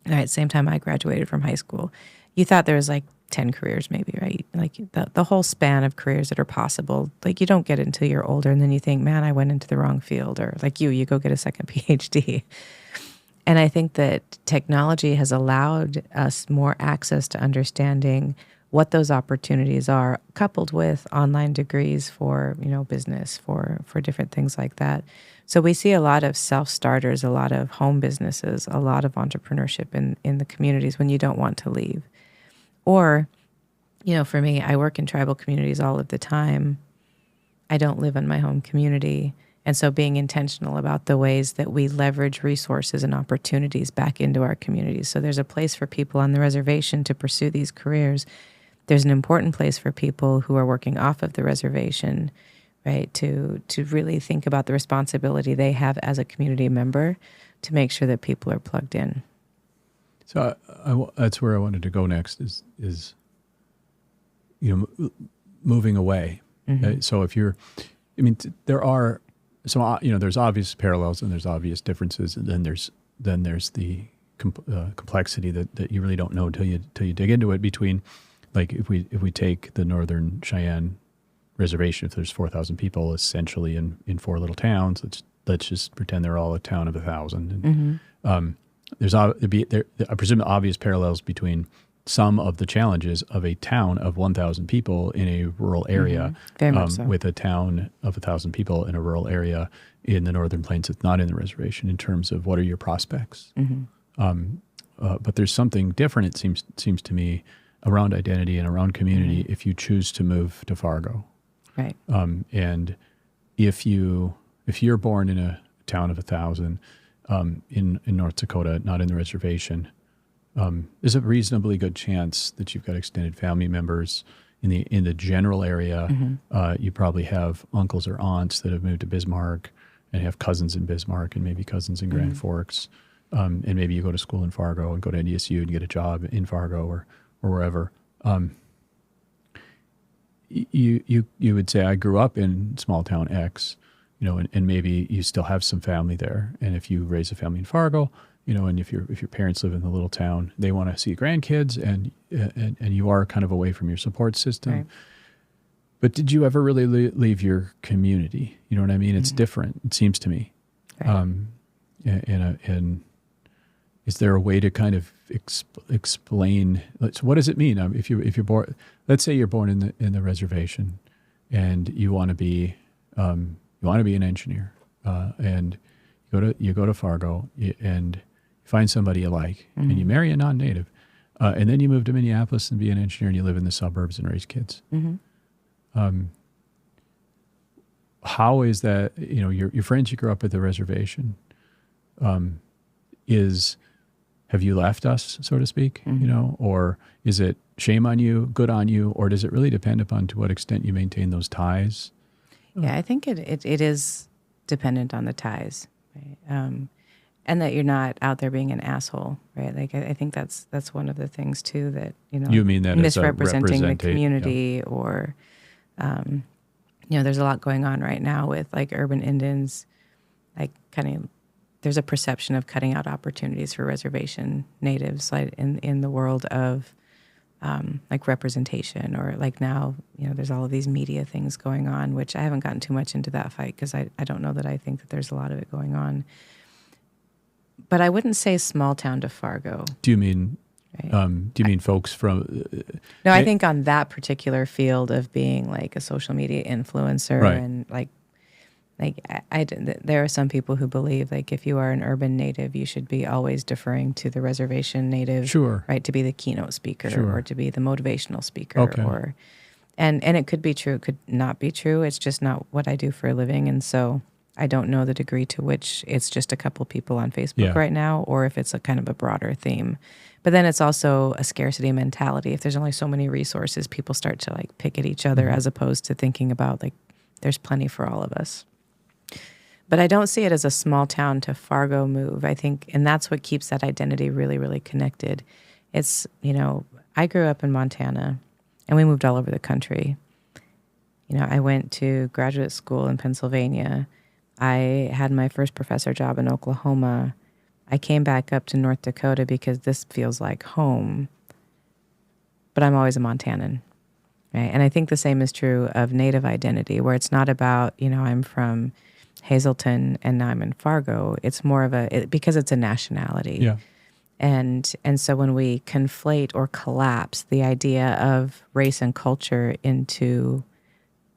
right, same time I graduated from high school, you thought there was like 10 careers maybe, right? Like the whole span of careers that are possible. Like you don't get it until you're older and then you think, man, I went into the wrong field. Or like you go get a second PhD. And I think that technology has allowed us more access to understanding what those opportunities are, coupled with online degrees for, business, for different things like that. So we see a lot of self-starters, a lot of home businesses, a lot of entrepreneurship in the communities when you don't want to leave. Or, for me, I work in tribal communities all of the time. I don't live in my home community. And so being intentional about the ways that we leverage resources and opportunities back into our communities. So there's a place for people on the reservation to pursue these careers. There's an important place for people who are working off of the reservation, right, to really think about the responsibility they have as a community member to make sure that people are plugged in.
So that's where I wanted to go next is moving away.
Mm-hmm.
So there are there's obvious parallels and there's obvious differences, and then there's the complexity that you really don't know till you dig into it. Between, like, if we take the Northern Cheyenne Reservation, if there's 4,000 people essentially in four little towns, let's just pretend they're all a town of 1,000. And,
Mm-hmm.
There's I presume obvious parallels between some of the challenges of a town of 1,000 people in a rural area,
Very much so.
with a town of 1,000 people in a rural area in the Northern Plains that's not in the reservation, in terms of what are your prospects.
Mm-hmm.
But there's something different, it seems to me, around identity and around community if you choose to move to Fargo.
Right.
And if you're born in a town of 1,000 in North Dakota, not in the reservation, there's a reasonably good chance that you've got extended family members in the general area.
Mm-hmm.
You probably have uncles or aunts that have moved to Bismarck and have cousins in Bismarck and maybe cousins in Grand Forks. And maybe you go to school in Fargo and go to NDSU and get a job in Fargo or wherever. You would say, I grew up in small town X, and maybe you still have some family there. And if you raise a family in Fargo, and if your parents live in the little town, they want to see grandkids, and you are kind of away from your support system.
Right.
But did you ever really leave your community? You know what I mean? It's different, it seems to me.
Right.
And is there a way to kind of explain? So what does it mean if you're born? Let's say you're born in the reservation, and you want to be an engineer, and you go to Fargo, and you find somebody you like, and you marry a non-native, and then you move to Minneapolis and be an engineer, and you live in the suburbs and raise kids. How is that? Your friends you grew up at the reservation, have you left us, so to speak? Or is it shame on you, good on you, or does it really depend upon to what extent you maintain those ties?
Yeah, I think it is dependent on the ties, right? And that you're not out there being an asshole, right? Like I think that's one of the things too that
you mean that
misrepresenting the community, or there's a lot going on right now with like urban Indians, like there's a perception of cutting out opportunities for reservation natives, like in the world of like representation, or like now, there's all of these media things going on, which I haven't gotten too much into that fight because I don't know that I think that there's a lot of it going on. But I wouldn't say small town to Fargo.
Do you mean,
right?
Folks from?
No, I think on that particular field of being like a social media influencer,
right.
And there are some people who believe like if you are an urban native, you should be always deferring to the reservation native,
sure,
right, to be the keynote speaker,
sure,
or to be the motivational speaker,
okay.
And it could be true, it could not be true. It's just not what I do for a living, and so I don't know the degree to which it's just a couple people on Facebook right now, or if it's a kind of a broader theme. But then it's also a scarcity mentality. If there's only so many resources, people start to like pick at each other, as opposed to thinking about like there's plenty for all of us. But I don't see it as a small town to Fargo move, I think, and that's what keeps that identity really, really connected. It's, I grew up in Montana, and we moved all over the country. I went to graduate school in Pennsylvania. I had my first professor job in Oklahoma. I came back up to North Dakota because this feels like home. but I'm always a Montanan. Right. And I think the same is true of Native identity, where it's not about, I'm from Hazleton and now I'm in Fargo. It's more of because it's a nationality.
Yeah.
And so when we conflate or collapse the idea of race and culture into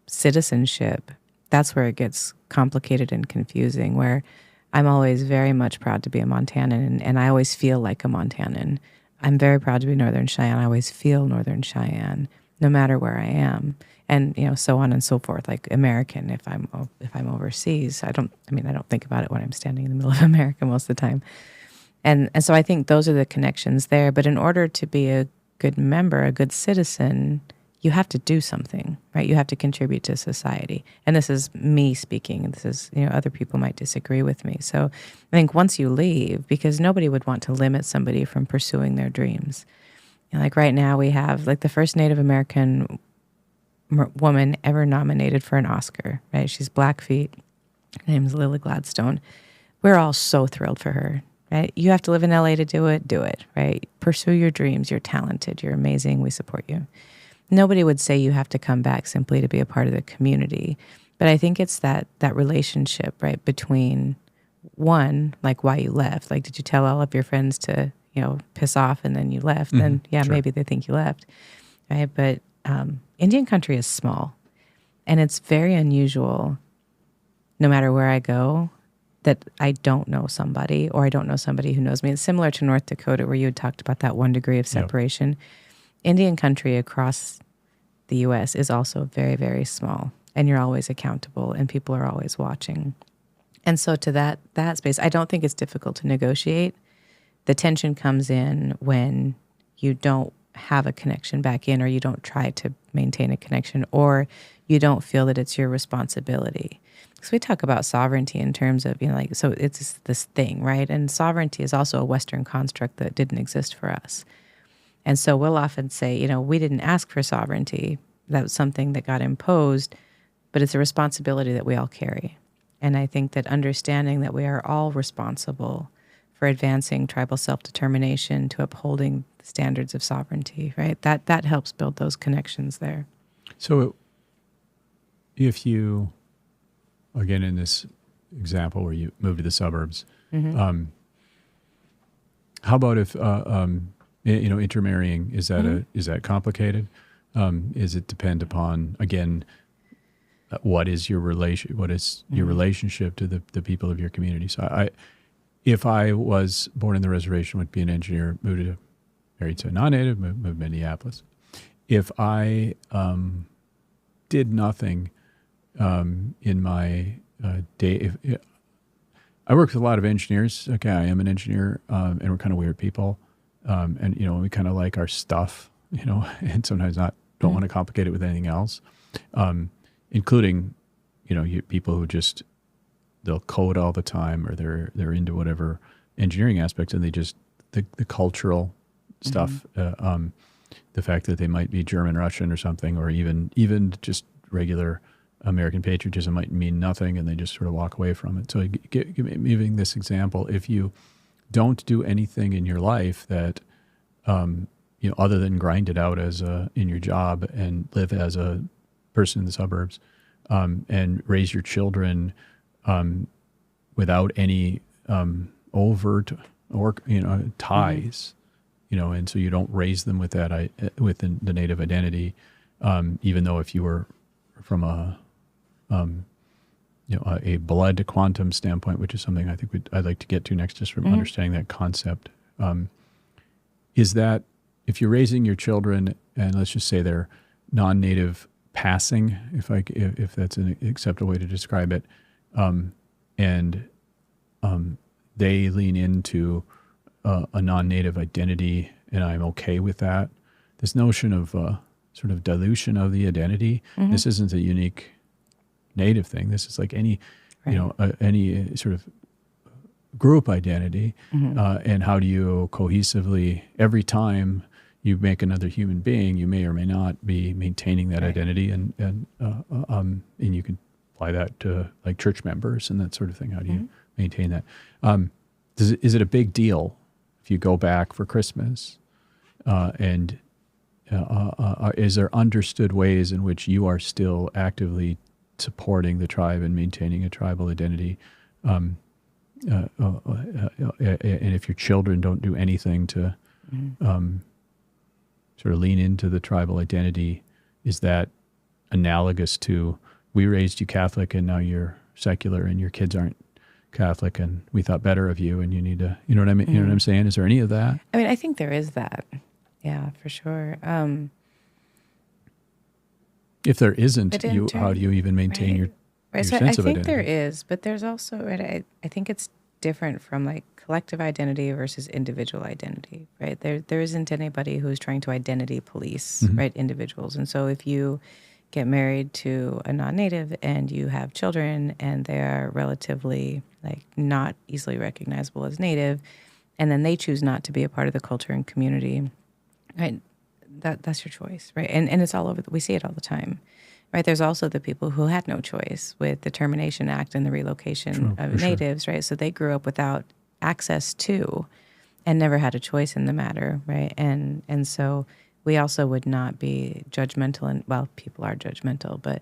citizenship, that's where it gets complicated and confusing, where I'm always very much proud to be a Montanan, and I always feel like a Montanan. I'm very proud to be Northern Cheyenne. I always feel Northern Cheyenne, no matter where I am, and so on and so forth. Like American, if I'm overseas, I don't think about it when I'm standing in the middle of America most of the time, and so I think those are the connections there. But in order to be a good member, a good citizen, you have to do something, right? You have to contribute to society. And this is me speaking, and this is, other people might disagree with me. So I think once you leave, because nobody would want to limit somebody from pursuing their dreams. Like right now we have like the first Native American woman ever nominated for an Oscar, right? She's Blackfeet. Her name is Lily Gladstone. We're all so thrilled for her, right? You have to live in LA to do it, right? Pursue your dreams. You're talented. You're amazing. We support you. Nobody would say you have to come back simply to be a part of the community. But I think it's that relationship, right, between one, like why you left. Like, did you tell all of your friends to, piss off and then you left?
Mm-hmm.
Then, yeah,
Sure.
Maybe they think you left, right? But Indian country is small. And it's very unusual, no matter where I go, that I don't know somebody or I don't know somebody who knows me. It's similar to North Dakota, where you had talked about that 1 degree of separation. Yep. Indian country across the U.S. is also very, very small, and you're always accountable, and people are always watching. And so to that space, I don't think it's difficult to negotiate. The tension comes in when you don't have a connection back in, or you don't try to maintain a connection, or you don't feel that it's your responsibility. Because we talk about sovereignty in terms of, so it's this thing, right? And sovereignty is also a Western construct that didn't exist for us. And so we'll often say, we didn't ask for sovereignty. That was something that got imposed, but it's a responsibility that we all carry. And I think that understanding that we are all responsible for advancing tribal self-determination, to upholding the standards of sovereignty, right? That helps build those connections there.
So if you, again, in this example where you move to the suburbs, mm-hmm. How about if... intermarrying, is that complicated? Is it depend upon, again, what is your your relationship to the people of your community? So if I was born in the reservation, would be an engineer, married to a non-native, moved to Minneapolis. If I did nothing in my day, I work with a lot of engineers. Okay, I am an engineer, and we're kind of weird people. And we kind of like our stuff, and sometimes don't want to complicate it with anything else, including, people who just, they'll code all the time, or they're into whatever engineering aspects, and they just, the cultural stuff, the fact that they might be German, Russian or something, or even just regular American patriotism might mean nothing, and they just sort of walk away from it. So giving this example, if you don't do anything in your life that, other than grind it out in your job and live as a person in the suburbs, and raise your children without any overt or ties, and so you don't raise them with that within the Native identity, even though if you were from a blood quantum standpoint, which is something I think I'd like to get to next, just from understanding that concept, is that if you're raising your children, and let's just say they're non-native passing, if that's an acceptable way to describe it, and they lean into a non-native identity, and I'm okay with that. This notion of sort of dilution of the identity, this isn't a unique Native thing. This is like any, any sort of group identity, and how do you cohesively, every time you make another human being, you may or may not be maintaining that identity, and you can apply that to like church members and that sort of thing. How do you maintain that? Is it a big deal if you go back for Christmas and is there understood ways in which you are still actively supporting the tribe and maintaining a tribal identity? And if your children don't do anything to sort of lean into the tribal identity, is that analogous to, we raised you Catholic and now you're secular and your kids aren't Catholic and we thought better of you and you need to, you know what I mean? You know what I'm saying? Is there any of that?
I mean, I think there is that. Yeah, for sure.
If there isn't, how do you even maintain your
so
sense of
I think
identity?
there is, but there's also, right, I think it's different from like collective identity versus individual identity, right? There isn't anybody who's trying to identity police, right, individuals. And so if you get married to a non-native and you have children and they are relatively like not easily recognizable as native, and then they choose not to be a part of the culture and community, right? That's your choice, right? And it's all over. We see it all the time, right? There's also the people who had no choice with the Termination Act and the relocation of natives, right? So they grew up without access to and never had a choice in the matter, right? And so we also would not be judgmental, and well, people are judgmental, but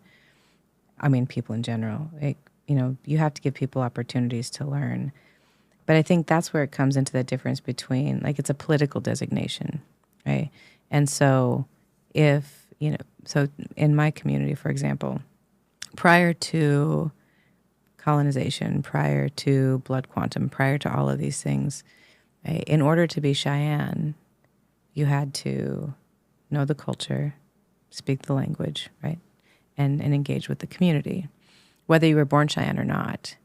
I mean, people in general, like, you know, you have to give people opportunities to learn. But I think that's where it comes into the difference between, like, it's a political designation, right? And so if, you know, so in my community, for example, prior to colonization, prior to blood quantum, prior to all of these things, right, in order to be Cheyenne, you had to know the culture, speak the language, right, and engage with the community, whether you were born Cheyenne or not,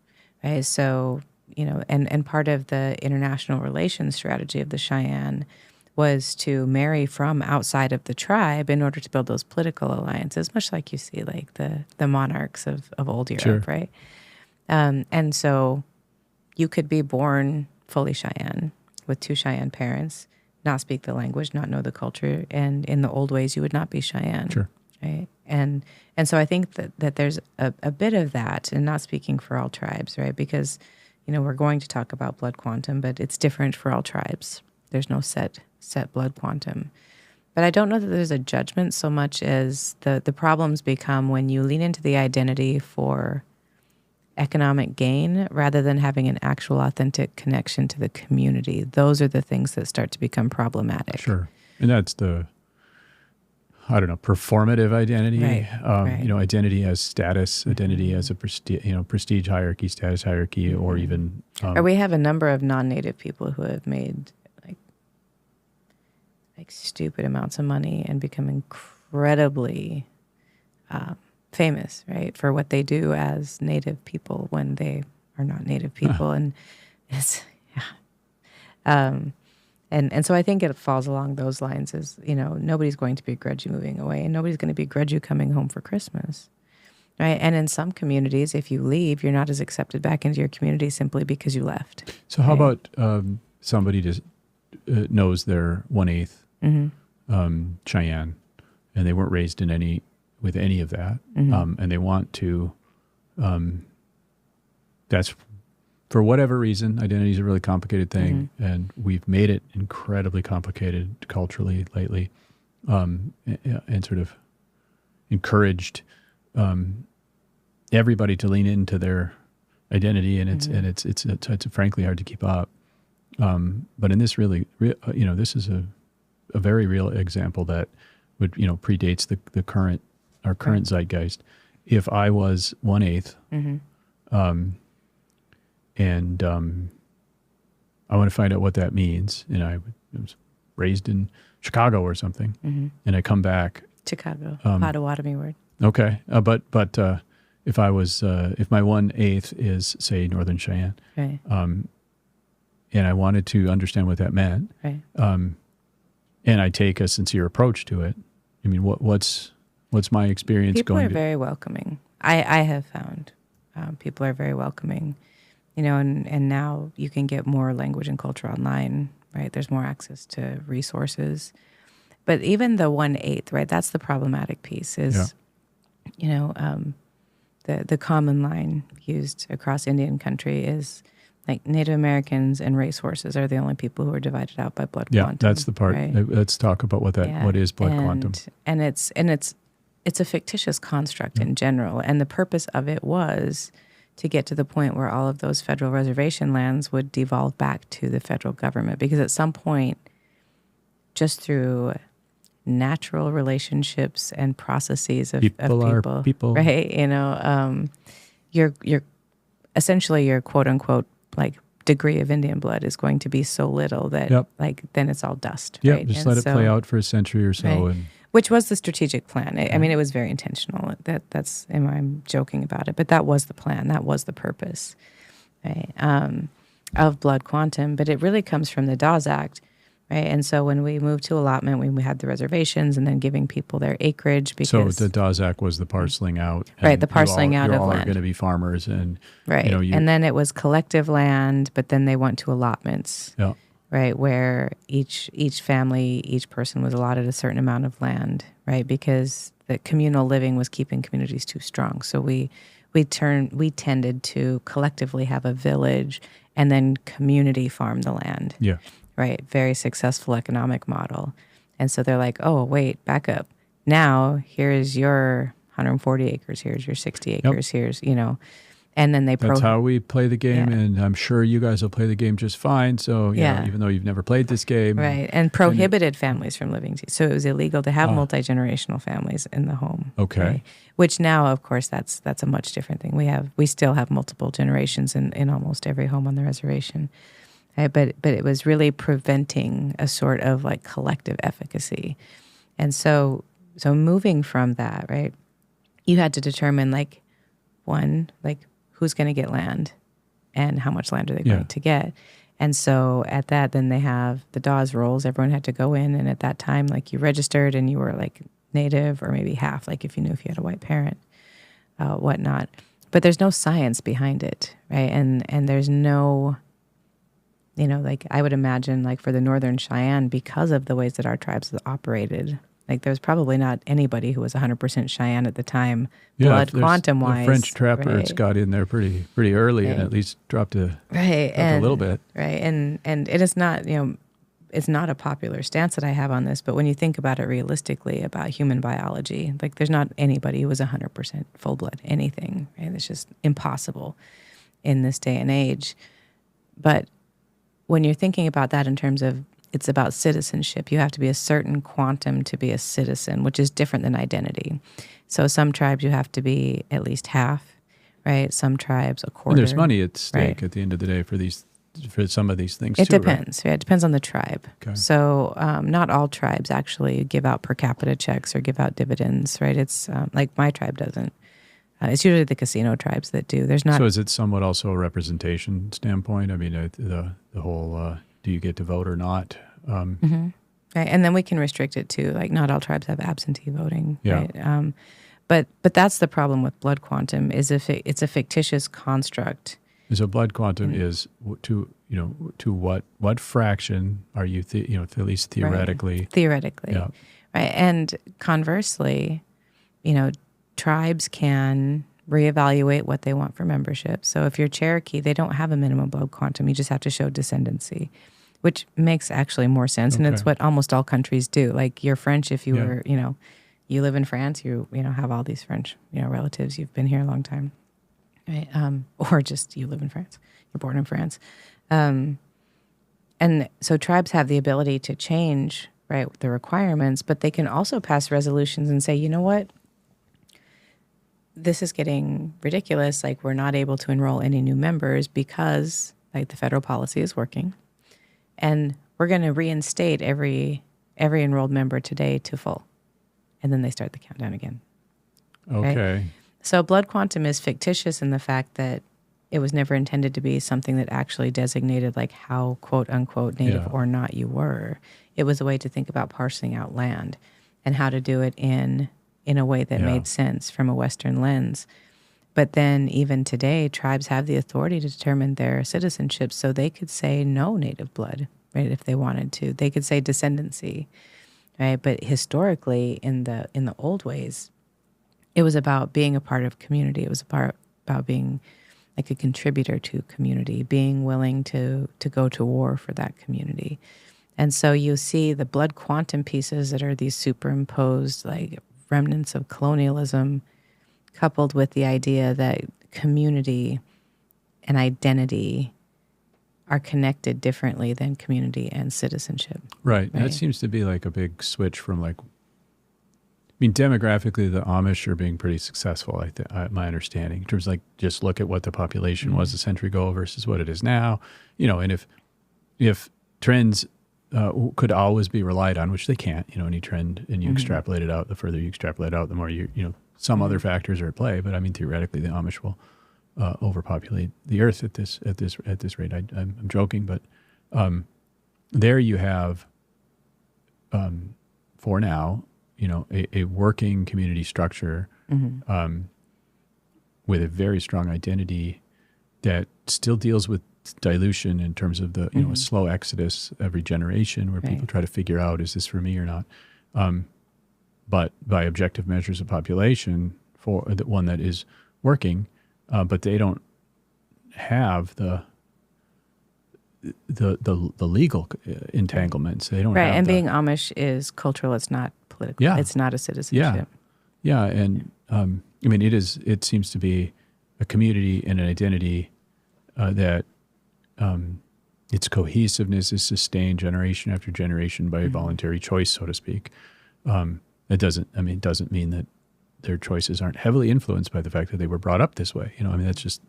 right? So, you know, and part of the international relations strategy of the Cheyenne was to marry from outside of the tribe in order to build those political alliances, much like you see like the monarchs of old Europe, right? And so you could be born fully Cheyenne with two Cheyenne parents, not speak the language, not know the culture, and in the old ways you would not be Cheyenne, right? And so I think that there's a bit of that, and not speaking for all tribes, right? Because, you know, we're going to talk about blood quantum, but it's different for all tribes. There's no set blood quantum. But I don't know that there's a judgment so much as the problems become when you lean into the identity for economic gain rather than having an actual authentic connection to the community. Those are the things that start to become problematic.
Sure. And that's the, I don't know, performative identity,
right.
You know, identity as status, identity as a prestige hierarchy, status hierarchy, or even...
or we have a number of non-native people who have made like stupid amounts of money and become incredibly famous, right, for what they do as native people when they are not native people. And it's, and so I think it falls along those lines as, you know, nobody's going to begrudge you moving away and nobody's going to begrudge you coming home for Christmas, right? And in some communities, if you leave, you're not as accepted back into your community simply because you left.
So how about somebody just knows they're 1/8 Cheyenne and they weren't raised in with any of that, and they want to, that's for whatever reason, identity is a really complicated thing, and we've made it incredibly complicated culturally lately, and sort of encouraged everybody to lean into their identity, and it's frankly hard to keep up. But in this really, you know, this is a very real example that would, you know, predates our current zeitgeist. If I was 1/8, and I want to find out what that means, and I was raised in Chicago or something, and I come back.
Chicago, Potawatomi word.
Okay, but if I was if my 1/8 is, say, Northern Cheyenne,
right,
and I wanted to understand what that meant,
right,
and I take a sincere approach to it, I mean, what's my experience
people
going?
People are very welcoming. I have found people are very welcoming, you know, and now you can get more language and culture online, right? There's more access to resources. But even the 1/8, right? That's the problematic piece is, you know, the common line used across Indian country is Like Native Americans and racehorses are the only people who are divided out by blood
Yeah,
quantum.
that's the part.
Right?
Let's talk about what is blood quantum.
And it's a fictitious construct in general. And the purpose of it was to get to the point where all of those federal reservation lands would devolve back to the federal government. Because at some point, just through natural relationships and processes of people, right? You know, you're essentially your quote unquote like degree of Indian blood is going to be so little that like then it's all dust.
Yeah,
right?
just let it play out for a century or so,
right. Which was the strategic plan. I mean, it was very intentional. I'm joking about it, but that was the plan. That was the purpose, right? Of blood quantum. But it really comes from the Dawes Act. Right. And so when we moved to allotment, we had the reservations and then giving people their acreage because...
So the Dawes Act was the parceling out.
Right, the parceling out of land.
You all are going to be farmers. And,
right. And then it was collective land, but then they went to allotments.
Yeah.
Right, where each family, each person was allotted a certain amount of land, right? Because the communal living was keeping communities too strong. So we tended to collectively have a village and then community farm the land.
Yeah.
Right, very successful economic model. And so they're like, oh, wait, back up. Now, here's your 140 acres, here's your 60 acres, here's, you know, and then
That's how we play the game, and I'm sure you guys will play the game just fine. So, you know, even though you've never played this game.
Right, and prohibited families from living. So it was illegal to have multi-generational families in the home.
Okay.
Right? Which now, of course, that's a much different thing. We still have multiple generations in almost every home on the reservation. Right, but it was really preventing a sort of like collective efficacy. And so moving from that, right, you had to determine like who's going to get land and how much land are they going to get. And so at that, then they have the Dawes rolls. Everyone had to go in, and at that time, like you registered and you were like Native or maybe half, like if you knew if you had a white parent, whatnot. But there's no science behind it, right? And there's no... You know, like I would imagine like for the Northern Cheyenne, because of the ways that our tribes operated, like there's probably not anybody who was 100% Cheyenne at the time, blood quantum-wise.
The French trappers got in there pretty early and at least dropped a little bit.
Right, and it is not, you know, it's not a popular stance that I have on this, but when you think about it realistically about human biology, like there's not anybody who was 100% full-blood anything, right? It's just impossible in this day and age. But when you're thinking about that in terms of it's about citizenship, you have to be a certain quantum to be a citizen, which is different than identity. So some tribes you have to be at least half, right? Some tribes a quarter.
And there's money at stake at the end of the day for some of these things.
It depends. Right? It depends on the tribe.
Okay.
So not all tribes actually give out per capita checks or give out dividends, right? It's like my tribe doesn't. It's usually the casino tribes that do. There's not.
So is it somewhat also a representation standpoint? I mean, the whole do you get to vote or not?
Right, and then we can restrict it too. Like not all tribes have absentee voting.
Yeah.
Right? But that's the problem with blood quantum is if it's a fictitious construct.
So blood quantum is to what fraction are you at least theoretically?
Right. Theoretically,
yeah.
Right, and conversely, you know. Tribes can reevaluate what they want for membership. So if you're Cherokee, they don't have a minimum blood quantum. You just have to show descendancy, which makes actually more sense. And it's what almost all countries do. Like you're French if you were, you know, you live in France, you have all these French, relatives. You've been here a long time, right? Or just you live in France. You're born in France. And so tribes have the ability to change, right, the requirements, but they can also pass resolutions and say, you know what? This is getting ridiculous. Like we're not able to enroll any new members because like the federal policy is working, and we're going to reinstate every enrolled member today to full, and then they start the countdown again.
Okay.
Right? So blood quantum is fictitious in the fact that it was never intended to be something that actually designated like how quote unquote Native or not you were. It was a way to think about parceling out land and how to do it in a way that made sense from a Western lens. But then even today, tribes have the authority to determine their citizenship, so they could say no Native blood, right, if they wanted to. They could say descendancy, right? But historically, in the old ways, it was about being a part of community. It was about being like a contributor to community, being willing to go to war for that community. And so you see the blood quantum pieces that are these superimposed like remnants of colonialism, coupled with the idea that community and identity are connected differently than community and citizenship.
Right. That seems to be like a big switch from like, I mean, demographically, the Amish are being pretty successful, my understanding, in terms of like, just look at what the population was a century ago versus what it is now. You know, and if trends could always be relied on, which they can't, you know, any trend, and you extrapolate it out, the further you extrapolate out, the more you know, some other factors are at play. But I mean, theoretically, the Amish will overpopulate the earth at this rate. I'm joking, but there you have, for now, you know, a working community structure with a very strong identity that still deals with dilution in terms of the, you know, a slow exodus every generation where people try to figure out, is this for me or not? But by objective measures of population, for the one that is working, but they don't have the legal entanglements. They don't have
and being Amish is cultural. It's not political.
Yeah.
It's not a citizenship.
Yeah. And I mean, it seems to be a community and an identity that its cohesiveness is sustained generation after generation by voluntary choice, so to speak. It doesn't mean that their choices aren't heavily influenced by the fact that they were brought up this way. You know, I mean, that's just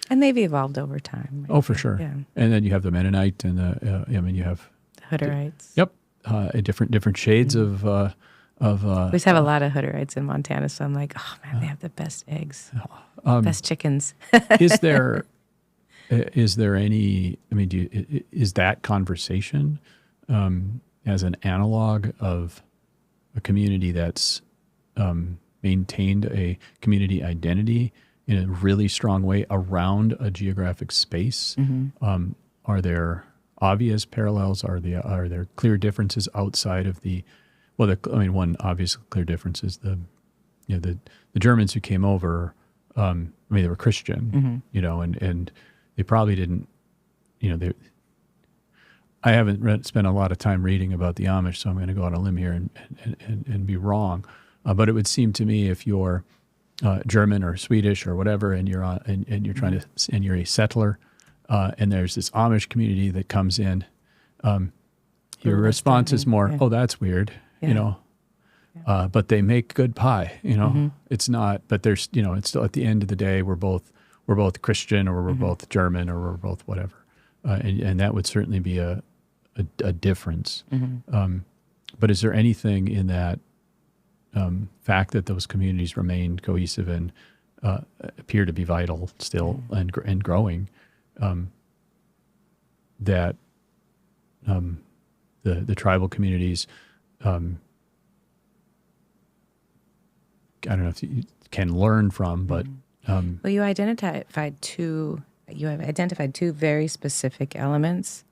and they've evolved over time. Right?
Oh, for sure.
Yeah.
And then you have the Mennonite and you have
the Hutterites.
Yep. Different shades of
we just have a lot of Hutterites in Montana, so I'm like, oh man, they have the best eggs, best chickens.
Is there any? I mean, is that conversation as an analog of a community that's maintained a community identity in a really strong way around a geographic space? Are there obvious parallels? Are there clear differences outside of the? Well, one obvious clear difference is the Germans who came over. They were Christian, you know, and they probably didn't, you know, I haven't spent a lot of time reading about the Amish, so I'm going to go on a limb here and be wrong. But it would seem to me, if you're German or Swedish or whatever, and you're and you're trying to, and you're a settler, and there's this Amish community that comes in, your response is more, "Oh, that's weird," you know. But they make good pie, you know. It's not, but there's, you know, it's still at the end of the day, we're both Christian, or we're both German, or we're both whatever, and that would certainly be a difference. But is there anything in that fact that those communities remain cohesive and appear to be vital still and growing, that the tribal communities, I don't know if you can learn from, but
well, you have identified two very specific elements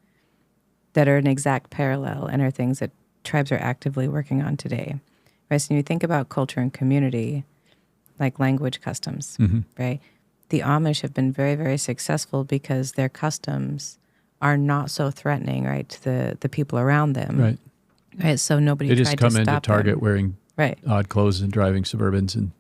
that are an exact parallel and are things that tribes are actively working on today. Right? So when you think about culture and community, like language, customs, right? The Amish have been very, very successful because their customs are not so threatening, right, to the people around them. Right. So nobody
tried to
stop
them. They just come into Target
them.
Wearing odd clothes and driving Suburbans and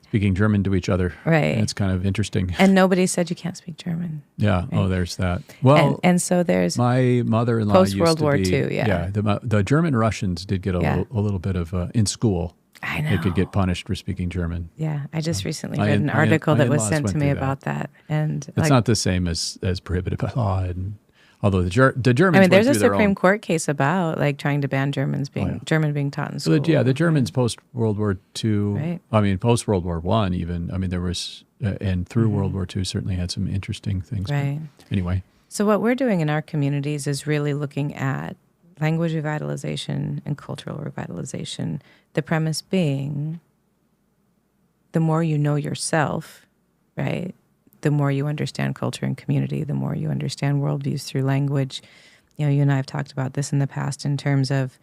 speaking German to each other.
Right.
It's kind of interesting.
And nobody said you can't speak German.
Yeah. Right? Oh, there's that. Well,
and so there's
my mother-in-law
post World War II.
Yeah. The German Russians did get a little bit of in school.
I know.
They could get punished for speaking German.
Yeah. I just recently read an article that was sent to me about that. And
it's not the same as prohibited by law. And although the Germans,
I mean, there's a Supreme Court case about like trying to ban German being taught in school.
So the Germans post World War II.
Right.
I mean, post World War I even. I mean, there was and through World War II certainly had some interesting things.
Right.
Anyway.
So what we're doing in our communities is really looking at language revitalization and cultural revitalization. The premise being, the more you know yourself, right, the more you understand culture and community, the more you understand worldviews through language. You know, you and I have talked about this in the past in terms of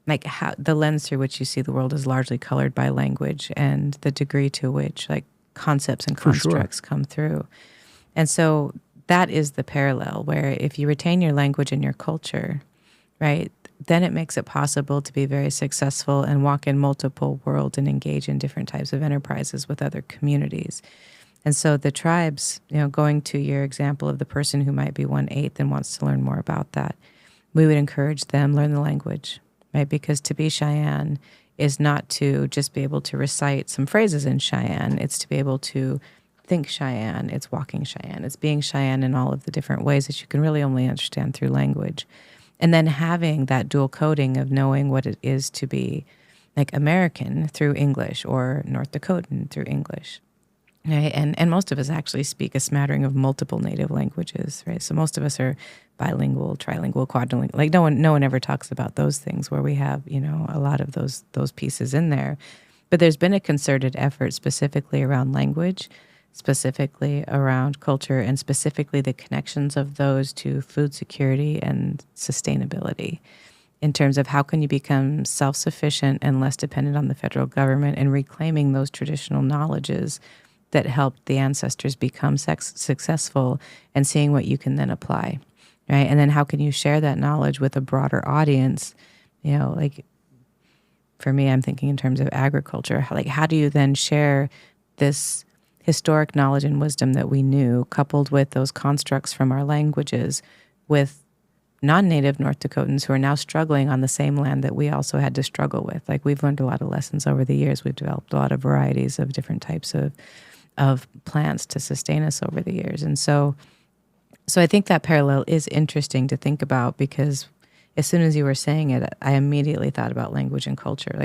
like how the lens through which you see the world is largely colored by language and the degree to which like concepts and constructs come through. And so that is the parallel where if you retain your language and your culture, right, then it makes it possible to be very successful and walk in multiple worlds and engage in different types of enterprises with other communities. And so the tribes, going to your example of the person who might be 1/8 and wants to learn more about that, we would encourage them learn the language, right? Because to be Cheyenne is not to just be able to recite some phrases in Cheyenne. It's to be able to think Cheyenne. It's walking Cheyenne. It's being Cheyenne in all of the different ways that you can really only understand through language. And then having that dual coding of knowing what it is to be like American through English or North Dakotan through English. Right. And most of us actually speak a smattering of multiple native languages, right? So most of us are bilingual, trilingual, quadrilingual. Like no one ever talks about those things where we have, a lot of those pieces in there. But there's been a concerted effort specifically around language, specifically around culture, and specifically the connections of those to food security and sustainability in terms of how can you become self-sufficient and less dependent on the federal government and reclaiming those traditional knowledges that helped the ancestors become successful and seeing what you can then apply, right? And then how can you share that knowledge with a broader audience? Like for me, I'm thinking in terms of agriculture. Like how do you then share this historic knowledge and wisdom that we knew, coupled with those constructs from our languages, with non-native North Dakotans who are now struggling on the same land that we also had to struggle with? Like we've learned a lot of lessons over the years. We've developed a lot of varieties of different types of plants to sustain us over the years. And so I think that parallel is interesting to think about because as soon as you were saying it, I immediately thought about language and culture.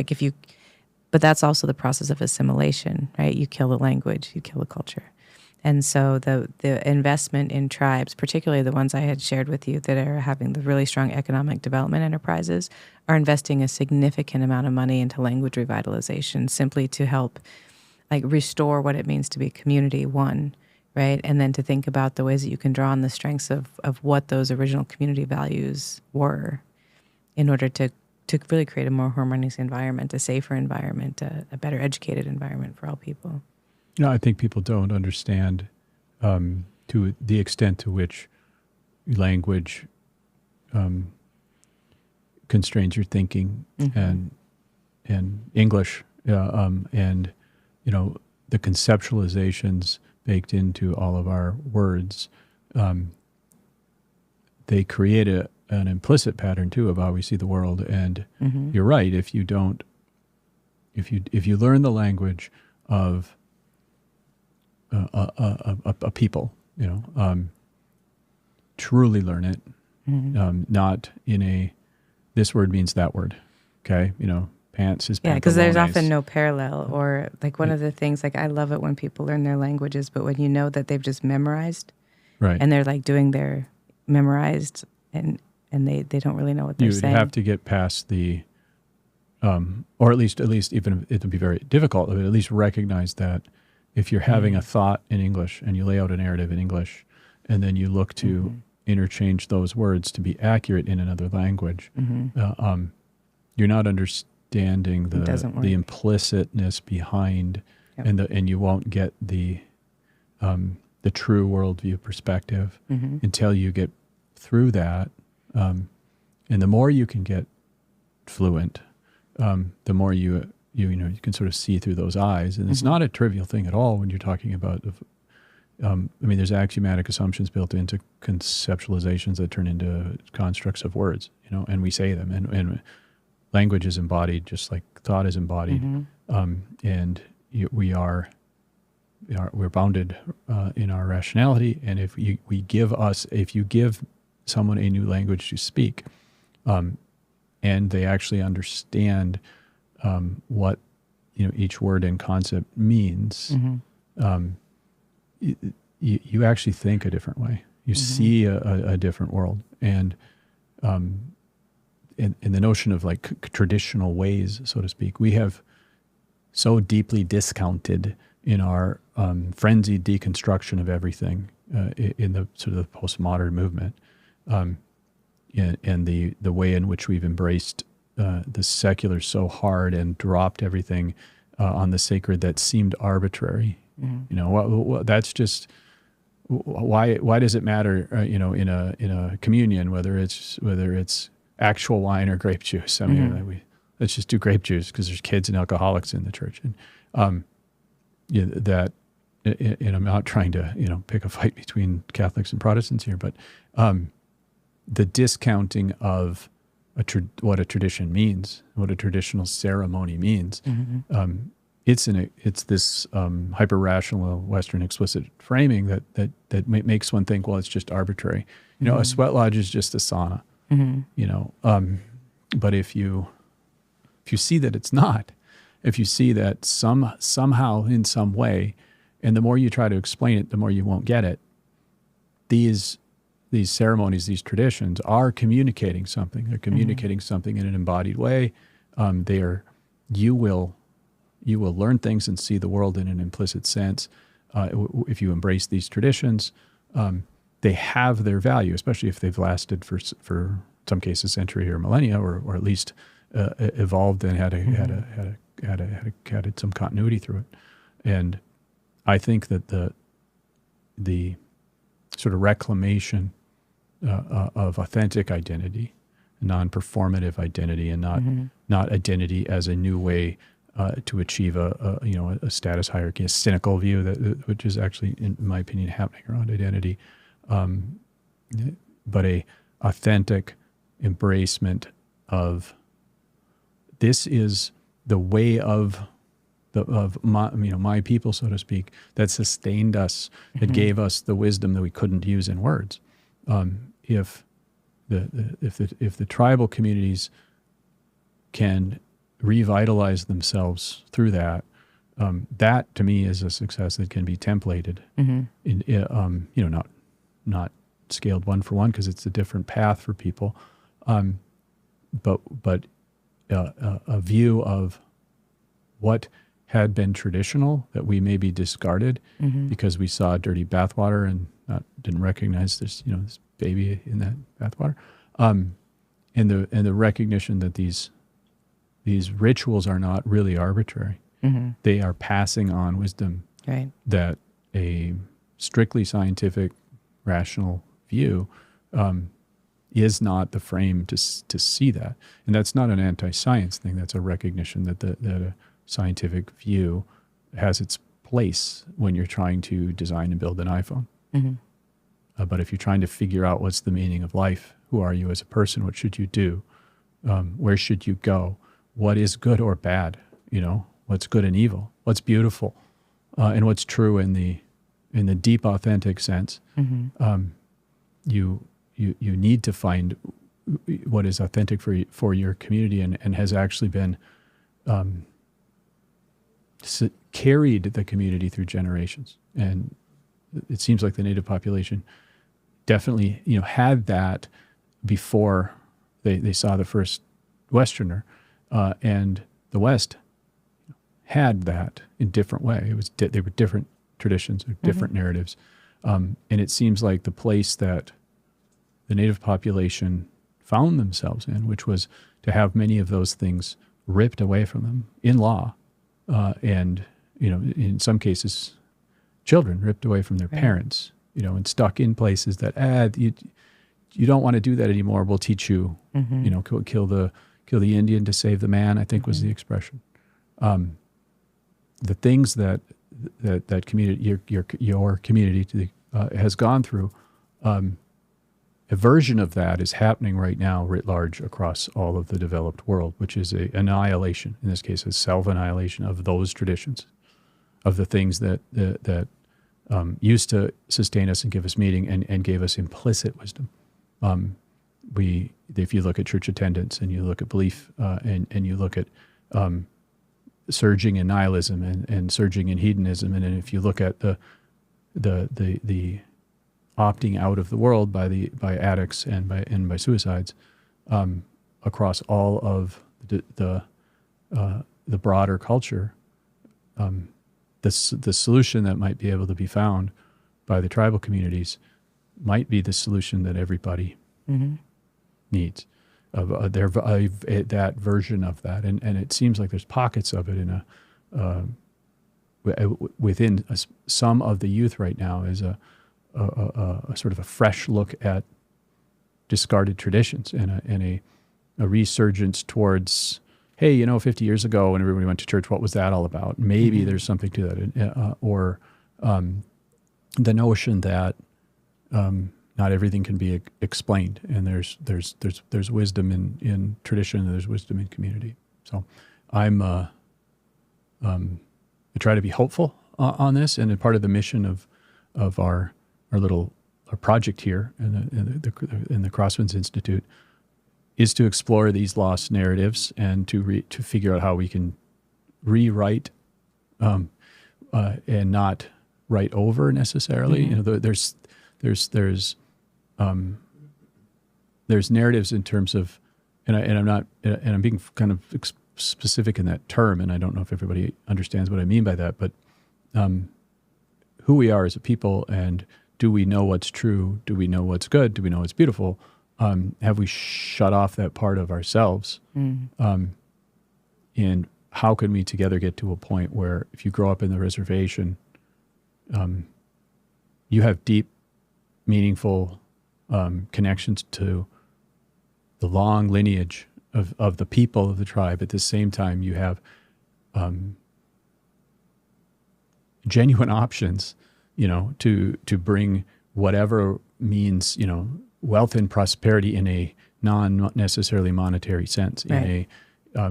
But that's also the process of assimilation, right? You kill the language, you kill the culture. And so the investment in tribes, particularly the ones I had shared with you that are having the really strong economic development enterprises, are investing a significant amount of money into language revitalization simply to help restore what it means to be community one, right? And then to think about the ways that you can draw on the strengths of what those original community values were in order to really create a more harmonious environment, a safer environment, a better educated environment for all people.
I think people don't understand to the extent to which language constrains your thinking and English and the conceptualizations baked into all of our words. They create an implicit pattern too of how we see the world. And you're right. If you learn the language of a people, truly learn it, not in this word means that word. Okay. Pants is pantalones.
Yeah, because there's often no parallel. Or one of the things, I love it when people learn their languages, but when you know that they've just memorized, right, and they're doing their memorized and they don't really know what they're saying.
You have to get past the, or at least even it would be very difficult, but at least recognize that if you're having a thought in English and you lay out a narrative in English, and then you look to interchange those words to be accurate in another language, you're not understanding the implicitness behind, and you won't get the true worldview perspective until you get through that. And the more you can get fluent, the more you can sort of see through those eyes. And it's not a trivial thing at all when you're talking about, there's axiomatic assumptions built into conceptualizations that turn into constructs of words, and we say them. And language is embodied just like thought is embodied. And we're bounded in our rationality. And if you give someone a new language to speak, and they actually understand what each word and concept means, you actually think a different way. You see a different world, and the notion of traditional ways, so to speak, we have so deeply discounted in our frenzied deconstruction of everything in the sort of the postmodern movement, and the way in which we've embraced the secular so hard and dropped everything on the sacred that seemed arbitrary. That's just why does it matter? In a communion whether it's actual wine or grape juice? I mean, let's just do grape juice because there's kids and alcoholics in the church, and that. And I'm not trying to pick a fight between Catholics and Protestants here, but the discounting of what a tradition means, what a traditional ceremony means. It's this hyper rational Western explicit framing that makes one think, well, it's just arbitrary. A sweat lodge is just a sauna. But if you see that it's not, if you see that somehow in some way, and the more you try to explain it, the more you won't get it. These ceremonies, these traditions are communicating something. They're communicating something in an embodied way. You will learn things and see the world in an implicit sense. If you embrace these traditions, they have their value, especially if they've lasted for some cases century or millennia, or at least evolved and had some continuity through it. And I think that the sort of reclamation of authentic identity, non-performative identity, and not identity as a new way to achieve a status hierarchy, a cynical view which is actually, in my opinion, happening around identity, but a authentic embracement of this is the way of my people, so to speak, that sustained us, that gave us the wisdom that we couldn't use in words. If the tribal communities can revitalize themselves through that, that to me is a success that can be templated. Not scaled one for one because it's a different path for people, but a view of what had been traditional that we maybe discarded because we saw dirty bathwater and didn't recognize this baby in that bathwater, and the recognition that these rituals are not really arbitrary. They are passing on wisdom, right, that a strictly scientific, rational view is not the frame to see that. And that's not an anti-science thing. That's a recognition that a scientific view has its place when you're trying to design and build an iPhone. But if you're trying to figure out what's the meaning of life, who are you as a person, what should you do, where should you go, what is good or bad, what's good and evil, what's beautiful, and what's true in the deep, authentic sense, you need to find what is authentic for your community and has actually been carried the community through generations. And it seems like the native population definitely had that before they saw the first Westerner, and the West had that in different way. It was they were different traditions, or different narratives, and it seems like the place that the native population found themselves in, which was to have many of those things ripped away from them in law, and in some cases, children ripped away from their parents, and stuck in places that you don't want to do that anymore. We'll teach you, kill the Indian to save the man, I think was the expression. The things that community, your community has gone through, a version of that is happening right now writ large across all of the developed world, which is a annihilation, in this case, a self-annihilation of those traditions, of the things that used to sustain us and give us meaning and gave us implicit wisdom. If you look at church attendance and you look at belief and you look at surging in nihilism and surging in hedonism, and if you look at the opting out of the world by addicts and by suicides, across all of the broader culture, the solution that might be able to be found by the tribal communities might be the solution that everybody needs, of that version of that, and it seems like there's pockets of it within some of the youth right now is a sort of a fresh look at discarded traditions and a resurgence towards, hey, 50 years ago when everybody went to church, what was that all about? Maybe there's something to that, or the notion that not everything can be explained, and there's wisdom in tradition, and there's wisdom in community. So I try to be hopeful on this, and a part of the mission of our little project here in the Crosswinds Institute is to explore these lost narratives and to figure out how we can rewrite and not write over necessarily. There's narratives in terms of, and I'm being kind of specific in that term, and I don't know if everybody understands what I mean by that, but who we are as a people, and do we know what's true? Do we know what's good? Do we know what's beautiful? Have we shut off that part of ourselves? And how can we together get to a point where if you grow up in the reservation, you have deep, meaningful connections to the long lineage of the people of the tribe. At the same time, you have genuine options, to bring whatever means, wealth and prosperity in a non-necessarily monetary sense. Right.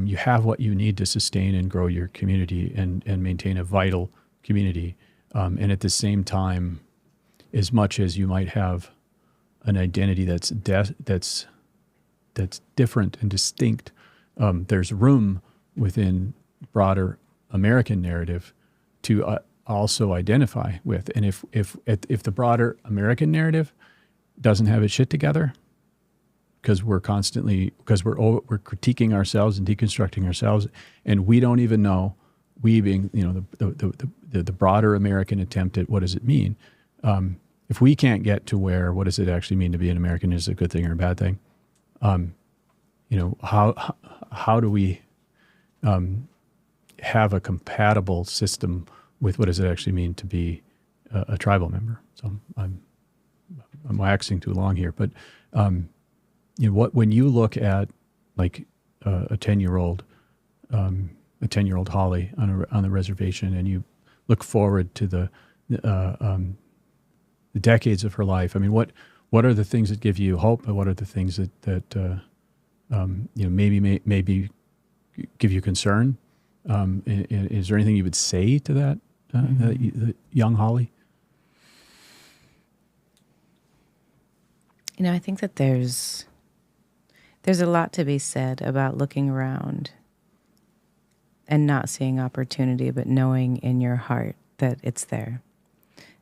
You have what you need to sustain and grow your community and maintain a vital community. And at the same time, as much as you might have an identity that's different and distinct, there's room within broader American narrative to also identify with. And if the broader American narrative doesn't have its shit together, because we're critiquing ourselves and deconstructing ourselves, and we don't even know, we being the broader American attempt at what does it mean. If we can't get to where what does it actually mean to be an American, is it a good thing or a bad thing? How do we have a compatible system with what does it actually mean to be a tribal member? So I'm waxing too long here, but when you look at like a 10-year-old Hollie on the reservation, and you look forward to the decades of her life, I mean, what are the things that give you hope, and what are the things that maybe give you concern? Is there anything you would say to that the young Hollie?
I think that there's a lot to be said about looking around and not seeing opportunity, but knowing in your heart that it's there.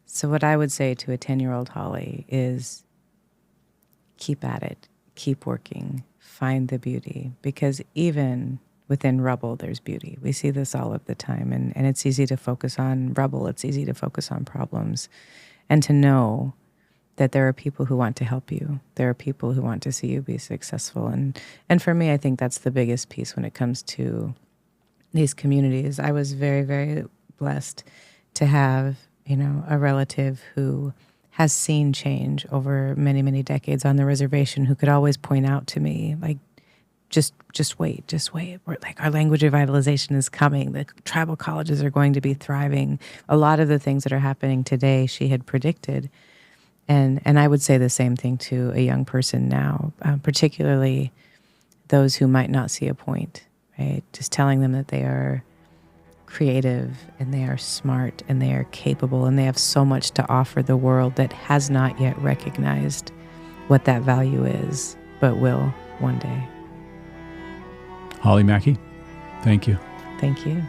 So what I would say to a 10-year-old Hollie is keep at it, keep working, find the beauty, because even within rubble, there's beauty. We see this all of the time, and it's easy to focus on rubble. It's easy to focus on problems, and to know that there are people who want to help you. There are people who want to see you be successful. And for me, I think that's the biggest piece when it comes to these communities. I was very, very blessed to have, a relative who has seen change over many, many decades on the reservation, who could always point out to me, like, just wait. We're, like, our language revitalization is coming. The tribal colleges are going to be thriving. A lot of the things that are happening today, she had predicted. And I would say the same thing to a young person now, particularly those who might not see a point, right? Just telling them that they are creative and they are smart and they are capable and they have so much to offer the world that has not yet recognized what that value is, but will one day.
Hollie Mackey, thank you.
Thank you.